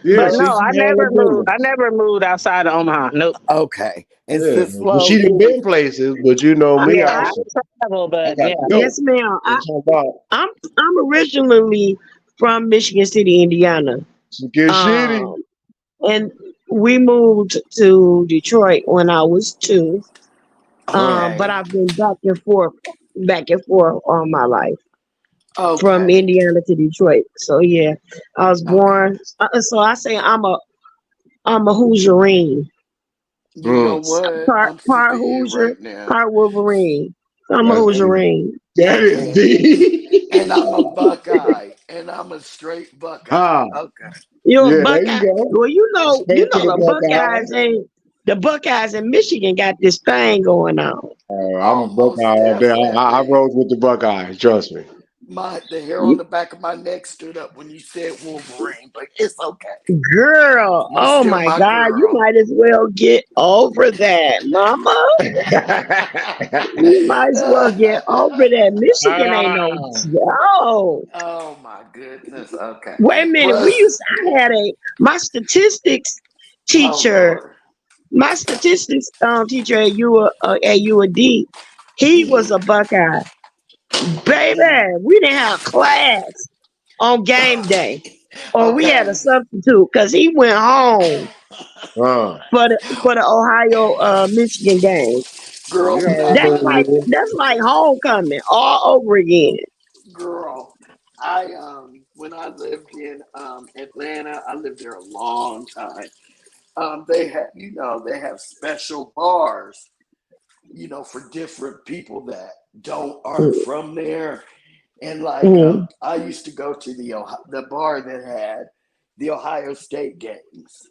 D: Yeah,
A: But no,
D: see, she
A: I
D: handle
A: never moved. I
D: business.
A: never moved outside of Omaha. Nope.
C: okay. And
D: Yeah,
C: Sis
D: but
C: Lo,
D: she done
C: you,
D: been places, but you know
A: I
D: me,
A: mean,
F: Yeah.
A: I travel,
D: I
A: but yeah.
D: gotta
F: Yes,
D: go.
F: ma'am.
D: It's about
F: I'm originally from Michigan City, Indiana.
D: Secure City.
F: Um, and we moved to Detroit when I was 2.
D: Uh,
F: But
C: okay,
F: I've been back and forth all my life from
C: okay,
F: Indiana to Detroit. So yeah, I was
C: okay.
F: born. So I say I'm a Hoosierine,
C: You know
D: mm.
C: what?
F: part
C: I'm sick
F: part
C: of you
F: Hoosier,
C: right now.
F: part Wolverine. So I'm a
D: That's deep.
C: And
F: Hoosierine.
D: That is
C: and and I'm a
D: deep.
C: Buckeye, and I'm a straight Buckeye.
D: Ah,
C: Okay.
F: You're a
D: yeah, there you
F: Buckeye.
D: go.
F: Well,
D: Straight to the
F: the
D: Buckeye.
F: Buckeyes in Michigan got this thing going on.
D: I'm a
C: Oh,
D: Buckeye
C: most
D: all day. I
C: definitely.
D: rose with the Buckeyes. Trust me.
C: The hair on the back of my neck stood up when you said Wolverine, but it's okay.
F: Girl,
C: You
F: oh
C: still
F: my
C: my
F: God, you
C: girl.
F: might as well get over that, mama. You might as well get over that. Michigan ain't no
D: Ah,
F: joke.
C: Oh my goodness. Okay.
F: Wait a minute.
C: Plus,
F: I had my statistics
C: oh
F: teacher,
C: Lord.
F: teacher at UAD, he was
C: Mhm.
F: a Buckeye. Baby,
C: Mhm.
F: we didn't have class on game day. Or we had a
C: Okay.
F: substitute because he went home
D: ah.
F: for the Ohio Michigan game.
D: You
C: Girl,
D: already know.
F: That's like homecoming all over again.
C: girl. I when I lived in Atlanta, I lived there a long time. They have, they have special bars, for different people that aren't from there. And like,
F: Mm-hmm.
C: I used to go to the bar that had the Ohio State games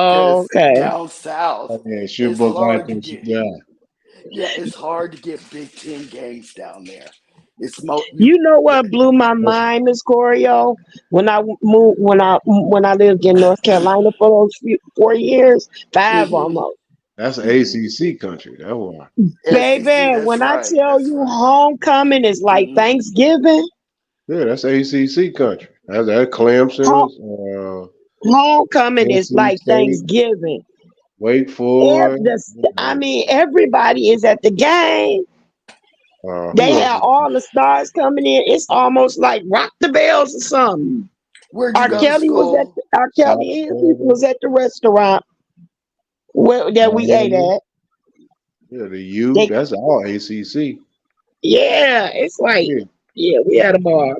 C: because
F: Okay.
C: down south
D: Oh, yeah, shoot
C: it's
D: book right
C: hard to
D: there.
C: get.
D: Yeah.
C: Yeah, it's hard to get Big Ten games down there. It's
F: You know what blew my mind, Miss Corio? When I moved, when I lived in North Carolina for those 4 years, 5 almost.
D: That's ACC country. That's why.
F: Baby,
C: that's
F: when I
C: right.
F: tell
C: That's
F: you
C: right.
F: homecoming is like Thanksgiving,
D: Yeah, that's ACC country. That's Clemson,
F: homecoming is
D: NC
F: like
D: State,
F: Thanksgiving.
D: Wake Forest.
F: I mean, everybody is at the game. They
D: Who else?
F: have all the stars coming in. It's almost like Rock the Bells or something.
C: Where'd you go to school?
F: R. Kelly and his people was at the restaurant that we ate at.
D: Yeah, the U. That's all ACC.
F: Yeah, it's like we had them all.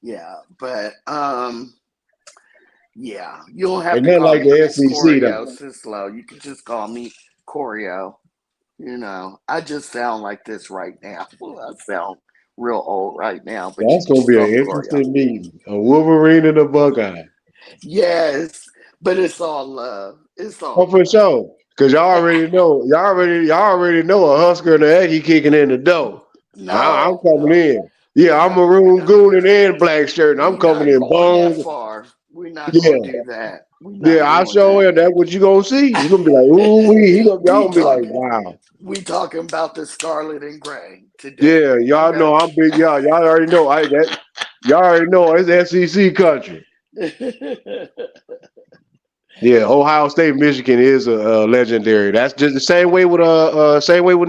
C: Yeah, but yeah, you don't have
D: And
C: to
D: then
C: call
D: like
C: me
D: the
C: Miss
D: SEC
C: Corio,
D: though.
C: Sislo. You can just call me Corio. You know, I just sound like this right now. I sound real old right now, but
D: That's gonna be an interesting meeting. A Wolverine and a Buckeye.
C: Yes, but it's all love. It's all
D: Oh, for sure. Cause y'all already know a Husker and an Aggie kicking in the door. I'm coming in. Yeah, I'm maroon gooning and black shirt, and I'm coming in bones.
C: We're not gonna do that.
D: I show you that's what you gonna see. You're gonna be like, ooh, y'all gonna be like, wow.
C: We talking about the scarlet and gray today.
D: Yeah, y'all know I'm big. Y'all already know. Y'all already know it's SEC country. Yeah, Ohio State, Michigan is a legendary. That's just the same way with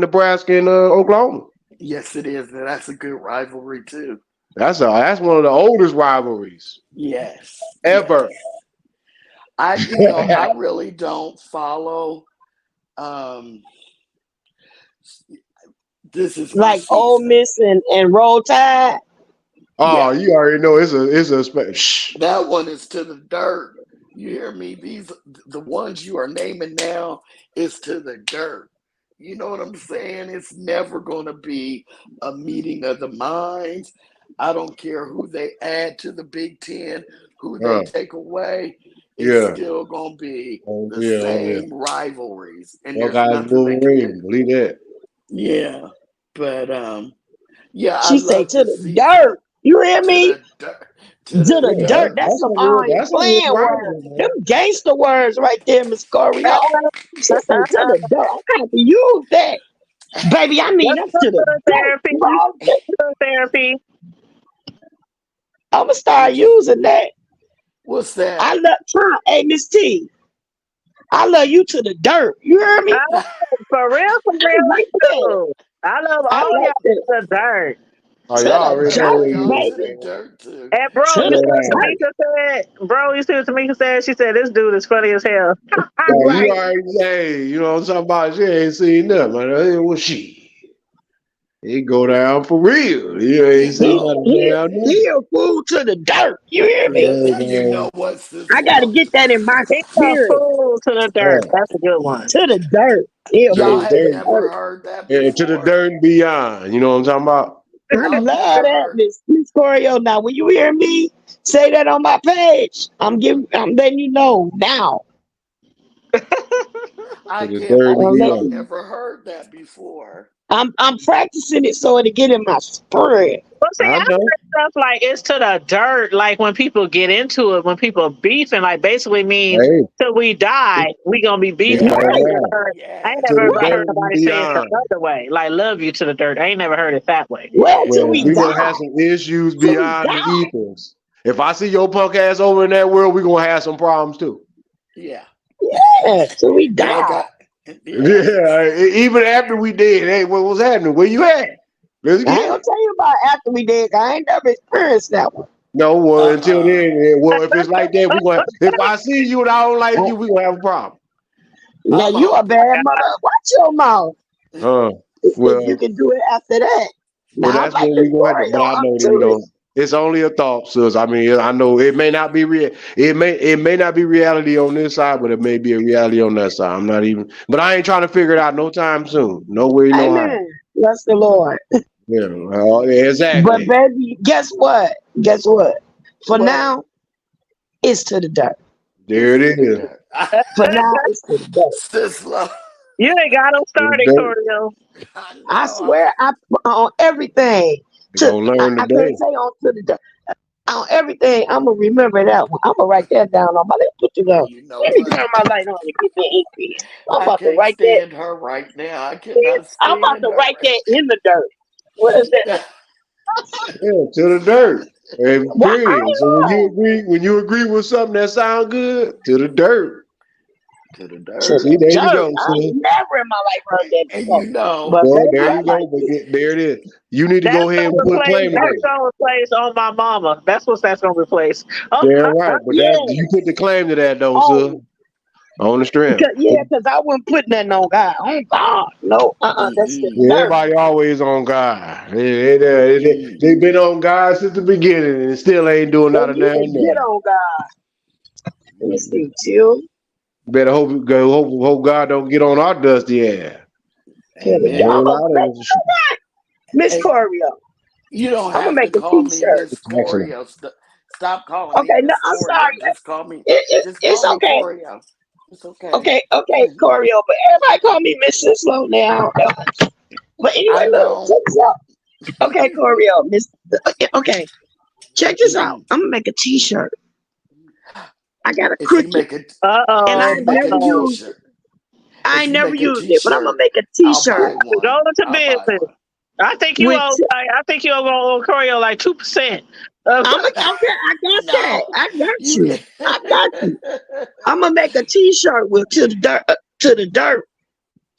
D: Nebraska and Oklahoma.
C: Yes, it is. That's a good rivalry too.
D: That's one of the oldest rivalries.
C: Yes,
D: ever.
C: Yes. I really don't follow. This is
F: like Ole Miss and Roll Tide.
D: Oh, you already know it's a
C: that one is to the dirt. You hear me? The ones you are naming now is to the dirt. You know what I'm saying? It's never going to be a meeting of the minds. I don't care who they add to the Big Ten, who they take away. It's still going to be the same rivalries. And there's nothing they can do.
D: Believe that.
C: Yeah. But, yeah,
F: she say to the dirt. You hear me? To the dirt. That's some playing words. Them gangster words right there, Miss Corio. She say to the dirt. I have to use that. Baby, I mean that's to the
A: therapy.
F: I'm gonna start using that.
C: What's that?
F: I love hey Miss T. I love you to the dirt. You heard me?
A: For real. I love all y'all to the dirt.
D: Oh, y'all already
A: know. And bro, you see what Tamika said? She said this dude is funny as hell.
D: Right. You already say, you know what I'm talking about? She ain't seen nothing. Man. Well, he go down for real. You ain't seen nothing down there.
F: He a fool to the dirt. You hear me?
C: You know what's this?
F: I gotta get that in my spirit.
A: Fool to the dirt. That's a good one.
F: To the dirt.
C: Y'all have never heard that before.
D: Yeah, to the dirt and beyond. You know what I'm talking about?
F: I love that, Miss Corio. Now, when you hear me say that on my page, I'm letting you know now.
C: I never heard that before.
F: I'm practicing it so it'll get in my spirit.
A: Well, see, I heard stuff like it's to the dirt, like when people get into it, when people beefing, like basically means till we die, we gonna be beefing. I ain't never heard nobody say it the other way. Like love you to the dirt. I ain't never heard it that way.
F: Well, till we
D: gonna have some issues beyond the ethos. If I see your punk ass over in that world, we gonna have some problems too.
C: Yeah.
F: Till we die.
D: Yeah, even after we did, hey, what was happening? Where you at?
F: I ain't gonna tell you about after we did. I ain't never experienced that one.
D: No, well, until then, well, if it's like that, if I see you and I don't like you, we gonna have a problem.
F: Now you a bad mother. Watch your mouth. If you can do it after that.
D: Well, that's what we gonna have. But I know, you know, it's only a thought, sis. I mean, I know it may not be real. It may not be reality on this side, but it may be a reality on that side. I'm not even. But I ain't trying to figure it out no time soon. No way, no how.
F: Bless the Lord.
D: Yeah, exactly.
F: But baby, guess what? For now, it's to the dirt.
D: There it is.
F: For now, it's to the dirt.
C: Sislo.
A: You ain't got them
D: To the
A: started,
D: dirt.
A: Corio.
F: I swear, I on everything.
D: You gonna learn
F: I
D: today.
F: can't say on to the on everything. I'm gonna remember that one. I'm gonna write that down on my. Let's put it up.
C: You know
F: Let me
C: what?
F: turn my light on and get that ink pen. I'm
C: I
F: about to
C: can't
F: write that.
C: stand her right now. I cannot
F: I'm about
C: stand
F: to
C: her
F: write that in the dirt. What is that?
C: right
D: Yeah, to the dirt. And
F: Well, I
D: period. So
F: know.
D: when you agree with something that sounds good, to the dirt.
C: to the
F: To
C: dirt.
D: See,
F: the
D: there you
F: dirt.
D: go,
F: I
D: son.
F: never in my life heard that
C: And
F: before.
C: you know,
F: But
D: Well,
F: baby,
D: there
F: I
D: you
F: like
D: go. But
F: it.
D: there it is. You need to
A: That's
D: go ahead
A: gonna
D: and put a
A: replace.
D: claim
A: That's
D: today.
A: gonna replace on my mama. That's what that's gonna replace. Oh,
D: Damn right. But that's
F: Yeah.
D: you put the claim to that though, sir.
F: Oh,
D: On the strength.
F: because I wouldn't put nothing on God. Oh God, no. That's the
C: mm-mm,
D: Yeah,
F: dirt.
D: everybody always on God.
C: mm-mm.
D: They've been on God since the beginning and still ain't doing
F: They
D: not a
F: need to
D: damn
F: get
D: thing.
F: on God. Let me see, chill.
D: Better hope God don't get on our dusty ass.
F: To the
D: A
F: dirt.
C: Amen.
F: I'm
D: whole
F: gonna
D: lot
F: make
D: of us.
F: Miss
C: Hey,
F: Corio.
C: you don't
F: I'm gonna
C: have to
F: make a
C: call me
F: T-shirt.
C: Miss
D: Excellent.
C: Corio. Stop calling me
F: Okay, no,
C: Miss
F: I'm
C: Corio.
F: sorry.
C: Just
F: It's
C: call me
F: okay.
C: Corio. It's okay.
F: Okay, Corio. But everybody call me Mr. Slow now. But
C: I
F: anyway, look,
C: know.
F: check this out. Okay, Corio, Miss. Okay, check this out.
C: Mhm.
F: I'm gonna make a T-shirt. I got a
C: If you
F: cricket,
C: make it,
F: and
C: if
A: uh
C: you
F: I
C: make a
F: never
A: oh.
F: used it.
C: T-shirt,
F: I
C: if
F: ain't
C: you
F: never
C: make a
F: used it, but I'm gonna
C: T-shirt,
F: make a
C: I'll
F: T-shirt
C: buy
A: Go
C: one.
A: into
C: I'll buy
A: business.
C: one.
A: I think you
F: with.
A: owe. I think you owe Corio like 2%.
F: Okay, I got that.
C: No,
F: I got
C: you
F: you.
C: can.
F: I got you. I'm gonna make a T-shirt with to the dirt. To the dirt.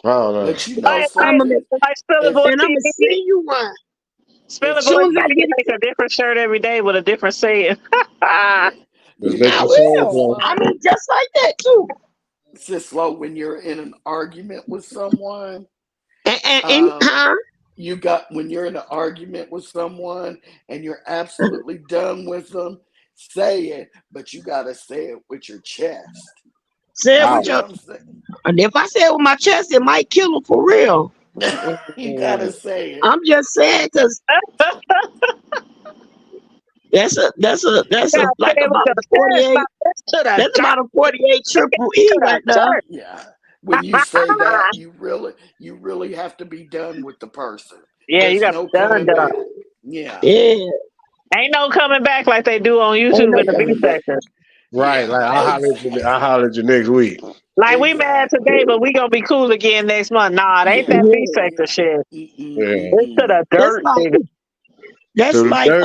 D: I don't know.
C: But you know
A: like, like,
F: I'm gonna make,
C: something.
A: like Spillers
C: If
A: on
F: and I'm gonna
A: TV.
F: send you one
A: Spillers
C: if
F: as
A: on
F: soon as
A: TV
F: I get
A: make
F: it.
A: a different shirt every day with a different saying.
C: yeah,
D: Just
C: you
D: let
F: I
C: know,
D: your soul
C: sis
F: will.
D: flow.
F: I
C: slow,
F: mean, just like that too.
C: sis slow. When you're in an argument with someone,
F: And
C: um,
F: huh?
C: you got when you're in an argument with someone and you're absolutely done with them, say it, but you gotta say it with your chest.
F: Say it
C: You
F: with
D: Wow.
C: get
F: your.
C: what I'm saying?
F: And if I say it with my chest, it might kill him for real.
C: You gotta say it.
F: I'm just saying because that's
A: Yeah,
F: a like
A: say it with
F: about
A: your
F: a
A: chest,
F: 48.
A: not this to the
F: That's
A: dirt,
F: about a 48 triple
A: to
F: E
A: the
F: right there.
A: dirt.
C: Yeah. When you say that, you really have to be done with the person.
A: Yeah, you
C: There's
A: got
C: no
A: done,
C: coming
A: done.
C: back. Yeah.
F: Yeah,
A: Ain't no coming back like they do on
F: ain't
A: YouTube
F: no
A: in the B
C: Yeah.
F: coming back.
A: section.
D: Right.
C: Yeah.
D: Like I'll holler at you next week.
A: Like we mad
C: Exactly.
A: today, but we gonna be cool again next month. Nah, it ain't
C: Yeah.
A: that B
F: Yeah,
A: sector
C: Yeah.
A: shit.
C: Mm-mm,
D: Yeah.
A: It's to
C: mm-mm.
A: the
F: that's
A: dirt,
F: like
A: nigga.
F: that's
D: To the
F: like
D: dirt.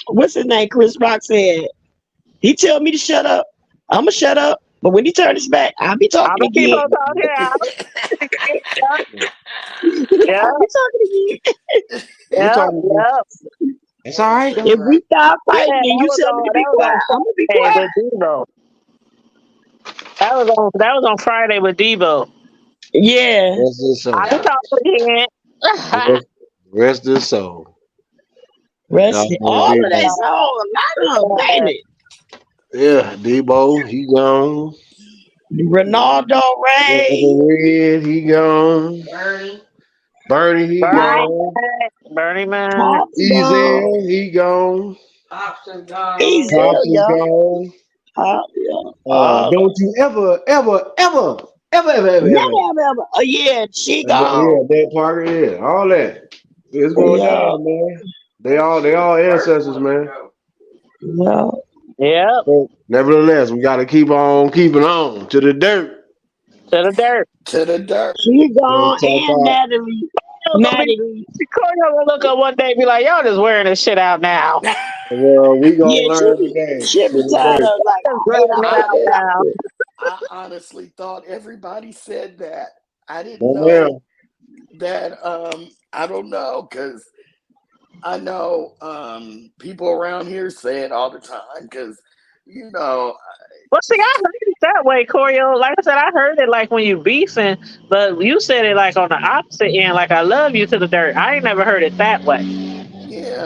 F: what's his name? Chris Rock said he tell me to shut up. I'ma shut up, but when he turn his back, I'll be
A: I'm
F: talking
A: gonna keep
F: again.
A: on talking. Yeah,
F: I'll be talking again.
D: We
A: yeah,
D: talking about
A: yeah.
D: it's all right
C: That's
D: though.
F: If we
C: right.
F: start
A: Yeah,
F: fighting and you tell me to be
A: that was
F: quiet,
A: on
F: I'm gonna be
A: Friday
F: quiet.
A: with Devo. That was on Friday with Devo.
F: Yeah,
D: Rest his
A: I
D: soul.
A: can talk again.
D: Rest, rest his soul.
F: rest
D: God,
F: it.
D: man,
F: All of that
D: Debo.
F: song, a lot of them, ain't it?
D: Yeah, Debo, he gone.
C: Mm.
F: Ronaldo Ray,
D: Red, he gone. Bernie, he
A: Bernie
D: gone.
A: Mac, Bernie Mac.
F: Pops gone,
D: Ezel, he gone.
E: Option gone.
F: Ezel,
D: Pops is
F: yeah,
D: gone.
F: Pop, yeah, all of
D: Don't you ever,
F: never, ever, ever. Oh yeah, she
D: yeah,
F: gone.
D: that Parker, yeah, all that. It's going
F: Yeah,
D: down, man. They all ancestors, man.
F: yeah.
A: Yep,
D: But nevertheless, we got to keep on keeping on to the dirt.
A: to the dirt.
C: To the dirt.
F: She
D: You
F: gone
D: talk
F: and
D: about,
F: Natalie,
A: Gonna be
F: Natalie.
A: Corey gonna look up one day and be like, y'all just wearing this shit out now.
D: well, we gonna
F: Yeah,
D: learn today
F: she
D: to
F: be
D: the
F: tired
D: dirt.
F: of like
A: Just
F: I hate
A: dragging it
C: I
A: out
F: that
A: now.
F: outfit.
C: I honestly thought everybody said that. I didn't
D: No,
C: know
D: ma'am.
C: that I don't know because I know people around here say it all the time because you know
A: Well, see, I heard it that way, Corio. Like I said, I heard it like when you beefing, but you said it like on the opposite end, like I love you to the dirt. I ain't never heard it that way.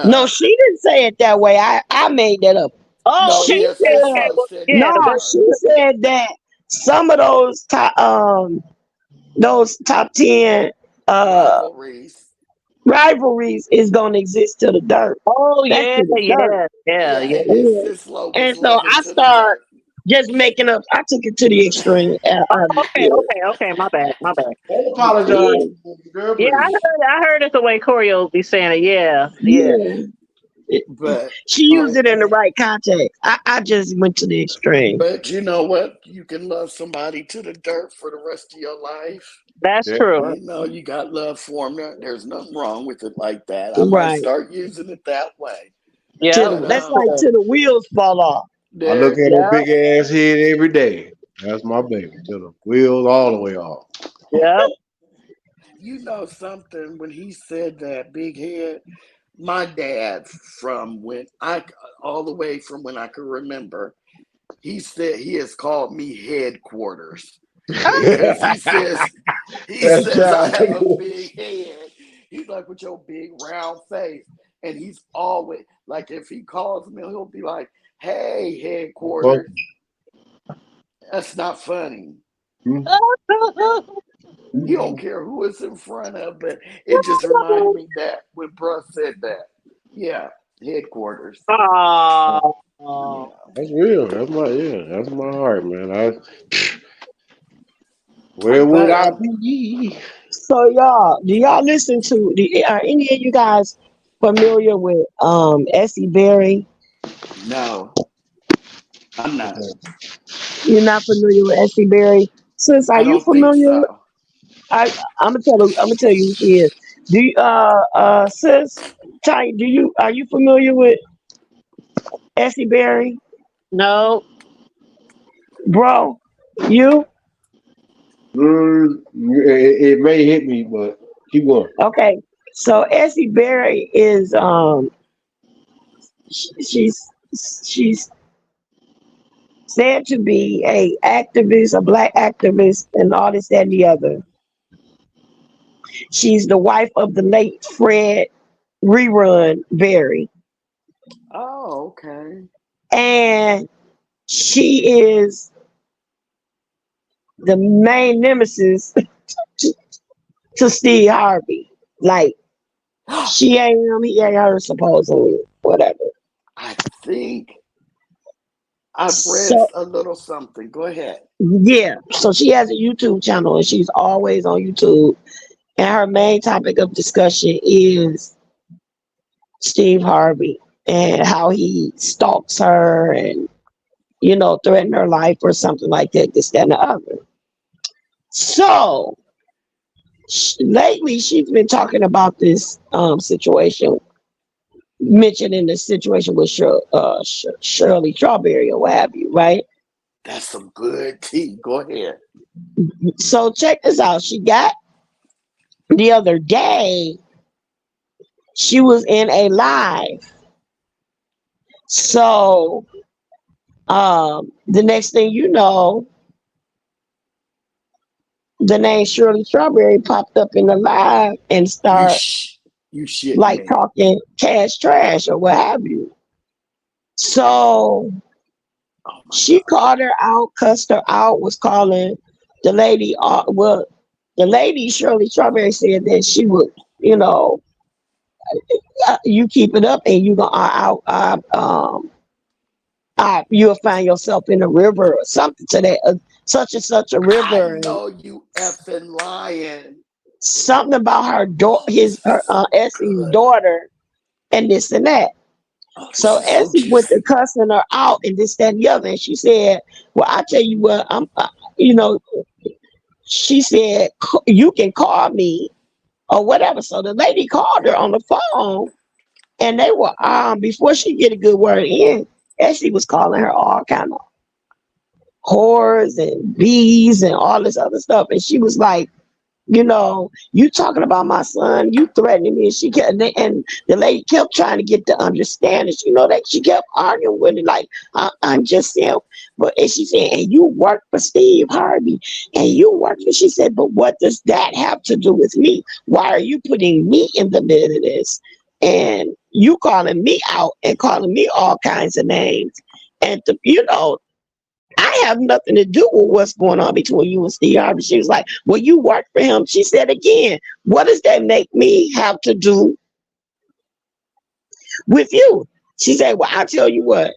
F: No,
C: yeah.
F: she didn't say it that way. I made that up.
A: Oh,
C: No,
F: She
A: she
C: yeah,
A: said,
C: sis
F: said
A: okay,
C: slow
A: well,
C: said
A: yeah,
C: that
F: no.
A: but
C: part.
F: She said that some of those top 10 uh
C: Rivalries.
F: rivalries is gonna exist to the dirt.
A: oh
F: That's
A: yeah,
F: to the dirt.
A: yeah, yeah,
C: Yeah,
A: yeah.
C: and
F: Yeah.
C: sis slow was
F: And so
C: loving to the dirt.
F: just making up. I took it to the extreme.
A: Okay. My bad.
D: Don't apologize,
F: Yeah,
D: girl,
A: Yeah,
D: please.
A: I heard it the way Corey be saying it. Yeah.
F: yeah.
C: But
F: She used it in the right context. I just went to the extreme.
C: but you know what? You can love somebody to the dirt for the rest of your life.
A: That's
D: Yeah.
A: true.
C: You know, you got love for them. There's nothing wrong with it like that. I might
F: Right.
C: start using it that way.
A: Yep.
C: But
F: That's like till the wheels fall off.
D: I look
C: there,
D: at her
A: Yep.
D: big ass head every day. That's my baby. Till the wheels all the way off.
A: Yep.
C: you know something when he said that big head. My dad, from when I all the way from when I can remember, he said he has called me headquarters because he
D: That's
C: says I
D: child.
C: have a big head. He's like with your big round face, and he's always like if he calls me, he'll be like, "Hey,
D: Fuck.
C: headquarters." That's not funny.
D: Hmm.
C: He don't care who it's in front of, but it just reminded me that when bruh said that. Yeah, headquarters.
A: Oh.
C: Yeah.
D: That's real. That's my heart, man. Where would
C: But
D: I be?
F: So y'all, do y'all listen to? Are any of you guys familiar with Essie Berry?
C: no, I'm not.
F: You're not familiar with Essie Berry? Sis, are
C: I
F: you
C: don't think
F: familiar?
C: so.
F: I'm gonna tell you who she is. Do you, sis, Tanya, are you familiar with Essie Berry,
A: No.
F: bro? You
D: It may hit me, but keep going.
F: okay? So Essie Berry is she's said to be a activist, a black activist, and all this, that, and the other. She's the wife of the late Fred Rerun Berry,
C: Oh, okay.
F: and she is the main nemesis to Steve Harvey. Like she ain't him, he ain't her, supposedly, whatever.
C: I think I've read
F: So
C: a little something. Go ahead.
F: yeah, so she has a YouTube channel, and she's always on YouTube. And her main topic of discussion is Steve Harvey and how he stalks her and threaten her life or something like that, this, that, and the other. So lately, she's been talking about this situation, mentioning the situation with Shirley Strawberry or what have you, right?
C: That's some good tea. Go ahead.
F: So check this out. She got the other day, she was in a live. So the next thing you know, the name Shirley Strawberry popped up in the live and
C: You
F: start
C: you shitting
F: like
C: me.
F: talking cash trash or what have you. So
C: Oh my
F: she
C: god.
F: called her out, cussed her out, was calling the lady. The lady Shirley Strawberry said that she would, you know, you keep it up and you gonna, you'll find yourself in a river or something to that, such and such a
C: I
F: river, and
C: know you effing lying.
F: something about her
C: Oh, this is so
F: Essie's
C: good.
F: daughter, and this and that.
C: Oh, this
F: So
C: is so
F: Essie went to
C: juicy.
F: cussing her out and this, that, and the other. And she said, "Well, I tell you what, you know," she said, "You can call me or whatever." So the lady called her on the phone, and they were before she get a good word in, Essie was calling her all kind of whores and bees and all this other stuff, and she was like, you talking about my son, you threatening me. And she kept, and the lady kept trying to get to understand it. That she kept arguing with it, like, I'm just saying, and she said, and you work for Steve Harvey, and you work for, she said, but what does that have to do with me? Why are you putting me in the middle of this? And you calling me out and calling me all kinds of names. And, I have nothing to do with what's going on between you and Steve Harvey. She was like, well, you work for him. She said again, what does that make me have to do with you? She said, well, I'll tell you what,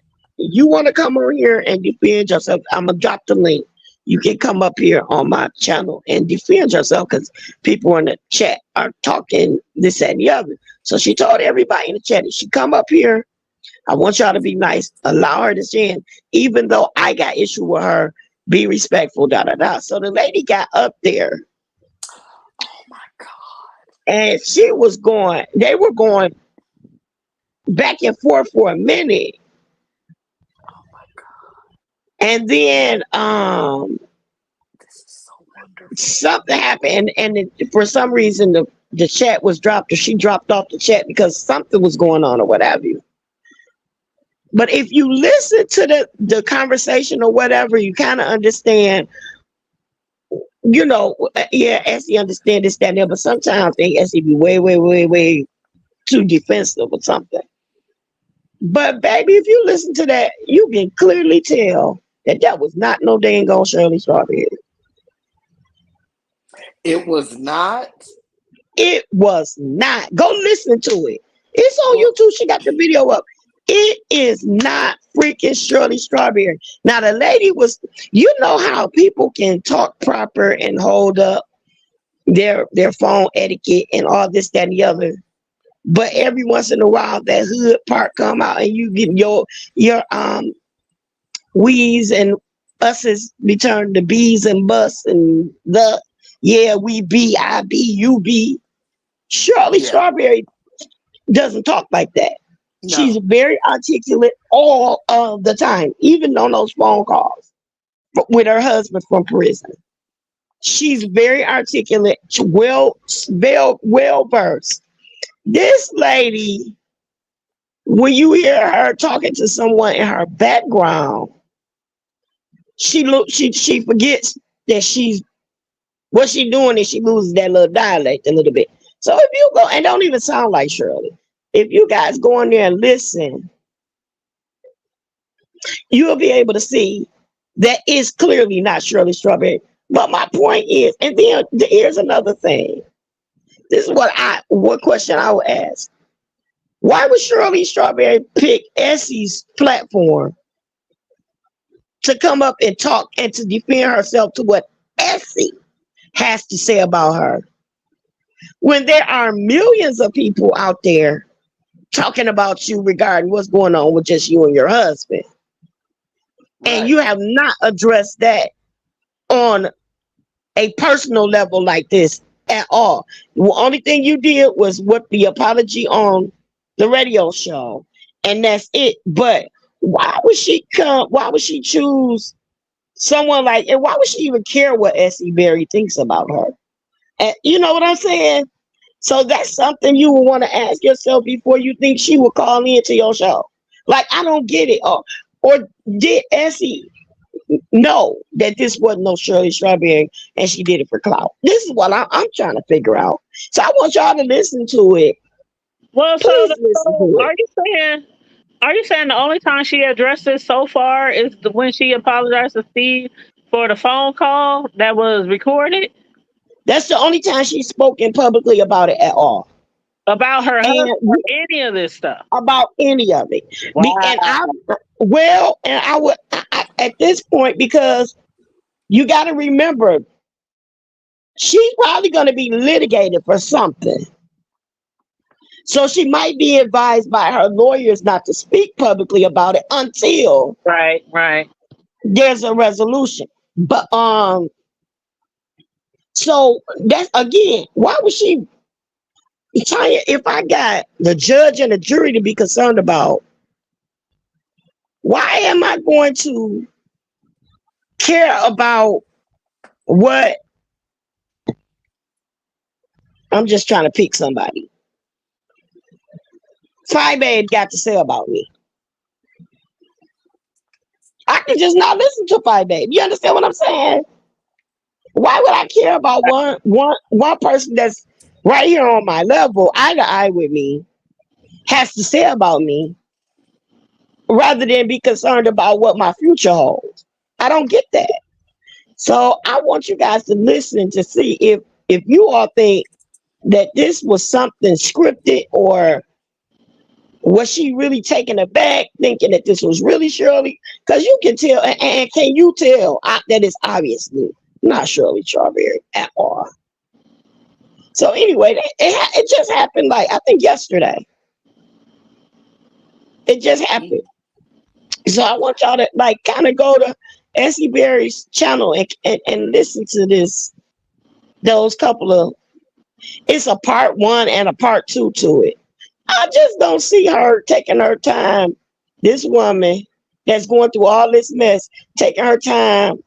F: you want to come on here and defend yourself, I'm gonna drop the link. You can come up here on my channel and defend yourself because people in the chat are talking this and the other. So she told everybody in the chat that she come up here. I want y'all to be nice. Allow her to stand, even though I got issue with her. Be respectful. Da da da. So the lady got up there.
C: Oh my God.
F: And she was going. They were going back and forth for a minute.
C: Oh my God.
F: And then
C: This is so wonderful.
F: something happened, and for some reason the chat was dropped, or she dropped off the chat because something was going on or what have you. But if you listen to the conversation or whatever, you kind of understand, you know, yeah, Essie understand this, that, and that, but sometimes they Essie be way, way, way, way too defensive or something. But baby, if you listen to that, you can clearly tell that was not no dang on Shirley Strawberry.
C: It was not.
F: It was not. Go listen to it. It's on YouTube. She got the video up. It is not freaking Shirley Strawberry. Now the lady was, you know how people can talk proper and hold up their phone etiquette and all this, that, and the other. But every once in a while, that hood part come out and you get your we's and us's be turned to b's and bus and the we be, I be, you be. Shirley Strawberry doesn't talk like that. No. She's very articulate all of the time, even on those phone calls with her husband from prison. She's very articulate, well versed. This lady, when you hear her talking to someone in her background, she forgets that what she's doing is she loses that little dialect a little bit. So if you go, and don't even sound like Shirley, if you guys go in there and listen, you'll be able to see that it's clearly not Shirley Strawberry. But my point is, and then here's another thing. This is what question I would ask. Why would Shirley Strawberry pick Essie's platform to come up and talk and to defend herself to what Essie has to say about her, when there are millions of people out there talking about you regarding what's going on with just you and your husband? Right. And you have not addressed that on a personal level like this at all. The only thing you did was what the apology on the radio show, and that's it. But why would she choose someone like, and why would she even care what Essie Berry thinks about her? And you know what I'm saying? So that's something you would want to ask yourself before you think she will call into your show. Like, I don't get it. Or did Essie know that this wasn't no Shirley Strawberry and she did it for clout? This is what I'm trying to figure out. So I want y'all to listen to it.
A: Well, so are you saying the only time she addressed this so far is when she apologized to Steve for the phone call that was recorded?
F: That's the only time she's spoken publicly about it at all.
A: About her husband or any of this stuff? About
F: any of it.
A: Wow.
F: And I would at this point, because you got to remember, she's probably going to be litigated for something. So she might be advised by her lawyers not to speak publicly about it until there's a resolution. But so that's, again, why would she, Tanya, if I got the judge and the jury to be concerned about, why am I going to care about what, I'm just trying to pick somebody, Fi Babe got to say about me? I can just not listen to Fi Babe. You understand what I'm saying? Why would I care about one person that's right here on my level, eye to eye with me, has to say about me, rather than be concerned about what my future holds? I don't get that. So I want you guys to listen to see if you all think that this was something scripted, or Was she really taken aback, thinking that this was really Shirley? Because you can tell, and can you tell that it's obviously not Shirley Strawberry at all? So anyway, it just happened, like, I think yesterday. It just happened. So I want y'all to, like, kind of go to Essie Berry's channel and listen to those couple of, it's a part 1 and a part 2 to it. I just don't see her taking her time. This woman that's going through all this mess, taking her time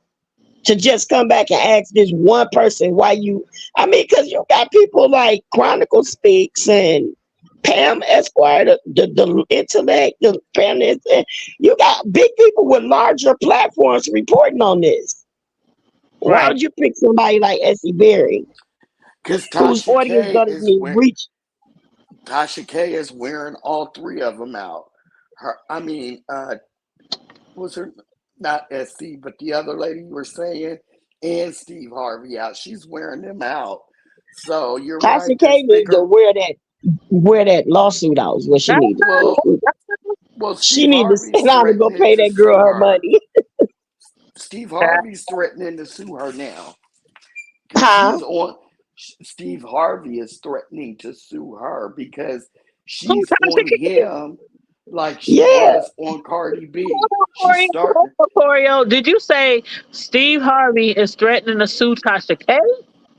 F: to just come back and ask this one person why you. I mean, because you got people like Chronicle Speaks and Pam Esquire, the intellect, the feminist. You got big people with larger platforms reporting on this. Why
A: Right.
F: would you pick somebody like Essie Berry,
C: Because
F: whose
C: Tasha
F: audience
C: K
F: doesn't
C: is
F: even reach?
C: Tasha K is wearing all 3 of them out. Was her not SC, but the other lady you were saying, and Steve Harvey out. She's wearing them out. So you're
F: Tasha
C: right.
F: K
C: There's
F: needs to
C: bigger.
F: wear that lawsuit out is what she needs to do.
C: Well,
F: She
C: Steve
F: need to
C: Harvey's
F: sit down and go
C: threatening
F: pay
C: to
F: that girl
C: sue
F: her
C: her.
F: money.
C: Steve Harvey's threatening to sue her now.
F: Huh?
C: Steve Harvey is threatening to sue her because
A: Who
C: she's
A: Tasha
C: on
A: K?
C: him like she
F: Yeah.
C: was on Cardi B. She's starting.
A: Corio, did you say Steve Harvey is threatening to sue Tasha K?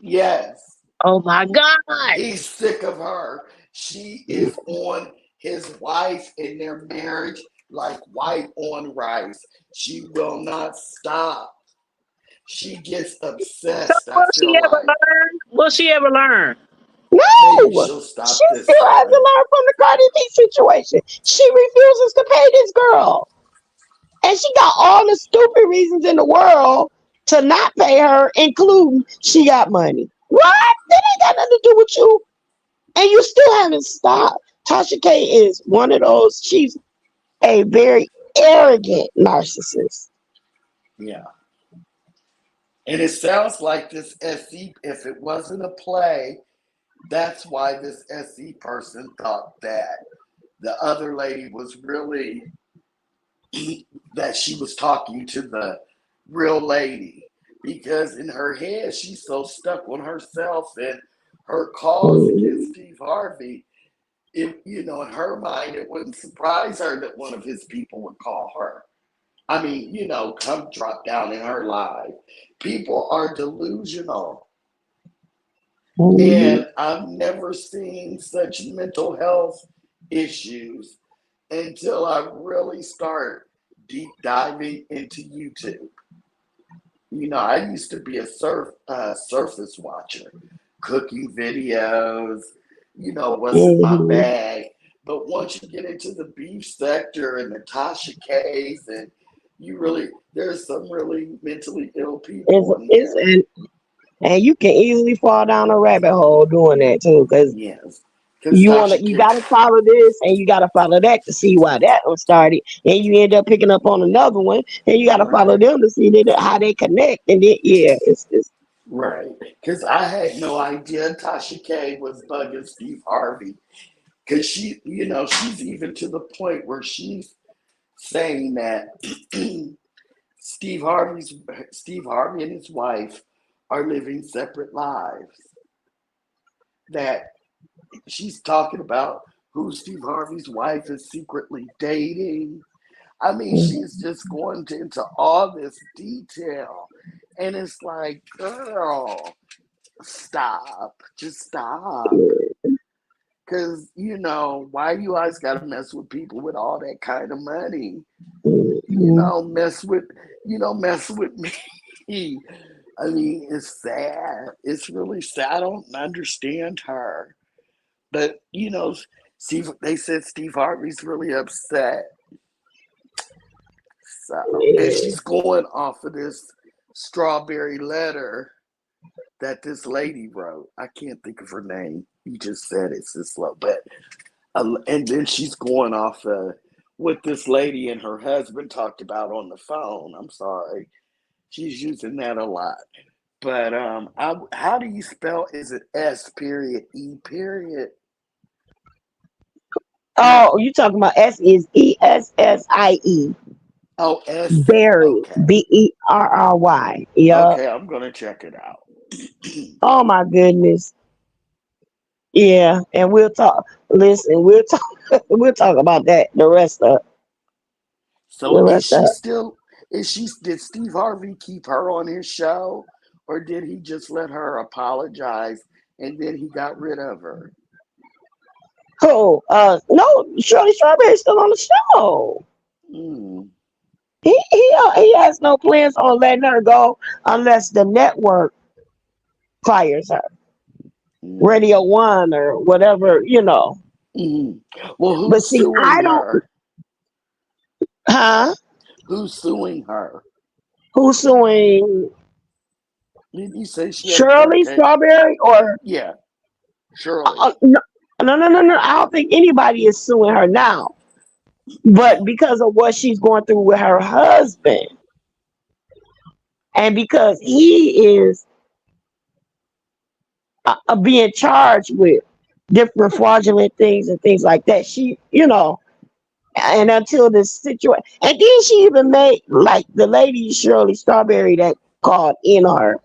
C: Yes.
A: Oh my God.
C: He's sick of her. She is on his wife in their marriage like white on rice. She will not stop. She gets
A: So
C: obsessed, I
A: will she
C: feel
A: ever
C: like.
A: learn? Will she ever learn?
C: Maybe
F: No.
C: she'll
F: She
C: stop this
F: still has to
C: time.
F: learn from the Cardi B situation. She refuses to pay this girl. And she got all the stupid reasons in the world to not pay her, including she got money. What? That ain't got nothing to do with you. And you still haven't stopped. Tasha K is one of those, she's a very arrogant narcissist.
C: Yeah. And it sounds like this SE, if it wasn't a play, that's why this SE person thought that the other lady was really, that she was talking to the real lady. Because in her head, she's so stuck on herself and her calls against Steve Harvey. In her mind, it wouldn't surprise her that one of his people would call her. I mean, come drop down in her life. People are delusional. And I've never seen such mental health issues until I really start deep diving into YouTube. I used to be a surface watcher, cooking videos, wasn't my bag. But once you get into the beef sector and the Tasha K's, and there's some really mentally ill people in here.
F: And you can easily fall down a rabbit hole doing that too, because
C: Yes, because Tasha
F: you
C: K.
F: gotta follow this and you gotta follow that to see why that one started, and you end up picking up on another one, and you gotta follow them to see how they connect, and then it's
C: Right, because I had no idea Tasha K was bugging Steve Harvey, because she's even to the point where she's saying that Steve Harvey and his wife are living separate lives. That she's talking about who Steve Harvey's wife is secretly dating. I mean, she's just going into all this detail. And it's like, girl, stop. Just stop. Because, why you always got to mess with people with all that kind of money? Mess with me. I mean, it's sad. It's really sad. I don't understand her. But, Steve, they said Steve Harvey's really upset. So, and she's going off of this strawberry letter that this lady wrote. I can't think of her name. You just said it's this slow, but and then she's going off what this lady and her husband talked about on the phone. I'm sorry, she's using that a lot. But how do you spell? Is it S period E period?
F: Oh, you talking about S is ESSIE.
C: Oh, Essie.
F: Berry.
C: Okay.
F: Berry. Yup.
C: Okay, I'm gonna check it out.
F: Oh my goodness. Yeah, and we'll talk. Listen, we'll talk. We'll talk about that. The
C: So is
F: rest
C: she
F: of.
C: still did Steve Harvey keep her on his show, or did he just let her apologize and then he got rid of her?
F: Oh, no, Shirley Strawberry's still on the show.
C: Mm,
F: He has no plans on letting her go unless the network fires her, Radio
C: mm,
F: One or whatever,
C: mm. Well,
F: But
C: who's
F: see,
C: suing
F: I don't.
C: her?
F: Huh?
C: Who's suing her?
F: Who's suing
C: Did you say she had a court
F: Shirley
C: case?
F: Strawberry or?
C: Yeah, Shirley.
F: No, no. I don't think anybody is suing her now. But because of what she's going through with her husband, and because he is being charged with different fraudulent things and things like that, and until this situation, and then she even made, like, the lady Shirley Strawberry that called in her,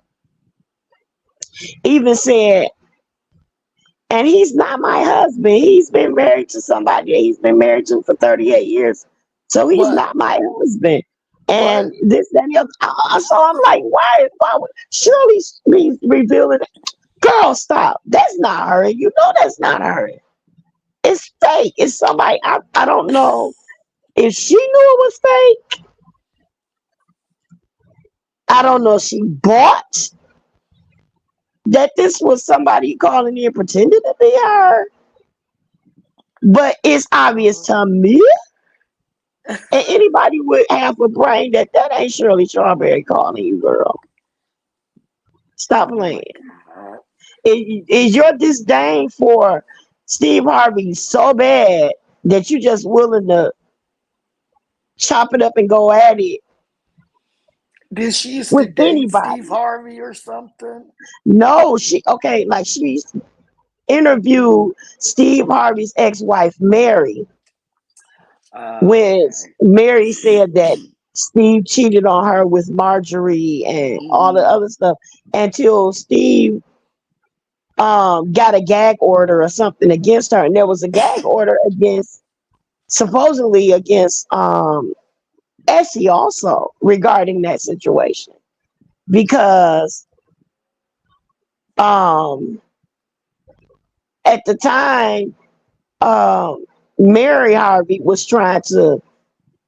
F: even said, and he's not my husband. He's been married to somebody he's been married to for 38 years. So he's
C: What?
F: not my husband. And
C: What?
F: this, that, and the other. So I'm like, why would Shirley be revealing it? Girl, stop. That's not her. You know that's not her. It's fake. It's somebody. I don't know if she knew it was fake. I don't know if she bought that this was somebody calling in pretending to be her. But it's obvious to me, and anybody with half a brain, that ain't Shirley Strawberry calling you, girl. Stop
C: Oh my
F: playing.
C: God.
F: Is your disdain for Steve Harvey so bad that you just willing to chop it up and go at it
C: Did she used to
F: with
C: date Steve
F: anybody?
C: Harvey or something?
F: No, like she interviewed Steve Harvey's ex-wife, Mary, when
C: Okay.
F: Mary said that Steve cheated on her with Marjorie and all the
C: Mm,
F: other stuff, until Steve got a gag order or something against her, and there was a gag order supposedly against Essie also regarding that situation, because um at the time, Mary Harvey was trying to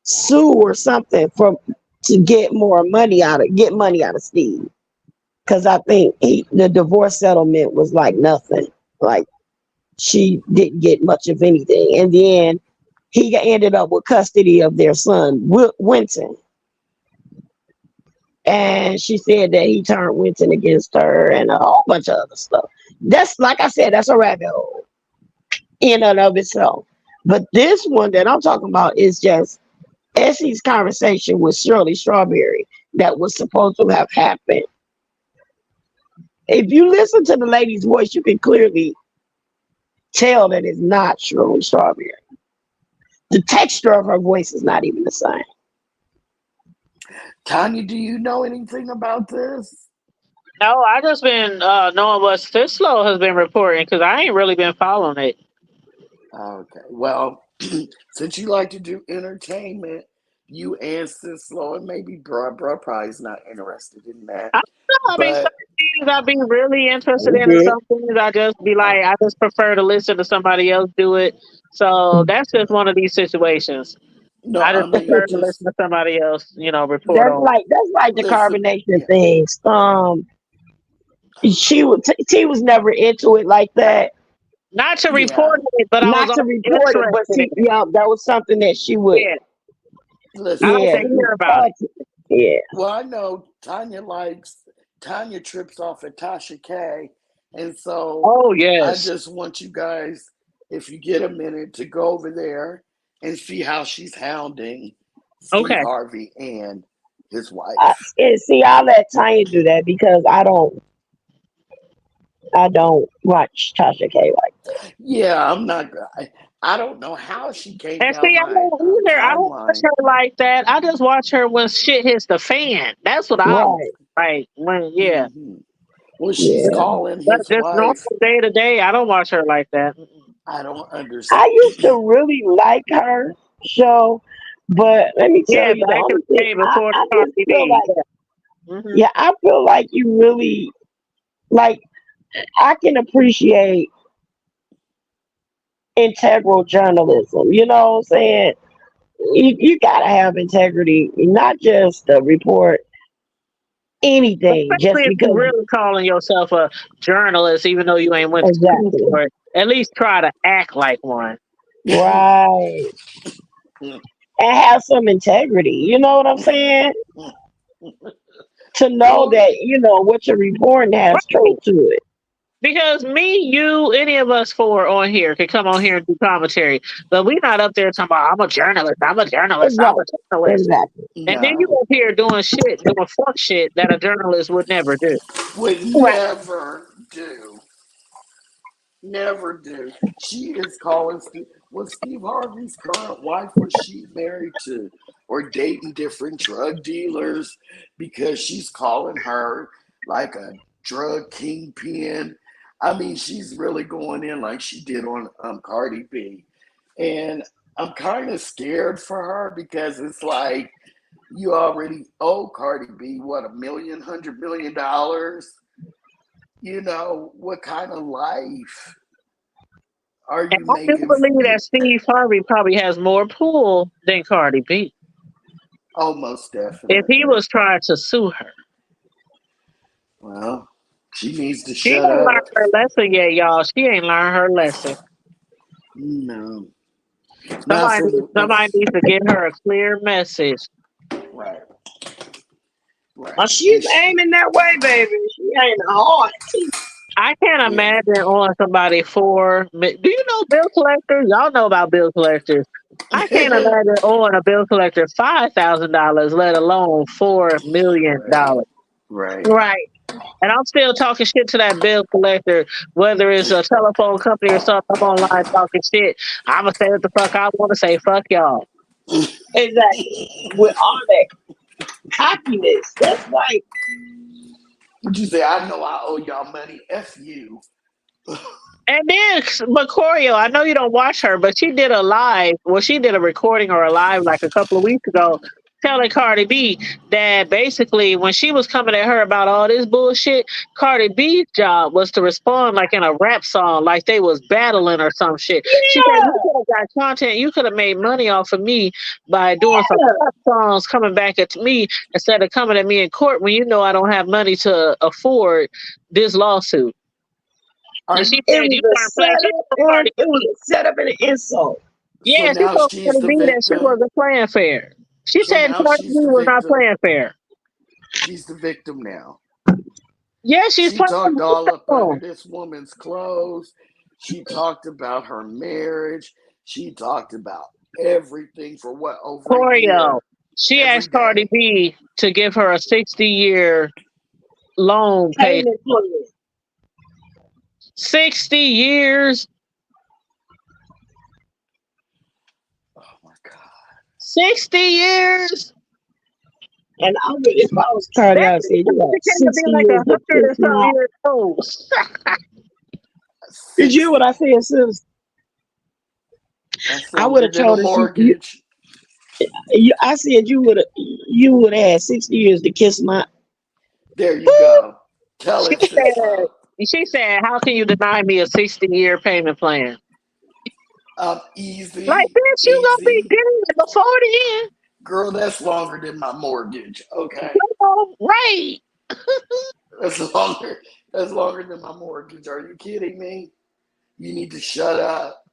F: sue or something to get money out of Steve, because I think the divorce settlement was like nothing, like she didn't get much of anything, and then he ended up with custody of their son, Winton, and she said that he turned Winton against her and a whole bunch of other stuff. That's, like I said, that's a rabbit hole in and of itself. But this one that I'm talking about is just Essie's conversation with Shirley Strawberry that was supposed to have happened. If you listen to the lady's voice, you can clearly tell that it's not Shirley Strawberry. The texture of her voice is not even the same.
C: Tanya, do you know anything about this?
A: No, I just been knowing what Sislo has been reporting because I ain't really been following it.
C: Okay. Well, since you like to do entertainment, you and Sislo, and maybe bruh probably is not interested in that.
A: I don't know. I mean, some
C: But
A: things I'd be really interested
D: I'm
A: in, and
D: good.
A: some things I just be
C: uh,
A: like, I just prefer to listen to somebody else do it. So that's just one of these situations.
C: no,
A: I
C: I
A: just
C: mean
A: prefer to
C: just
A: listen to somebody else, report
F: That's
A: on.
F: like the
C: listen.
F: carbonation
C: Yeah.
F: things. She was never into it like that.
A: Not to
C: Yeah.
A: report it, but I was
F: Not to
A: always
F: report it, but
A: interested
F: see,
A: in it.
F: yeah, that was something that she would,
A: Yeah, I
C: Listen.
A: like
F: yeah,
A: to hear about it.
F: yeah.
C: Well, I know Tanya trips off at Tasha K, and so
A: Oh
C: I
A: yes.
C: just want you guys, if you get a minute, to go over there and see how she's hounding Steve
A: Okay.
C: Harvey and his wife.
F: And see, I'll let Tanya do that because I don't watch Tasha K like that.
C: Yeah, I'm not. I don't know how she came
A: And
C: down
A: see, I
C: my
A: don't either. I don't watch
C: timeline.
A: her like that. I just watch her when shit hits the fan. That's what I
F: Right.
A: like. When
C: Hmm. Well, she's
F: Yeah.
C: calling
A: but
C: his
A: just normal
C: wife.
A: day to day, I don't watch her like that.
C: I don't
F: I
C: understand.
F: used to really like her show, but let me tell
A: Yeah,
F: you the
A: back in
F: only
A: the
F: thing
A: day before
F: I just
A: Cardi
F: feel
A: B.
F: like,
A: Hmm.
F: yeah, I feel like you really like. I can appreciate integral journalism. You know what I'm saying? You gotta have integrity, not just report anything just
A: Especially if you're
F: because.
A: really calling yourself a journalist, even though you ain't went to school
F: Exactly.
A: for it. At least try to act like one.
F: Right. And have some integrity. You know what I'm saying? To know
C: Well,
F: that what you're reporting has
A: Right.
F: truth to it.
A: Because me, you, any of us four on here can come on here and do commentary, but we not up there talking about I'm a journalist, I'm a journalist, I'm a
F: Exactly.
A: journalist.
F: Exactly.
A: And then you
C: no,
A: up here doing shit, doing fuck shit that a journalist would never do.
C: would
F: Right.
C: never do. Never do. She is calling Steve. Was Steve Harvey's current wife, was she married to or dating different drug dealers? Because she's calling her like a drug kingpin. I mean, she's really going in like she did on Cardi B. And I'm kind of scared for her because it's like you already owe Cardi B, what, $100 million? You know, what kind of life are
A: And
C: you
A: I do
C: making?
A: believe that Steve Harvey probably has more pull than Cardi B.
C: Almost
A: If he
C: definitely.
A: was trying to sue her.
C: Well, she needs to
A: She ain't
C: shut
A: learned
C: up.
A: her lesson yet, y'all. She ain't learned her lesson.
C: No, not from the
A: Somebody needs to get her a clear message.
C: right, right.
F: Oh, she's aiming that way, baby. She aiming hard too.
A: I can't
C: Yeah.
A: imagine on somebody do you know bill collectors? Y'all know about bill collectors. I can't imagine on a bill collector $5,000, let alone $4 million.
C: Right, right.
F: Right.
A: And I'm still talking shit to that bill collector, whether it's a telephone company or something. I'm online talking shit. I'ma say what the fuck I want to say. Fuck y'all.
F: Exactly. With all that cockiness, that's like,
C: Would you say I know I owe y'all money? F you.
A: And then Mercurial, I know you don't watch her, but she did a live. Well, she did a recording or a live like a couple of weeks ago, telling Cardi B that basically when she was coming at her about all this bullshit, Cardi B's job was to respond like in a rap song, like they was battling or some shit. She said you
F: yeah,
A: could have got content, you could have made money off of me by doing some
F: yeah.
A: rap songs coming back at me instead of coming at me in court when you know I don't have money to afford this lawsuit.
C: Are
A: And she
C: you?
F: It
A: said,
F: was
A: "You
F: a
A: weren't playing." She
F: setup
A: told
F: and
A: Cardi
F: it was
A: B,
F: a setup and an insult.
C: So
A: yeah, she
C: now
A: told
C: she's
A: Cardi
C: the
A: B that she
C: victim.
A: wasn't playing fair. She
C: So
A: said
C: now
A: Cardi B
C: she's the
A: was not
C: victim.
A: playing fair.
C: She's the victim now.
A: Yeah, she's
C: She
A: playing
C: talked all up under
A: fair.
C: this woman's clothes. She talked about her marriage. She talked about everything for what, over a
A: Choreo.
C: year,
A: She
C: every
A: asked Cardi
C: day.
A: B to give her a 60-year loan pay.
F: Payment plan.
A: 60 years.
C: Oh my God.
A: 60 years.
F: And I would, if I was Cardi,
A: That
F: I would say, you got
A: became to be
F: 60
A: like
F: years to
A: 100
F: kiss
A: and something
F: my.
A: years old.
F: Did you hear what
C: 60.
F: I said, sis?
C: That's
F: I would
C: longer
F: have
C: than a
F: told her
C: mortgage.
F: I said you would have had 60 years to kiss my.
C: There you go. Tell
A: She
C: it, sis
A: said,
C: love.
A: how can you deny me a 60-year payment plan? Like,
C: Easy,
A: bitch, you gonna be
C: easy.
A: getting it before the end.
C: Girl, that's longer than my mortgage. Okay.
A: Oh, right.
C: That's longer. That's longer than my mortgage. Are you kidding me? You need to shut up.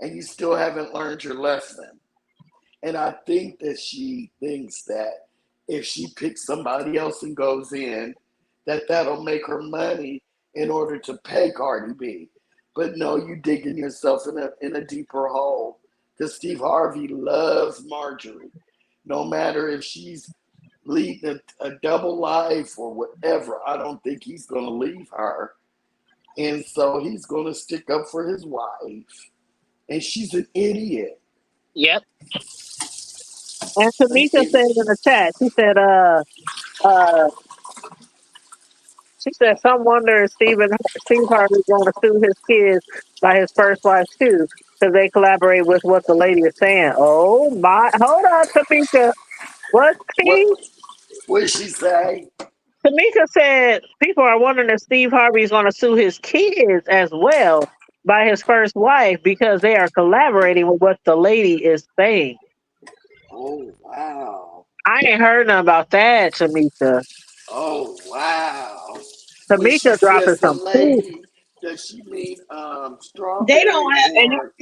C: And you still haven't learned your lesson. And I think that she thinks that if she picks somebody else and goes in, that that'll make her money in order to pay Cardi B. But no, you digging yourself in a deeper hole. Because Steve Harvey loves Marjorie. No matter if she's leading a double life or whatever, I don't think he's going to leave her. And so he's going to stick up for his wife. and she's an idiot.
A: Yep. And Tamika
C: It,
A: said in the chat, uh, she said, some wonder if Steve Harvey's going to sue his kids by his first wife too, because they collaborate with what the lady is saying. Oh my! Hold on, Tamika. What's tea?
C: what did she say?
A: Tamika said people are wondering if Steve Harvey is going to sue his kids as well by his first wife because they are collaborating with what the lady is saying.
C: Oh wow!
A: I ain't heard nothing about that, Tamika.
C: Oh wow! When she
A: Tamika dropping
C: says the
A: some tea.
C: lady, does she mean
F: They don't
C: Strawberry
F: have any.
C: or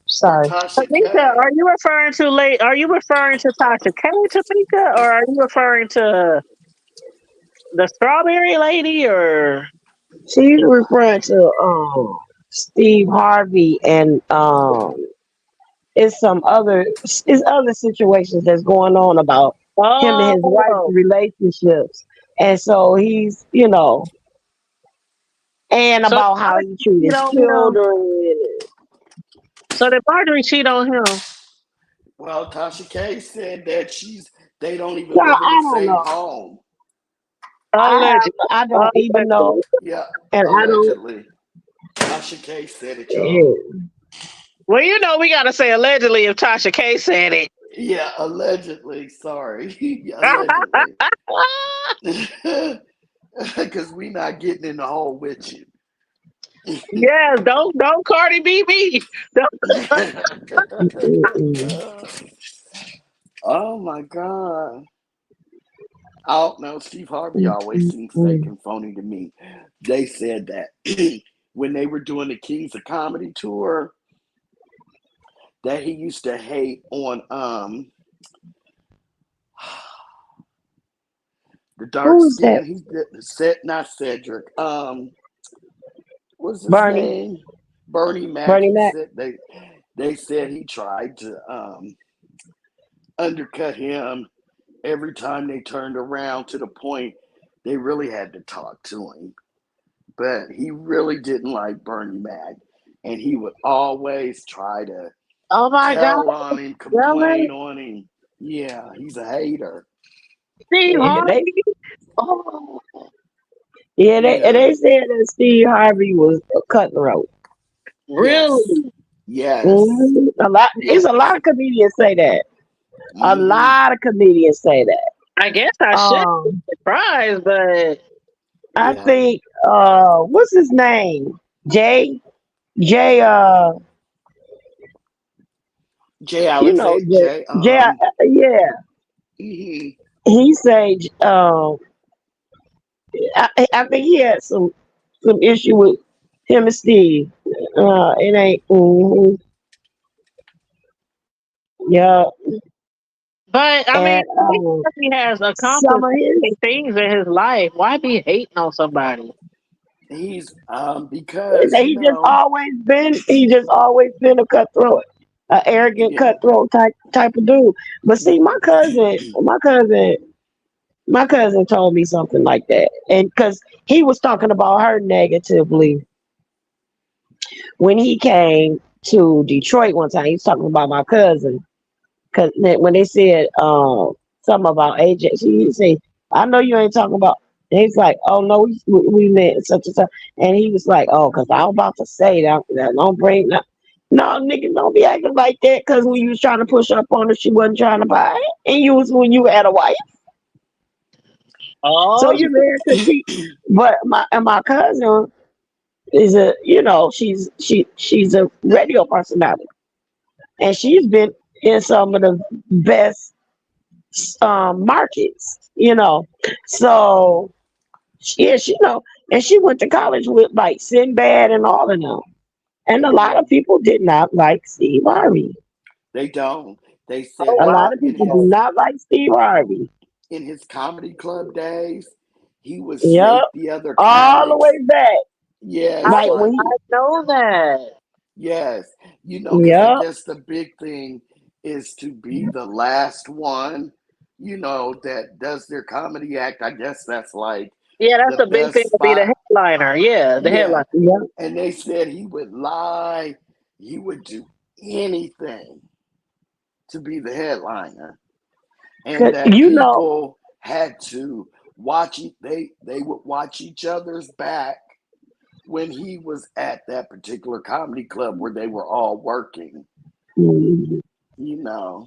F: Sorry.
C: Tasha
A: Tamika,
C: K?
A: are you referring to Are you referring to Tasha K, Tamika, or are you referring to the Strawberry Lady? Or
F: She's referring to Steve Harvey and it's other situations that's going on about him and his wife's
A: oh,
F: relationships. And so he's, and
A: so
F: about how he treats
A: cheat
F: his
A: on him?
F: children.
A: So did Marjorie cheat on him?
C: Well, Tasha K said that they don't even
F: Well,
C: live in the
F: I don't
C: same
F: know.
C: home.
A: Allegedly.
F: I don't even
A: Allegedly.
F: know.
C: Yeah,
F: And I don't.
C: allegedly. Tasha K said it, y'all.
A: Well, we got to say allegedly if Tasha K said it.
C: Yeah, allegedly. Sorry, allegedly. Because we not getting in the hole with you.
A: Yes, don't Cardi B me.
C: Oh my God. I don't know. Steve Harvey always seems fake and phony to me. They said that when they were doing the Kings of Comedy tour, that he used to hate on the dark
F: Who is that?
C: skin. He said not Cedric. What's his
F: Bernie.
C: name? Bernie Mac.
F: Bernie
C: He
F: Mac.
C: said they said he tried to undercut him every time they turned around, to the point they really had to talk to him. But he really didn't like Bernie Mac, and he would always try to
A: Oh my God.
C: tell on him,
A: Really?
C: complain on him. Yeah, he's a hater.
A: Steve
F: And
A: Harvey? Oh,
F: they
C: Yeah.
F: said that Steve Harvey was a cutthroat.
C: Yes.
A: really?
C: Yes.
F: It's
C: Yeah.
F: a lot of comedians say that. A
C: Mm-hmm.
F: lot of comedians say that.
A: I guess I should be
F: Um,
A: surprised, but
F: I
C: Yeah.
F: think what's his name? Jay. Jay
C: Jay
F: you know
C: Alexander.
F: Jay.
C: Jay.
F: Jay yeah.
C: Mm-hmm.
F: He said I think he had some issue with him and Steve. It ain't yeah.
A: I mean,
F: And
A: he has
F: some
A: accomplished
F: of
A: so
F: his
A: many things in his life. Why be hating on somebody?
C: He's because
F: he just always been a cutthroat, an arrogant
C: yeah.
F: cutthroat type of dude. But see, my cousin told me something like that, and because he was talking about her negatively when he came to Detroit one time. He was talking about my cousin because when they said something about AJ, she said, "I know you ain't talking about." And he's like, "Oh no, we met such and such," and he was like, "Oh, because I was about to say that don't bring no." No, niggas don't be acting like that because when you was trying to push up on her, she wasn't trying to buy it. And you was when you had a wife. So
A: Oh,
F: you there because my cousin is she's a radio personality, and she's been in some of the best markets, So yeah, and she went to college with like Sinbad and all of them, and a lot of people did not like Steve Harvey.
C: They don't. They
A: oh
C: said
F: A
A: wow.
F: lot of people do not like Steve Harvey.
C: in his comedy club days, he would
F: Yep,
C: snake the other
F: all the
C: comics.
F: way back,
C: Yes,
F: like
A: I
F: when
C: like
F: he,
A: know that.
C: yes, because I
F: yep,
C: guess the big thing is to be the last one, that does their comedy act. I guess that's like
A: Yeah, that's
C: the
A: a big thing
C: best
A: to be
C: spot.
A: the headliner. Yeah, the
C: Yeah.
A: headliner.
F: yep,
C: And they said he would lie. he would do anything to be the headliner, and that people had to watch it. They would watch each other's back when he was at that particular comedy club where they were all working.
F: Mm-hmm.
C: You know,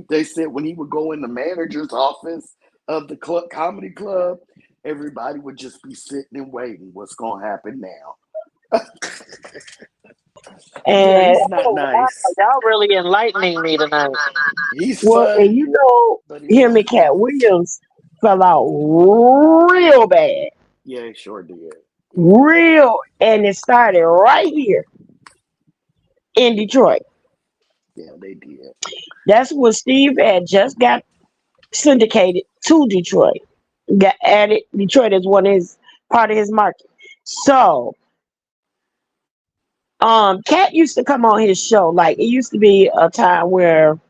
C: they said when he would go in the manager's office of the comedy club, everybody would just be sitting and waiting. What's gonna happen now?
F: And
C: yeah, he's not nice.
A: Y'all really enlightening me tonight.
C: He's funny.
F: And you know, him and Cat Williams fell out real bad.
C: Yeah, he sure did.
F: Real, and it started right here in Detroit.
C: Yeah, they did.
F: That's when Steve had just got syndicated to Detroit. Got added Detroit as one of his part of his market. So Cat used to come on his show. Like it used to be a time where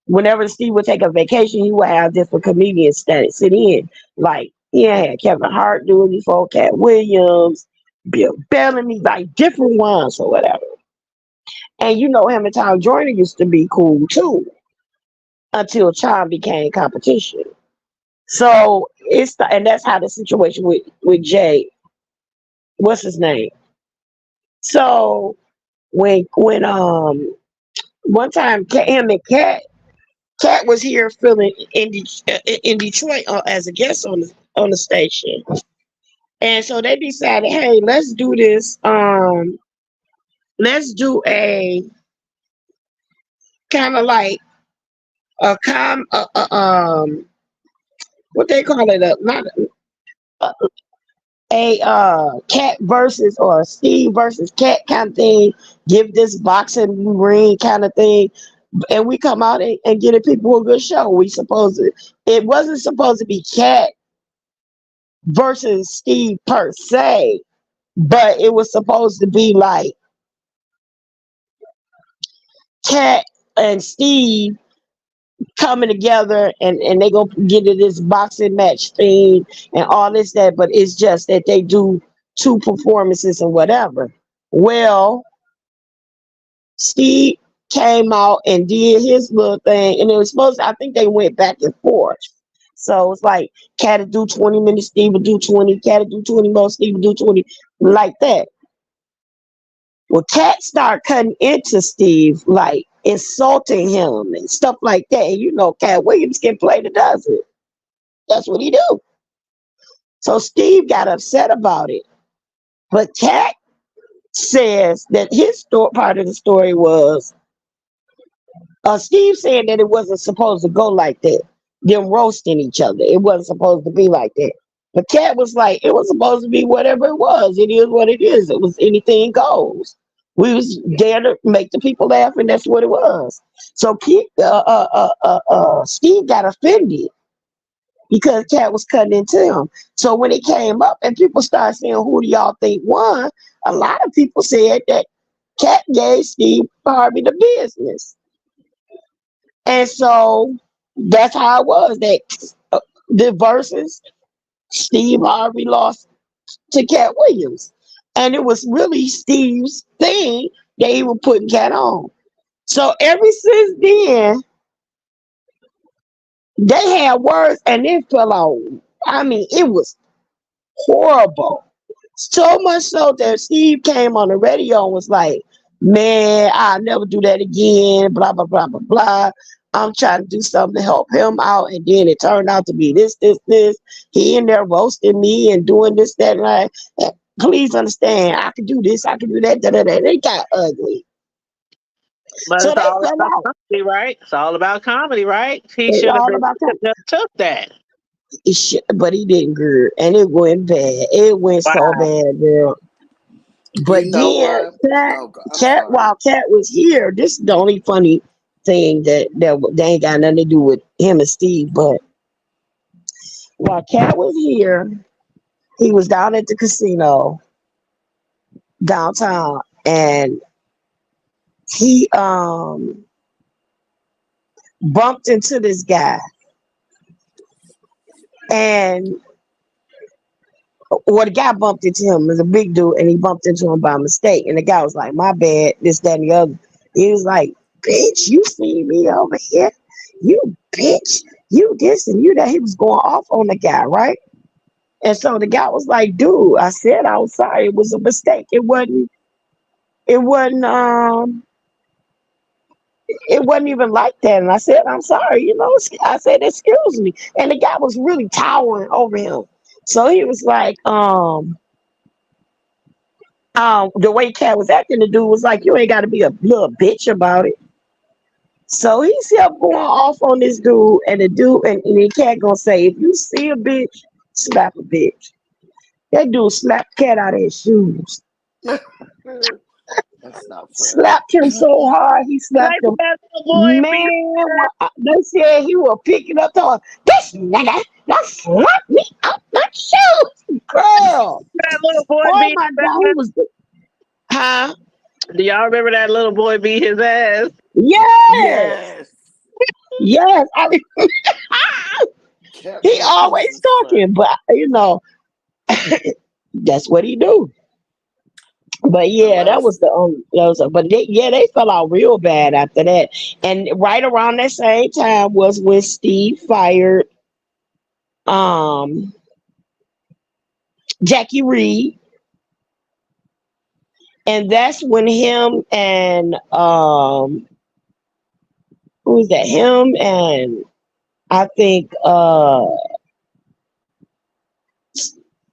F: whenever Steve would take a vacation, he would have different comedians that sit in. Like he had Kevin Hart doing before, Cat Williams, Bill Bellamy, like different ones or whatever. And you know him and Tom Joyner used to be cool too, until Tom became competition. So and that's how the situation with Jay, what's his name? So when one time him and Cat was here filming in Detroit as a guest on the station, and so they decided, hey, let's do this. Let's do a kind of like a what they call it, not a Cat versus or Steve versus Cat kind of thing. Give this boxing ring kind of thing. And we come out and get people a good show. It wasn't supposed to be Cat versus Steve per se, but it was supposed to be like Cat and Steve coming together and they go get to this boxing match thing and all this that, but it's just that they do two performances and whatever. Well, Steve came out and did his little thing, and it was supposed to, I think they went back and forth. So it's like Cat would do 20 minutes, Steve would do 20, Cat would do 20 more, Steve would do 20, like that. Well, Cat started cutting into Steve, like insulting him and stuff like that. And you know, Cat Williams can play the dozen. That's what he do. So Steve got upset about it. But Cat says that his part of the story was Steve saying that it wasn't supposed to go like that. Them roasting each other. It wasn't supposed to be like that. But Cat was like, it was supposed to be whatever it was. It is what it is. It was anything goes. We was there to make the people laugh, and that's what it was. So Steve got offended because Cat was cutting into him. So when it came up and people started saying, who do y'all think won? A lot of people said that Cat gave Steve Harvey the business. And so that's how it was that the verses, Steve Harvey lost to Cat Williams. And it was really Steve's thing that he was putting Cat on. So ever since then, they had words and it fell out. I mean, it was horrible. So much so that Steve came on the radio and was like, man, I'll never do that again, blah, blah, blah, blah, blah. I'm trying to do something to help him out. And then it turned out to be this. He in there roasting me and doing this, that, and that. And please understand, I can do this, I can do that, that. They got ugly.
A: But so it's all about comedy, right? It's all about comedy, right? He should have took that.
F: But he didn't, girl. And it went bad. It went so bad, girl. But then while Cat was here, this is the only funny thing that they ain't got nothing to do with him and Steve. But while Cat was here, he was down at the casino downtown, and he bumped into this guy, and Well, the guy bumped into him. It was a big dude, and he bumped into him by mistake. And the guy was like, "My bad." This, that, and the other. He was like, "Bitch, you see me over here? You bitch, you this and you that." He was going off on the guy, right? And so the guy was like, "Dude, I said I was sorry. It was a mistake. It wasn't. It wasn't. It wasn't even like that." And I said, "I'm sorry." I said, "Excuse me." And the guy was really towering over him. So he was like, the way Cat was acting, the dude was like, "You ain't got to be a little bitch about it." So he kept going off on this dude, and the Cat gonna say, "If you see a bitch, slap a bitch." That dude slapped Cat out of his shoes.
C: That's not funny.
F: Slapped him so hard, he slapped him. Man, they said he was picking up the this nigga that slapped me out my shoes, girl.
A: That little boy
F: Oh
A: beat
F: my
A: his
F: God, he
A: ass.
F: was. Huh?
A: Do y'all remember that little boy beat his ass?
F: Yes,
C: Yes.
F: yes.
C: Cat
F: He
C: Williams
F: always
C: is funny.
F: talking, but that's what he do. But
C: The
F: yeah, that was
C: last
F: but they fell out real bad after that. And right around that same time was when Steve fired um Jackie Reed, and that's when him and who was that? Him and I think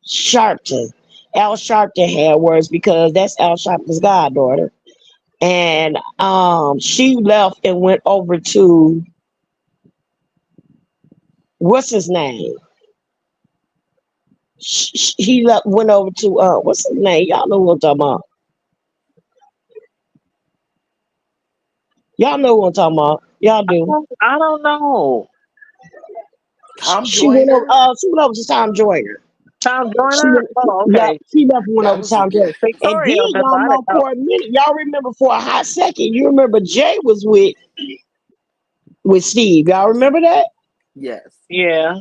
F: Sharpton. Al Sharpton had words because that's Al Sharpton's goddaughter. And she left and went over to what's his name? He went over to what's his name? Y'all know what I'm talking about. Y'all know what I'm talking about. Y'all do.
A: I don't know.
C: Tom
F: She went over.
C: Joyner.
F: She went over to Tom Joyner.
A: Tom
F: She
A: Joyner?
F: went.
A: Oh,
F: Yeah,
A: okay.
F: she left and went
C: That
F: over to
C: was a
F: Tom
C: good.
F: Joyner. And then
A: Victoria, but
F: y'all
A: I
F: know
A: didn't know.
F: for a minute. Y'all remember for a hot second. You remember Jay was with Steve. Y'all remember that?
C: Yes.
A: Yeah.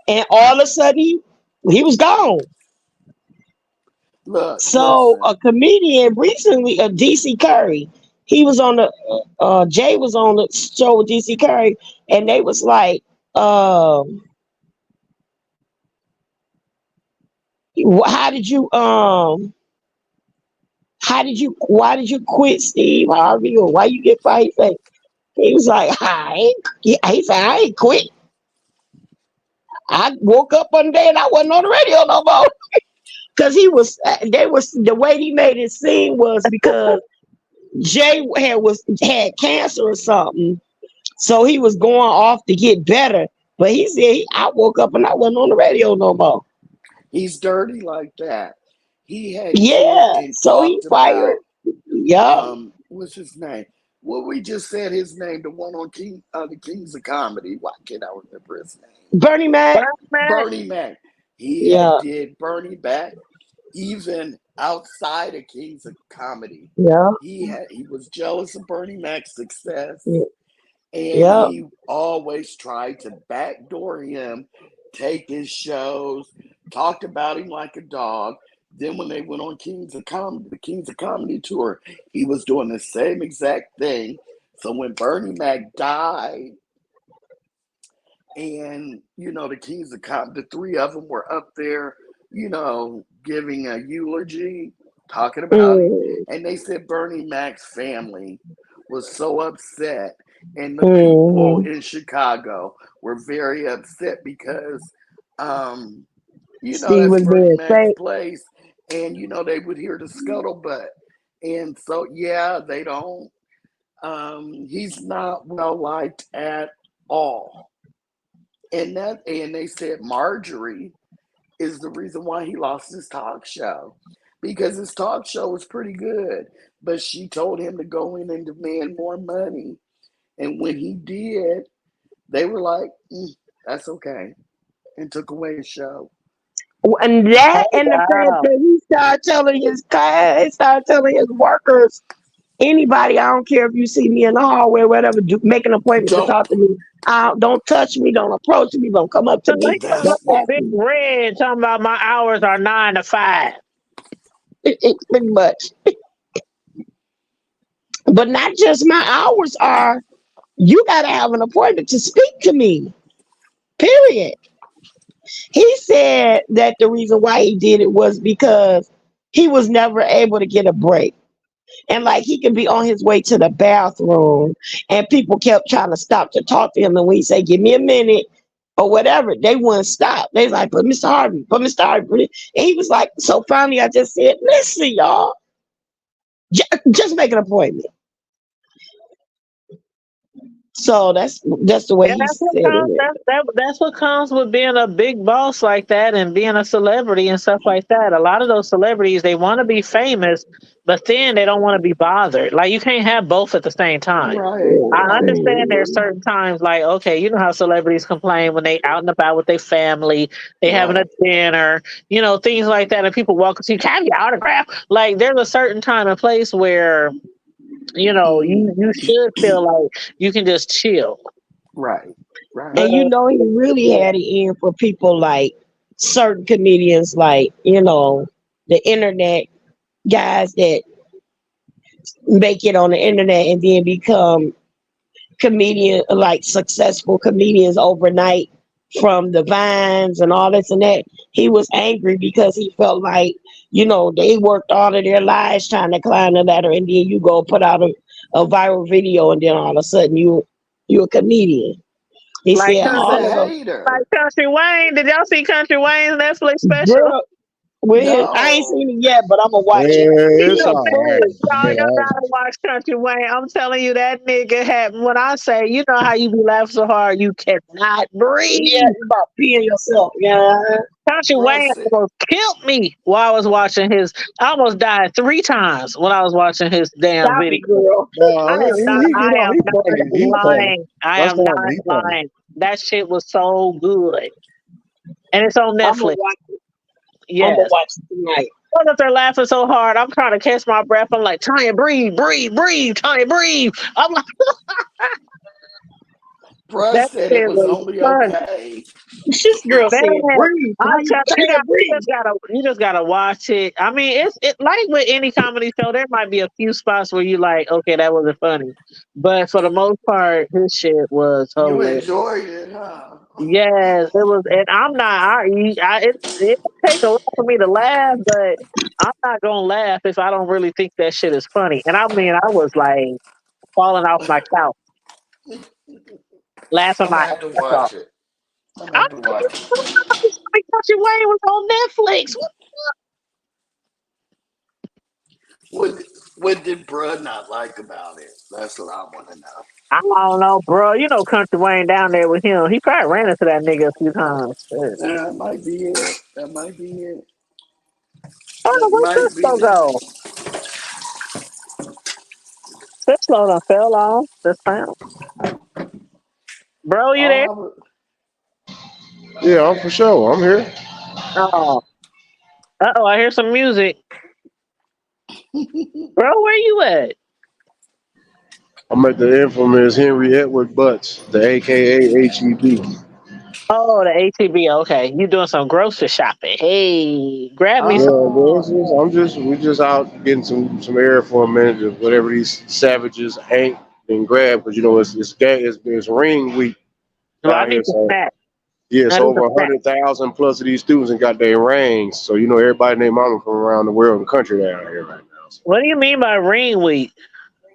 F: And all of a sudden he was gone.
C: Look,
F: So
C: listen.
F: a comedian recently, DC Curry, he was on the Jay was on the show with DC Curry, and they was like, why did you quit, Steve Harvey, or why you get fired? He was like, he said, "I ain't quit. I woke up one day and I wasn't on the radio no more." Because the way he made it seem was because Jay had cancer or something, so he was going off to get better. But he said, "I woke up and I wasn't on the radio no more."
C: He's dirty like that. He had get
F: Yeah,
C: and
F: so he
C: talked
F: fired.
C: about
F: Yeah,
C: what's his name? Well, we just said his name, the one on the Kings of Comedy. Why can't I remember his name?
F: Bernie Mac.
A: Birdman.
C: Bernie Mac. He had
F: Yeah,
C: did Bernie back even outside of Kings of Comedy.
F: yeah,
C: He was jealous of Bernie Mac's success,
F: yeah,
C: and
F: yeah.
C: he always tried to backdoor him, take his shows, talked about him like a dog. Then when they went on the Kings of Comedy tour, he was doing the same exact thing. So when Bernie Mac died, and the Kings of Comedy, the three of them were up there, giving a eulogy, talking about him,
F: Mm,
C: and they said Bernie Mac's family was so upset, and the people
F: hmm.
C: in Chicago were very upset because,
F: Steve
C: that's
F: was
C: Bernie
F: being
C: Mac's
F: fake.
C: place, and they would hear the scuttlebutt, and so yeah, they don't. He's not well liked at all. And they said Marjorie is the reason why he lost his talk show, because his talk show was pretty good, but she told him to go in and demand more money. And when he did, they were like, "That's okay," and took away his show.
F: And
A: Oh,
F: that, and the fact
A: wow.
F: that he started telling his workers Anybody, I don't care if you see me in the hallway, whatever, make an appointment to talk to me. Don't touch me, don't approach me, don't come up to
A: So
F: me.
A: they come up
C: That's
A: with Big Red talking about my hours are 9 to 5.
F: Pretty much. But not just my hours are, you got to have an appointment to speak to me, period. He said that the reason why he did it was because he was never able to get a break. And like he could be on his way to the bathroom and people kept trying to stop to talk to him. And when he said, give me a minute or whatever, they wouldn't stop. They was like, but Mr. Harvey, but Mr. Harvey. And he was like, so finally I just said, listen, y'all, just make an appointment. So that's the way
A: Yeah,
F: he
A: that's what
F: said
A: comes.
F: it.
A: That's what comes with being a big boss like that and being a celebrity and stuff like that. A lot of those celebrities, they want to be famous, but then they don't want to be bothered. Like you can't have both at the same time.
C: right,
A: I
C: right.
A: understand there's certain times like, okay, you know how celebrities complain when they out and about with their family, they having a
C: Right.
A: dinner, things like that, and people walk up to you, can I have your autograph? Like there's a certain time and place where you should feel like you can just chill.
C: Right. Right.
A: But
F: And he really had it in for people like certain comedians, like, the internet guys that make it on the internet and then become like successful comedians overnight from the vines and all this and that. He was angry because he felt like, they worked all of their lives trying to climb the ladder, and then you go put out a viral video and then all of a sudden you're a comedian. He
A: like
F: said
C: He's
F: all
C: a
F: of them.
C: hater.
A: like Country Wayne, did y'all see Country Wayne's Netflix special?
F: Girl, I ain't
C: No.
F: seen it yet, but I'm gonna watch it.
D: Yeah,
A: He
D: it's
A: a
D: all
A: fool.
D: right.
A: Y'all gotta watch Country Wayne. I'm telling you, that nigga had, when I say, you know how you be laughing so hard, you cannot
F: Yeah,
A: breathe.
F: it's about being yourself. Yeah.
A: Country
C: Bruh
A: Wayne
C: said,
A: almost killed me while I was watching his. I almost died 3 times when I was watching his damn
F: Stop it,
A: video.
F: girl.
A: I
D: No,
A: am not. I am
D: he
A: not
D: funny. He funny.
A: lying. I
D: That's
A: am not
D: fine. He funny.
A: lying. That shit was so good, and it's on
F: I'm gonna
A: Netflix.
F: watch it. I'm gonna
A: Yes.
F: watch it tonight.
A: I was up there laughing so hard, I'm trying to catch my breath. I'm like, Tanya, breathe, breathe, breathe, Tanya, breathe. I'm like,
C: bruh
A: that
C: said it
A: shit
C: was
A: was
C: only
A: fun.
C: okay.
F: This girl
A: Man,
F: said, breathe.
A: I'm telling you,
F: Breathe.
A: you just gotta watch it. I mean, it like with any comedy show, there might be a few spots where you like, okay, that wasn't funny, but for the most part, his shit was
C: You
A: hilarious.
C: enjoyed it, huh?
A: Yes, it was, and I'm not. It takes a lot for me to laugh, but I'm not gonna laugh if I don't really think that shit is funny. And I mean, I was like falling off my couch, laughing
C: I'm
A: my
C: gonna have to
A: ass off.
C: watch it. I'm gonna
A: I
C: have to watch it.
A: Country Wayne was on Netflix.
C: What what did bruh not like about it? That's what I want to know.
A: I don't know, bro. You know Country Wayne down there with him. He probably ran into that nigga a few times. Shit.
C: That might be it. That might be it.
A: I don't know
C: That
A: where
C: might be
A: Cisco
C: it.
A: go. Cisco done fell off. This time. Bro, you there?
C: All
D: Yeah, I'm for sure. I'm here.
A: Oh. Uh-oh, I hear some music. Bro, where you at?
D: I'm at the infamous Henry Edward Butts, the AKA HEB.
A: Oh, the ATV. Okay, you doing some grocery shopping. Hey, grab me
D: Yeah,
A: some.
D: well, we're just out getting some air for a minute of whatever these savages ain't been grabbed because it's ring week
A: Well, I
D: down here.
A: need to
D: So
A: snack.
D: yeah, it's
A: I need to
D: over
A: snack.
D: 100,000 plus of these students and got their rings. So everybody and their mama from around the world and country down here right now. So
A: What do you mean by ring week?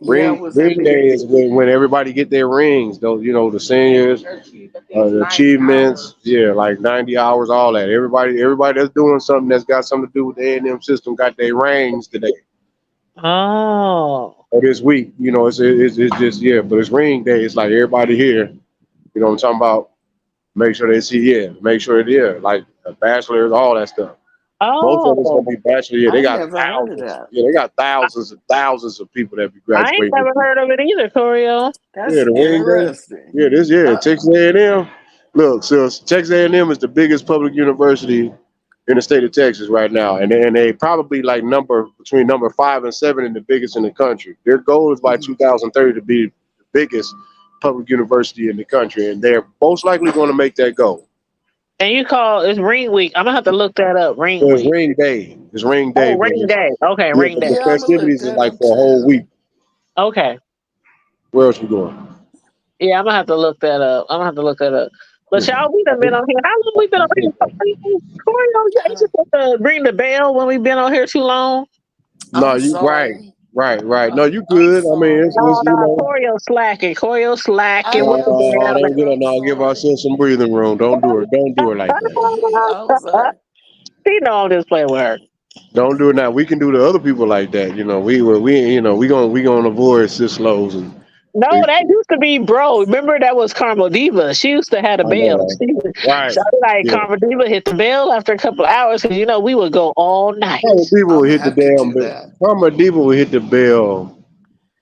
C: yeah,
D: ring
C: what's that
D: ring
C: mean?
D: day is when everybody get their rings. Those the seniors, the achievements, yeah, like 90 hours, all that. Everybody that's doing something that's got something to do with the A&M system got their rings today.
A: Oh.
D: Or this week, it's just but it's ring day. It's like everybody here, what I'm talking about. Make sure they see, make sure it is like a bachelor's, all that stuff. Most of it's gonna
A: Oh.
D: be bachelor. Yeah, they
C: I
D: got
C: never heard of
D: thousands.
C: that.
D: Yeah, they got thousands and thousands of people that be
A: I ain't
D: graduating this
A: never
D: week.
A: heard of it either, Corio.
D: Yeah,
C: That's
D: the ring day.
C: interesting.
D: Texas A&M. Look, so Texas A&M is the biggest public university in the state of Texas right now, and they probably like between number 5 and 7 and the biggest in the country. Their goal is by 2030 to be the biggest public university in the country, and they're most likely going to make that goal.
A: And it's Ring Week. I'm gonna have to look that up. Ring
D: It's
A: Week.
D: Ring Day. It's Ring Day.
A: Oh, Ring Day. Okay,
D: Yeah,
A: Ring Day.
D: the festivities is like for a whole week.
A: Okay.
D: Where else we going?
A: Yeah, I'm gonna have to look that up. But y'all, we done been on here. How long we been on here? Corey, you ain't supposed to ring the bell when we been on here too long.
D: No, you right. No, you good. I mean, it's you know.
A: Choreo slacking.
D: No, give ourselves some breathing room. Don't do it like that.
A: You know, I'm just playing with her.
D: Don't do it now. We can do the other people like that. You know, we gonna avoid sis lows and.
A: No, that used to be bro. Remember that was Karma Diva. She used to have a bell.
D: Right.
A: Karma Diva hit the bell after a couple of hours because you know we would go all night.
D: Karma Diva would hit the damn bell. Karma Diva would hit the bell.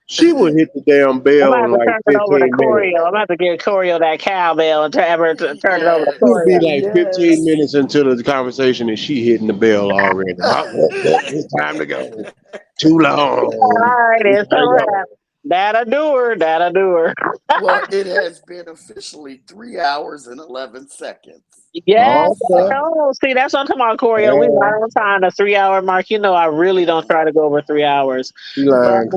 D: She would hit the damn bell in like 15 minutes.
A: I'm gonna have to give Choreo that cowbell and turn it over to
D: Choreo. It would be like 15 minutes into the conversation and she hitting the bell already. It's time to go. Too long.
A: All right, it's all right. That'll do her.
C: Well, it has been officially 3 hours and 11 seconds.
A: Yes. Oh, see, that's what I'm talking about, Choreo. We right on time, the 3 hour mark. You know, I really don't try to go over 3 hours. But,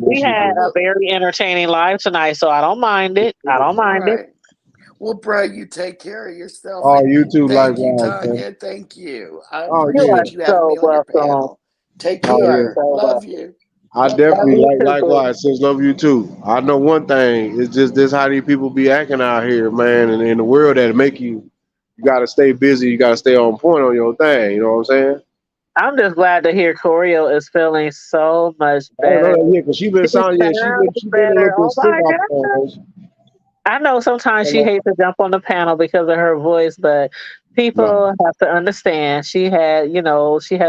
A: we had a very entertaining live tonight, so I don't mind it.
C: Well, bro, you take care of yourself.
D: Oh, you too,
C: thank you, Tanya. Thank you. I appreciate you having me on your panel. Take care. Love you.
D: I definitely likewise. Sis, love you too. I know one thing. It's just this how these people be acting out here, man, and in the world that make you gotta stay busy. You gotta stay on point on your thing. You know what I'm saying?
A: I'm just glad to hear Choreo is feeling so much better.
D: Yeah, because she been sounding. She been a little sick.
A: I know sometimes she hates to jump on the panel because of her voice, but people have to understand she had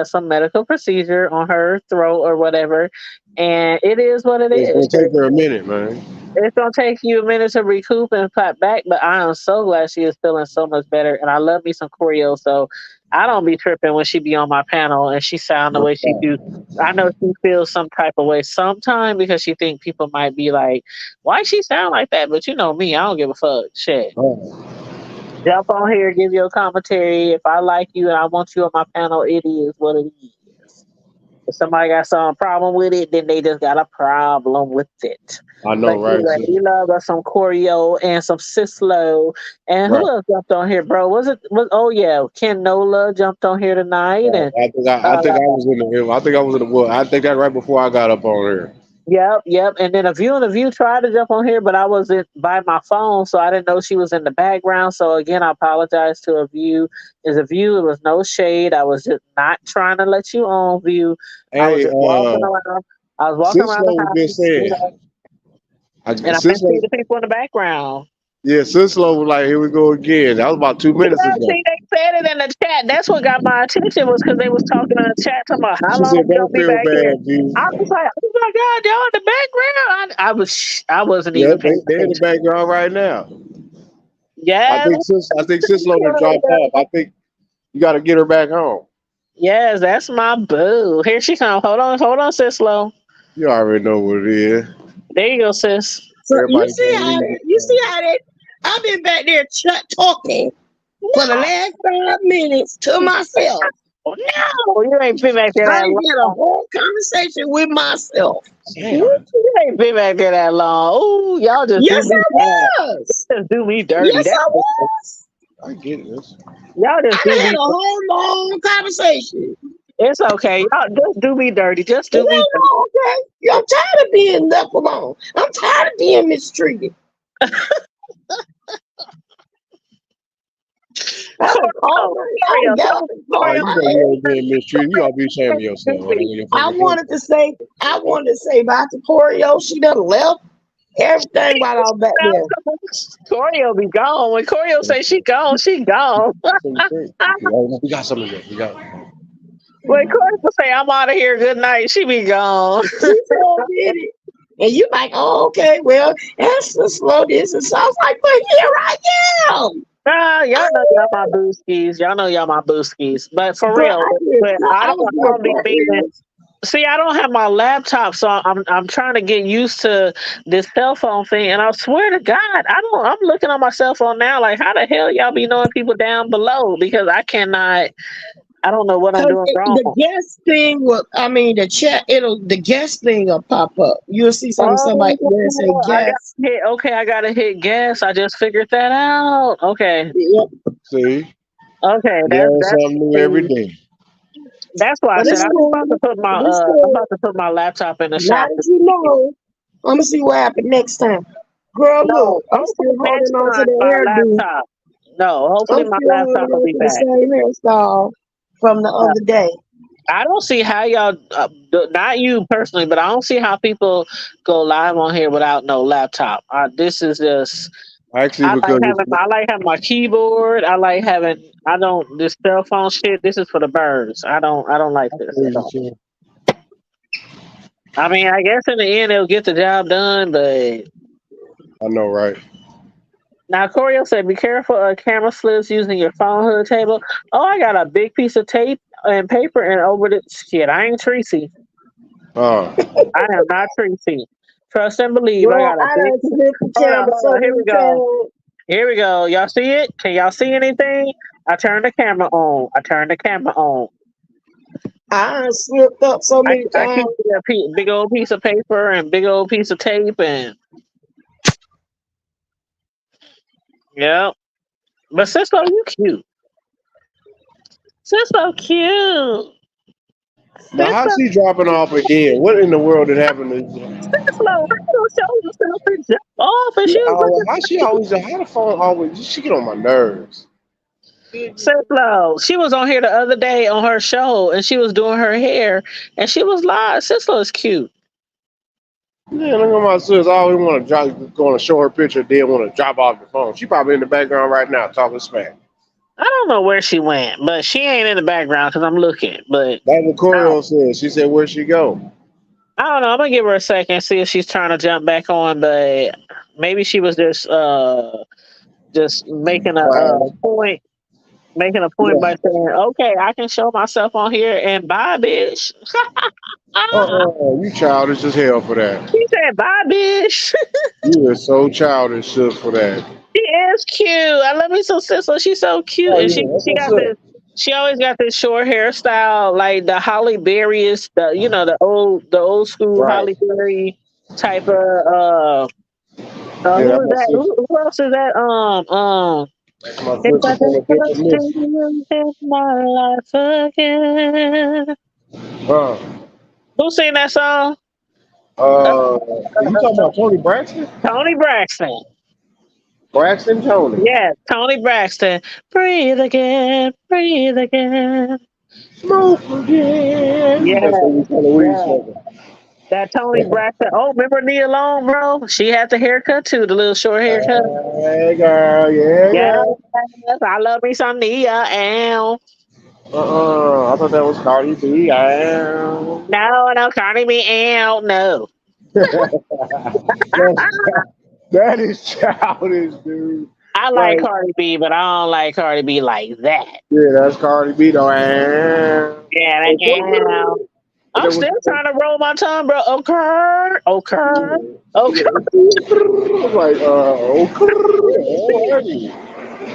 A: some medical procedure on her throat or whatever, and it is what it is.
D: It's gonna take her a minute, man.
A: It's gonna take you a minute to recoup and pop back, but I am so glad she is feeling so much better, and I love me some Choreo, so I don't be tripping when she be on my panel and she sound the way she do. I know she feels some type of way sometime because she think people might be like, why she sound like that? But you know me, I don't give a fuck. Shit. Jump on here, give your commentary. If I like you and I want you on my panel, it is what it is. If somebody got some problem with it, then they just got a problem with it.
D: I know, right?
A: We love us some Choreo and some Sislo. And who else jumped on here, bro? Ken Nola jumped on here tonight. And
D: I think I was in the. I think I was in the. I think that right before I got up on here.
A: Yep. And then a view tried to jump on here, but I wasn't by my phone, so I didn't know she was in the background. So again, I apologize to a view. As a view, it was no shade. I was just not trying to let you on view.
D: Hey,
A: I was just walking around. I was walking around the house. And I can see the people in the background.
D: Yeah, Sislo was like, here we go again. That was about 2 minutes ago.
A: See, they said it in the chat. That's what got my attention was because they was talking in the chat talking about how long they'll be back here. I was like, oh my God, y'all in the background. I wasn't even paying
D: they're in the background right now.
A: Yeah.
D: I think Sislo done dropped off. I think you got to get her back home.
A: Yes, that's my boo. Here she comes. Hold on, Sislo.
D: You already know what it is.
A: There you go, sis.
F: So you see how that I've been back there talking for the last 5 minutes to myself.
A: No, you ain't been back there that long.
F: I had a whole conversation with myself.
A: You ain't been back there that long. Ooh, y'all just do me dirty.
F: Yes, I was.
D: I get this.
A: Y'all just
F: had a whole long conversation.
A: It's okay. Y'all just do me dirty. Just do me dirty.
F: Okay. I'm tired of being left alone. I'm tired of being mistreated.
D: You being mistreated. You ought to be ashamed of yourself.
F: I wanted to say bye to Choreo. She done left. Everything while I was back there.
A: Choreo be gone. When Choreo say she gone, she gone.
D: We got something there. We got.
A: When Choreo say I'm out of here, good night, she be gone.
F: And you like, oh, okay, well, that's the slow distance. So I was like, but here I am.
A: Y'all know y'all my booskies. Y'all know y'all my booskies. But for
F: But
A: real,
F: I was
A: I
F: doing
A: don't be meaning. See, I don't have my laptop, so I'm trying to get used to this cell phone thing. And I swear to God, I'm looking on my cell phone now, like how the hell y'all be knowing people down below? Because I cannot. I don't know what I'm
F: because
A: doing wrong.
F: the guest thing will, I mean, the chat, the guest thing will pop up. You'll see somebody there say
A: Oh,
F: guest.
A: I gotta hit guess. I just figured that out. Okay,
F: Yep.
D: See,
A: okay,
D: learn something new every day.
A: that's why I
F: But
A: said
F: it's cool. It's
A: I'm
F: cool.
A: about to put my laptop in the
F: Now
A: shop.
F: that you know, I'm gonna see what happened next time. Girl,
A: No,
F: look, I'm still
A: hopefully next
F: holding on to
A: time
F: the
A: my
F: hairdo.
A: laptop. No, hopefully
F: I'm
A: my
F: still
A: laptop
F: holding
A: will
F: on
A: be
F: to the
A: back.
F: same hairstyle from the other day.
A: I don't see how y'all, not you personally, but I don't see how people go live on here without no laptop. This is just,
D: Actually, because
A: I like having my keyboard. I don't, this cell phone shit, this is for the birds. I don't like this at all. I mean, I guess in the end it'll get the job done, but
D: I know, right?
A: now Corio said, be careful of camera slips using your phone hood table. Oh, I got a big piece of tape and paper and over the shit. I ain't Treecey. I am not Treecey. Trust and believe. I
F: Girl,
A: got a
F: I
A: big.
F: done flipped the camera
A: Hold
F: so
A: on. Here we
F: many
A: go.
F: times.
A: Here we go. Y'all see it? Can y'all see anything? I turned the camera on.
F: I done slipped up so many
A: I keep
F: times.
A: a big old piece of paper and big old piece of tape and yeah. But Cisco, you cute. Cisco, cute.
D: Now,
A: Cisco,
D: how's she dropping off again? What in the world did happen to
A: Cisco, how you show yourself and jump off and she was looking
D: how she always, how the phone always, she get on my nerves.
A: Cisco. She was on here the other day on her show and she was doing her hair and she was live. Cisco is cute.
D: Yeah, look at my sis. I always want to go and show her picture, then want to drop off the phone. She probably in the background right now talking smack.
A: I don't know where she went, but she ain't in the background because I'm looking. But
D: That's what Corio said. She said, "Where'd she go?"
A: I don't know. I'm gonna give her a second, see if she's trying to jump back on. But maybe she was just making a
D: Class.
A: point, making a point by
D: Yeah.
A: saying, "Okay, I can show myself on here and bye, bitch."
D: You childish as hell for that.
A: She said, "Bye, bitch."
D: You are so childish, sis, for that.
A: She is cute. I love me some sister. She's so cute,
D: Oh
A: and
D: yeah, that's
A: she
D: what's
A: got
D: up.
A: this. She always got this short hairstyle, like the Holly Berry is the old school
D: Right.
A: Holly Berry type of
D: Yeah,
A: who
D: that's
A: is
D: my
A: that?
D: sister.
A: Who else is that?
D: That's my
A: If I
D: sister from
A: could
D: a
A: touch
D: different miss.
A: you in my life again.
D: Uh,
A: Who sing that song? Uh,
D: you talking about Tony Braxton?
A: Tony Braxton.
D: Braxton Tony.
A: Yeah, Tony Braxton. Breathe again, breathe again.
D: Smoke again.
A: Yeah,
D: That's what we call a weed
A: yeah.
D: smoker.
A: That Tony Braxton. Oh, remember Nia Long, bro? She had the haircut too, the little short haircut.
D: Hey girl, yeah
A: Yes,
D: girl.
A: I love me some Nia. Ow.
D: I thought that was Cardi B.
A: No, no, Cardi B. Ow, no.
D: That's, that is childish, dude.
A: I like
D: Like,
A: Cardi B, but I don't like Cardi B like that.
D: yeah, that's Cardi B though.
A: Yeah, that, ow. I'm
D: That was
A: still trying to roll my tongue, bro. Okay, okay, okay.
D: like, okay.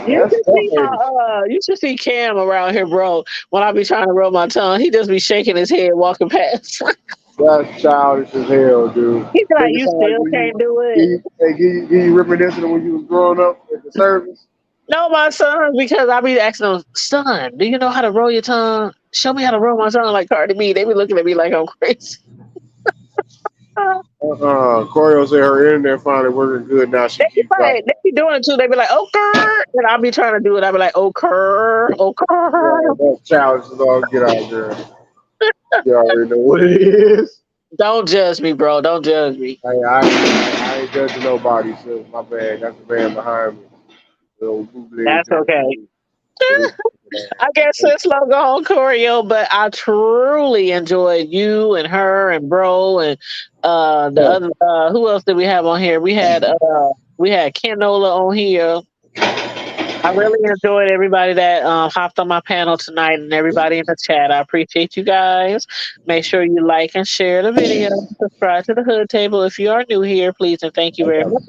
D: That's tough, ain't it?
A: You should see Cam around here, bro. When I be trying to roll my tongue, he just be shaking his head walking past.
D: That's childish as hell, dude.
A: He's like,
D: Make it
A: you
D: sound like
A: still
D: when
A: can't do it.
D: give you reminiscent when you was growing up at the service.
A: No, my son, because I be asking them, son, do you know how to roll your tongue? Show me how to roll my tongue like Cardi B. They be looking at me like I'm crazy.
D: Corio said her internet finally working good now. She keeps dropping.
A: They be doing it too. They be like, okay. And I'll be trying to do it. I'll be like, okay, okay.
D: Yeah, that's childish as all get out there. You already know what it is.
A: Don't judge me, bro. Don't judge me.
D: I ain't judging nobody, so my bad. That's the man behind me. Little bootleg.
A: That's okay. I guess it's logo on Choreo, but I truly enjoyed you and her and bro and the other who else did we have on here? We had Kenola on here. I really enjoyed everybody that hopped on my panel tonight and everybody in the chat. I appreciate you guys. Make sure you like and share the video. Subscribe to the Hood Table if you are new here, please, and thank you very much.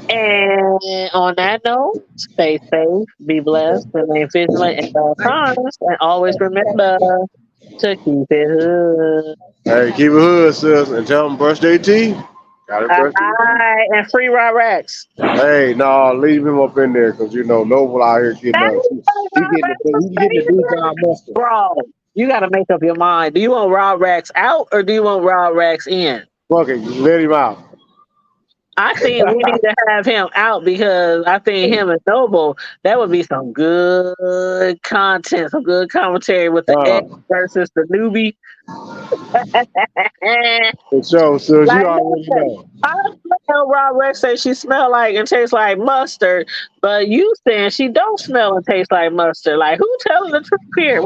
A: And on that note, stay safe, be blessed, remain vigilant at all times, and always remember to keep it hood.
D: Hey, keep it hood, sis, and tell them brush their teeth. Gotta
A: All
D: brush their teeth.
A: right, and free raw Rex.
D: Hey, no, leave him up in there because you know Noble out here getting
A: Hey,
D: he getting he getting the blue dog mustard.
A: bro, you got to make up your mind. Do you want Raw Rex out or do you want Raw Rex in?
D: Fuck it, let him out.
A: I think we need to have him out because I think him and Noble, that would be some good content, some good commentary with the X versus the newbie.
D: For sure, sis, you
A: Like,
D: already
A: listen,
D: know.
A: I smell Raw Rex say she smell like and tastes like mustard, but you saying she don't smell and taste like mustard. Like, who telling the truth here?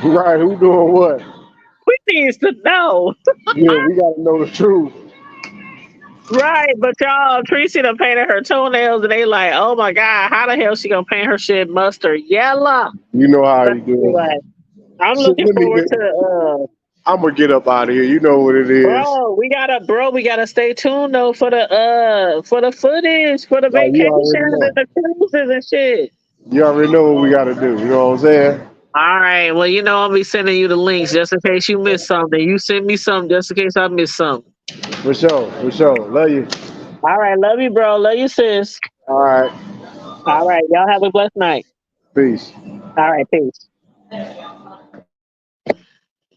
D: Right, who doing what?
A: We needs to know.
D: Yeah, we gotta know the truth.
A: Right, but y'all, Treecey done painted her toenails and they like, oh my God, how the hell she gonna paint her shit mustard yellow?
D: You know how
A: But
D: you do
A: anyway,
D: it.
A: I'm
D: So
A: looking forward to
D: I'm gonna get up out of here. You know what it is.
A: we gotta stay tuned though for the footage, for the
D: No, you
A: vacations
D: already
A: and
D: know.
A: the cruises and shit.
D: You already know what we gotta do. You know what I'm saying?
A: All right, well, you know I'll be sending you the links just in case you miss something. You send me something just in case I miss something.
D: For sure, for sure. Love you.
A: All right, love you, bro. Love you, sis.
D: All right.
A: All right, y'all have a blessed night.
D: Peace.
A: All right, peace.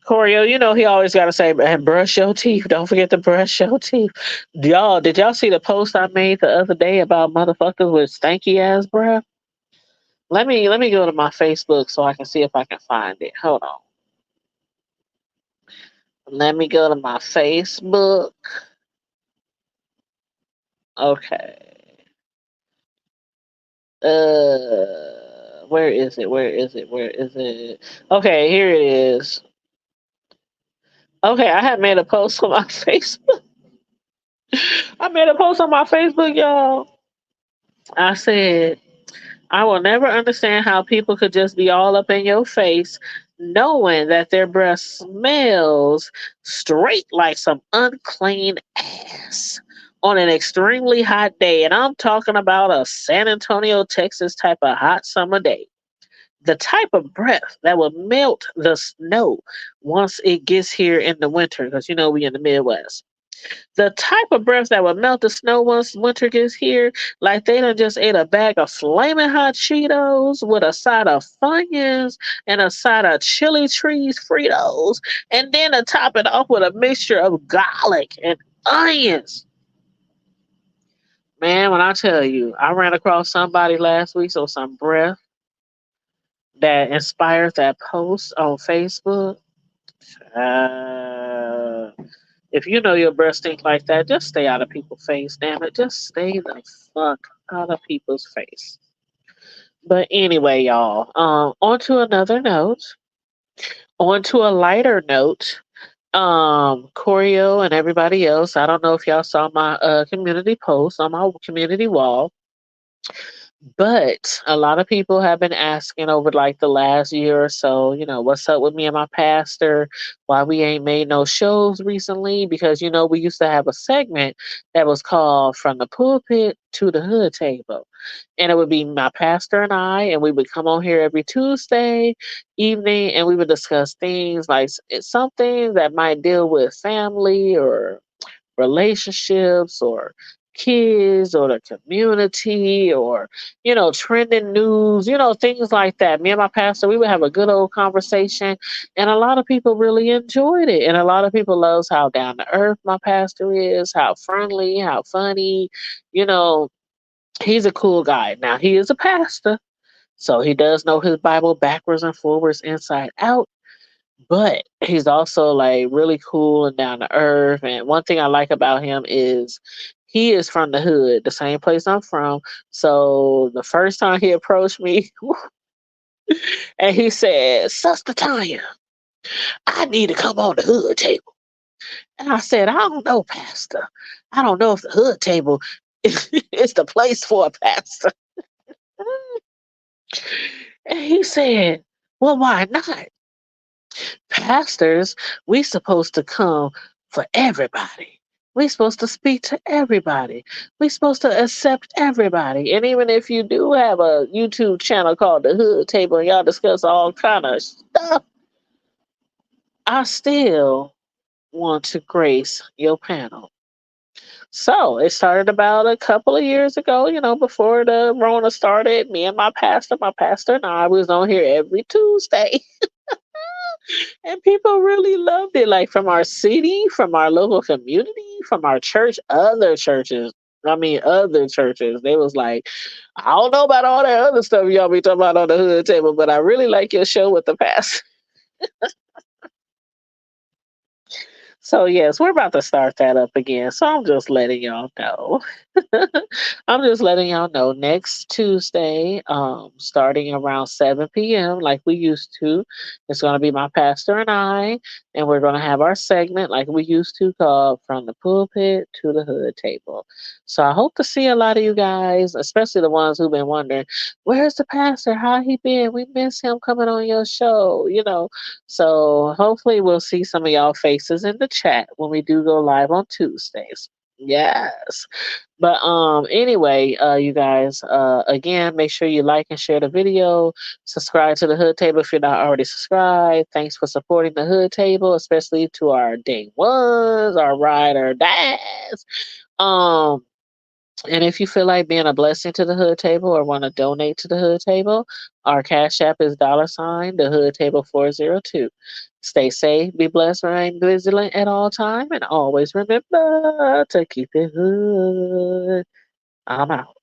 A: Corio, you know he always got to say, "And brush your teeth. Don't forget to brush your teeth." Y'all, did y'all see the post I made the other day about motherfuckers with stanky ass breath? Let me go to my Facebook so I can see if I can find it. Hold on. Let me go to my Facebook. Okay. Where is it? Where is it? Where is it? Okay, here it is. Okay, I had made a post on my Facebook. I made a post on my Facebook, y'all. I said, I will never understand how people could just be all up in your face knowing that their breath smells straight like some unclean ass on an extremely hot day. And I'm talking about a San Antonio, Texas type of hot summer day. The type of breath that will melt the snow once it gets here in the winter, because you know we in the Midwest. The type of breath that would melt the snow once winter gets here, like they done just ate a bag of flaming hot Cheetos with a side of Funyuns and a side of chili trees Fritos, and then to top it off with a mixture of garlic and onions. Man, when I tell you, I ran across somebody last week, so some breath that inspired that post on Facebook. Uh, If you know your breath stink like that, just stay out of people's face. Damn it, just stay the fuck out of people's face. But anyway, y'all. On to another note. On to a lighter note. Corio and everybody else. I don't know if y'all saw my community post on my community wall. But a lot of people have been asking over like the last year or so, what's up with me and my pastor? Why we ain't made no shows recently? Because, we used to have a segment that was called From the Pulpit to the Hood Table. And it would be my pastor and I, and we would come on here every Tuesday evening and we would discuss things like it's something that might deal with family or relationships or kids or the community or trending news, things like that. Me and my pastor, we would have a good old conversation, and a lot of people really enjoyed it, and a lot of people loves how down to earth my pastor is, how friendly, how funny. you know he's a cool guy. Now he is a pastor, so he does know his Bible backwards and forwards, inside out, but he's also like really cool and down to earth. And one thing I like about him is he is from the hood, the same place I'm from. So the first time he approached me and he said, Sister Tanya, I need to come on the hood table. And I said, I don't know, Pastor. I don't know if the hood table is the place for a pastor. And he said, well, why not? Pastors, we supposed to come for everybody. We supposed to speak to everybody. We supposed to accept everybody. And even if you do have a YouTube channel called The Hood Table and y'all discuss all kind of stuff, I still want to grace your panel. So it started about a couple of years ago, before the Rona started. Me and my pastor and I was on here every Tuesday. And people really loved it, like from our city, from our local community, from our church, other churches. I mean, other churches. They was like, I don't know about all that other stuff y'all be talking about on the hood table, but I really like your show with the pastor. So yes, we're about to start that up again. So I'm just letting y'all know. I'm just letting y'all know next Tuesday, starting around 7 p.m. like we used to. It's gonna be my pastor and I, and we're gonna have our segment like we used to called From the Pulpit to the Hood Table. So I hope to see a lot of you guys, especially the ones who've been wondering, where's the pastor? How he been? We miss him coming on your show. So hopefully we'll see some of y'all faces in the chat when we do go live on Tuesdays. Yes. But anyway, you guys, again, make sure you like and share the video. Subscribe to the Hood Table if you're not already subscribed. Thanks for supporting the Hood Table, especially to our day ones, our ride or dies. And if you feel like being a blessing to the Hood Table or want to donate to the Hood Table, our Cash App is $ the Hood Table 402. Stay safe, be blessed, remain vigilant at all time, and always remember to keep it hood. I'm out.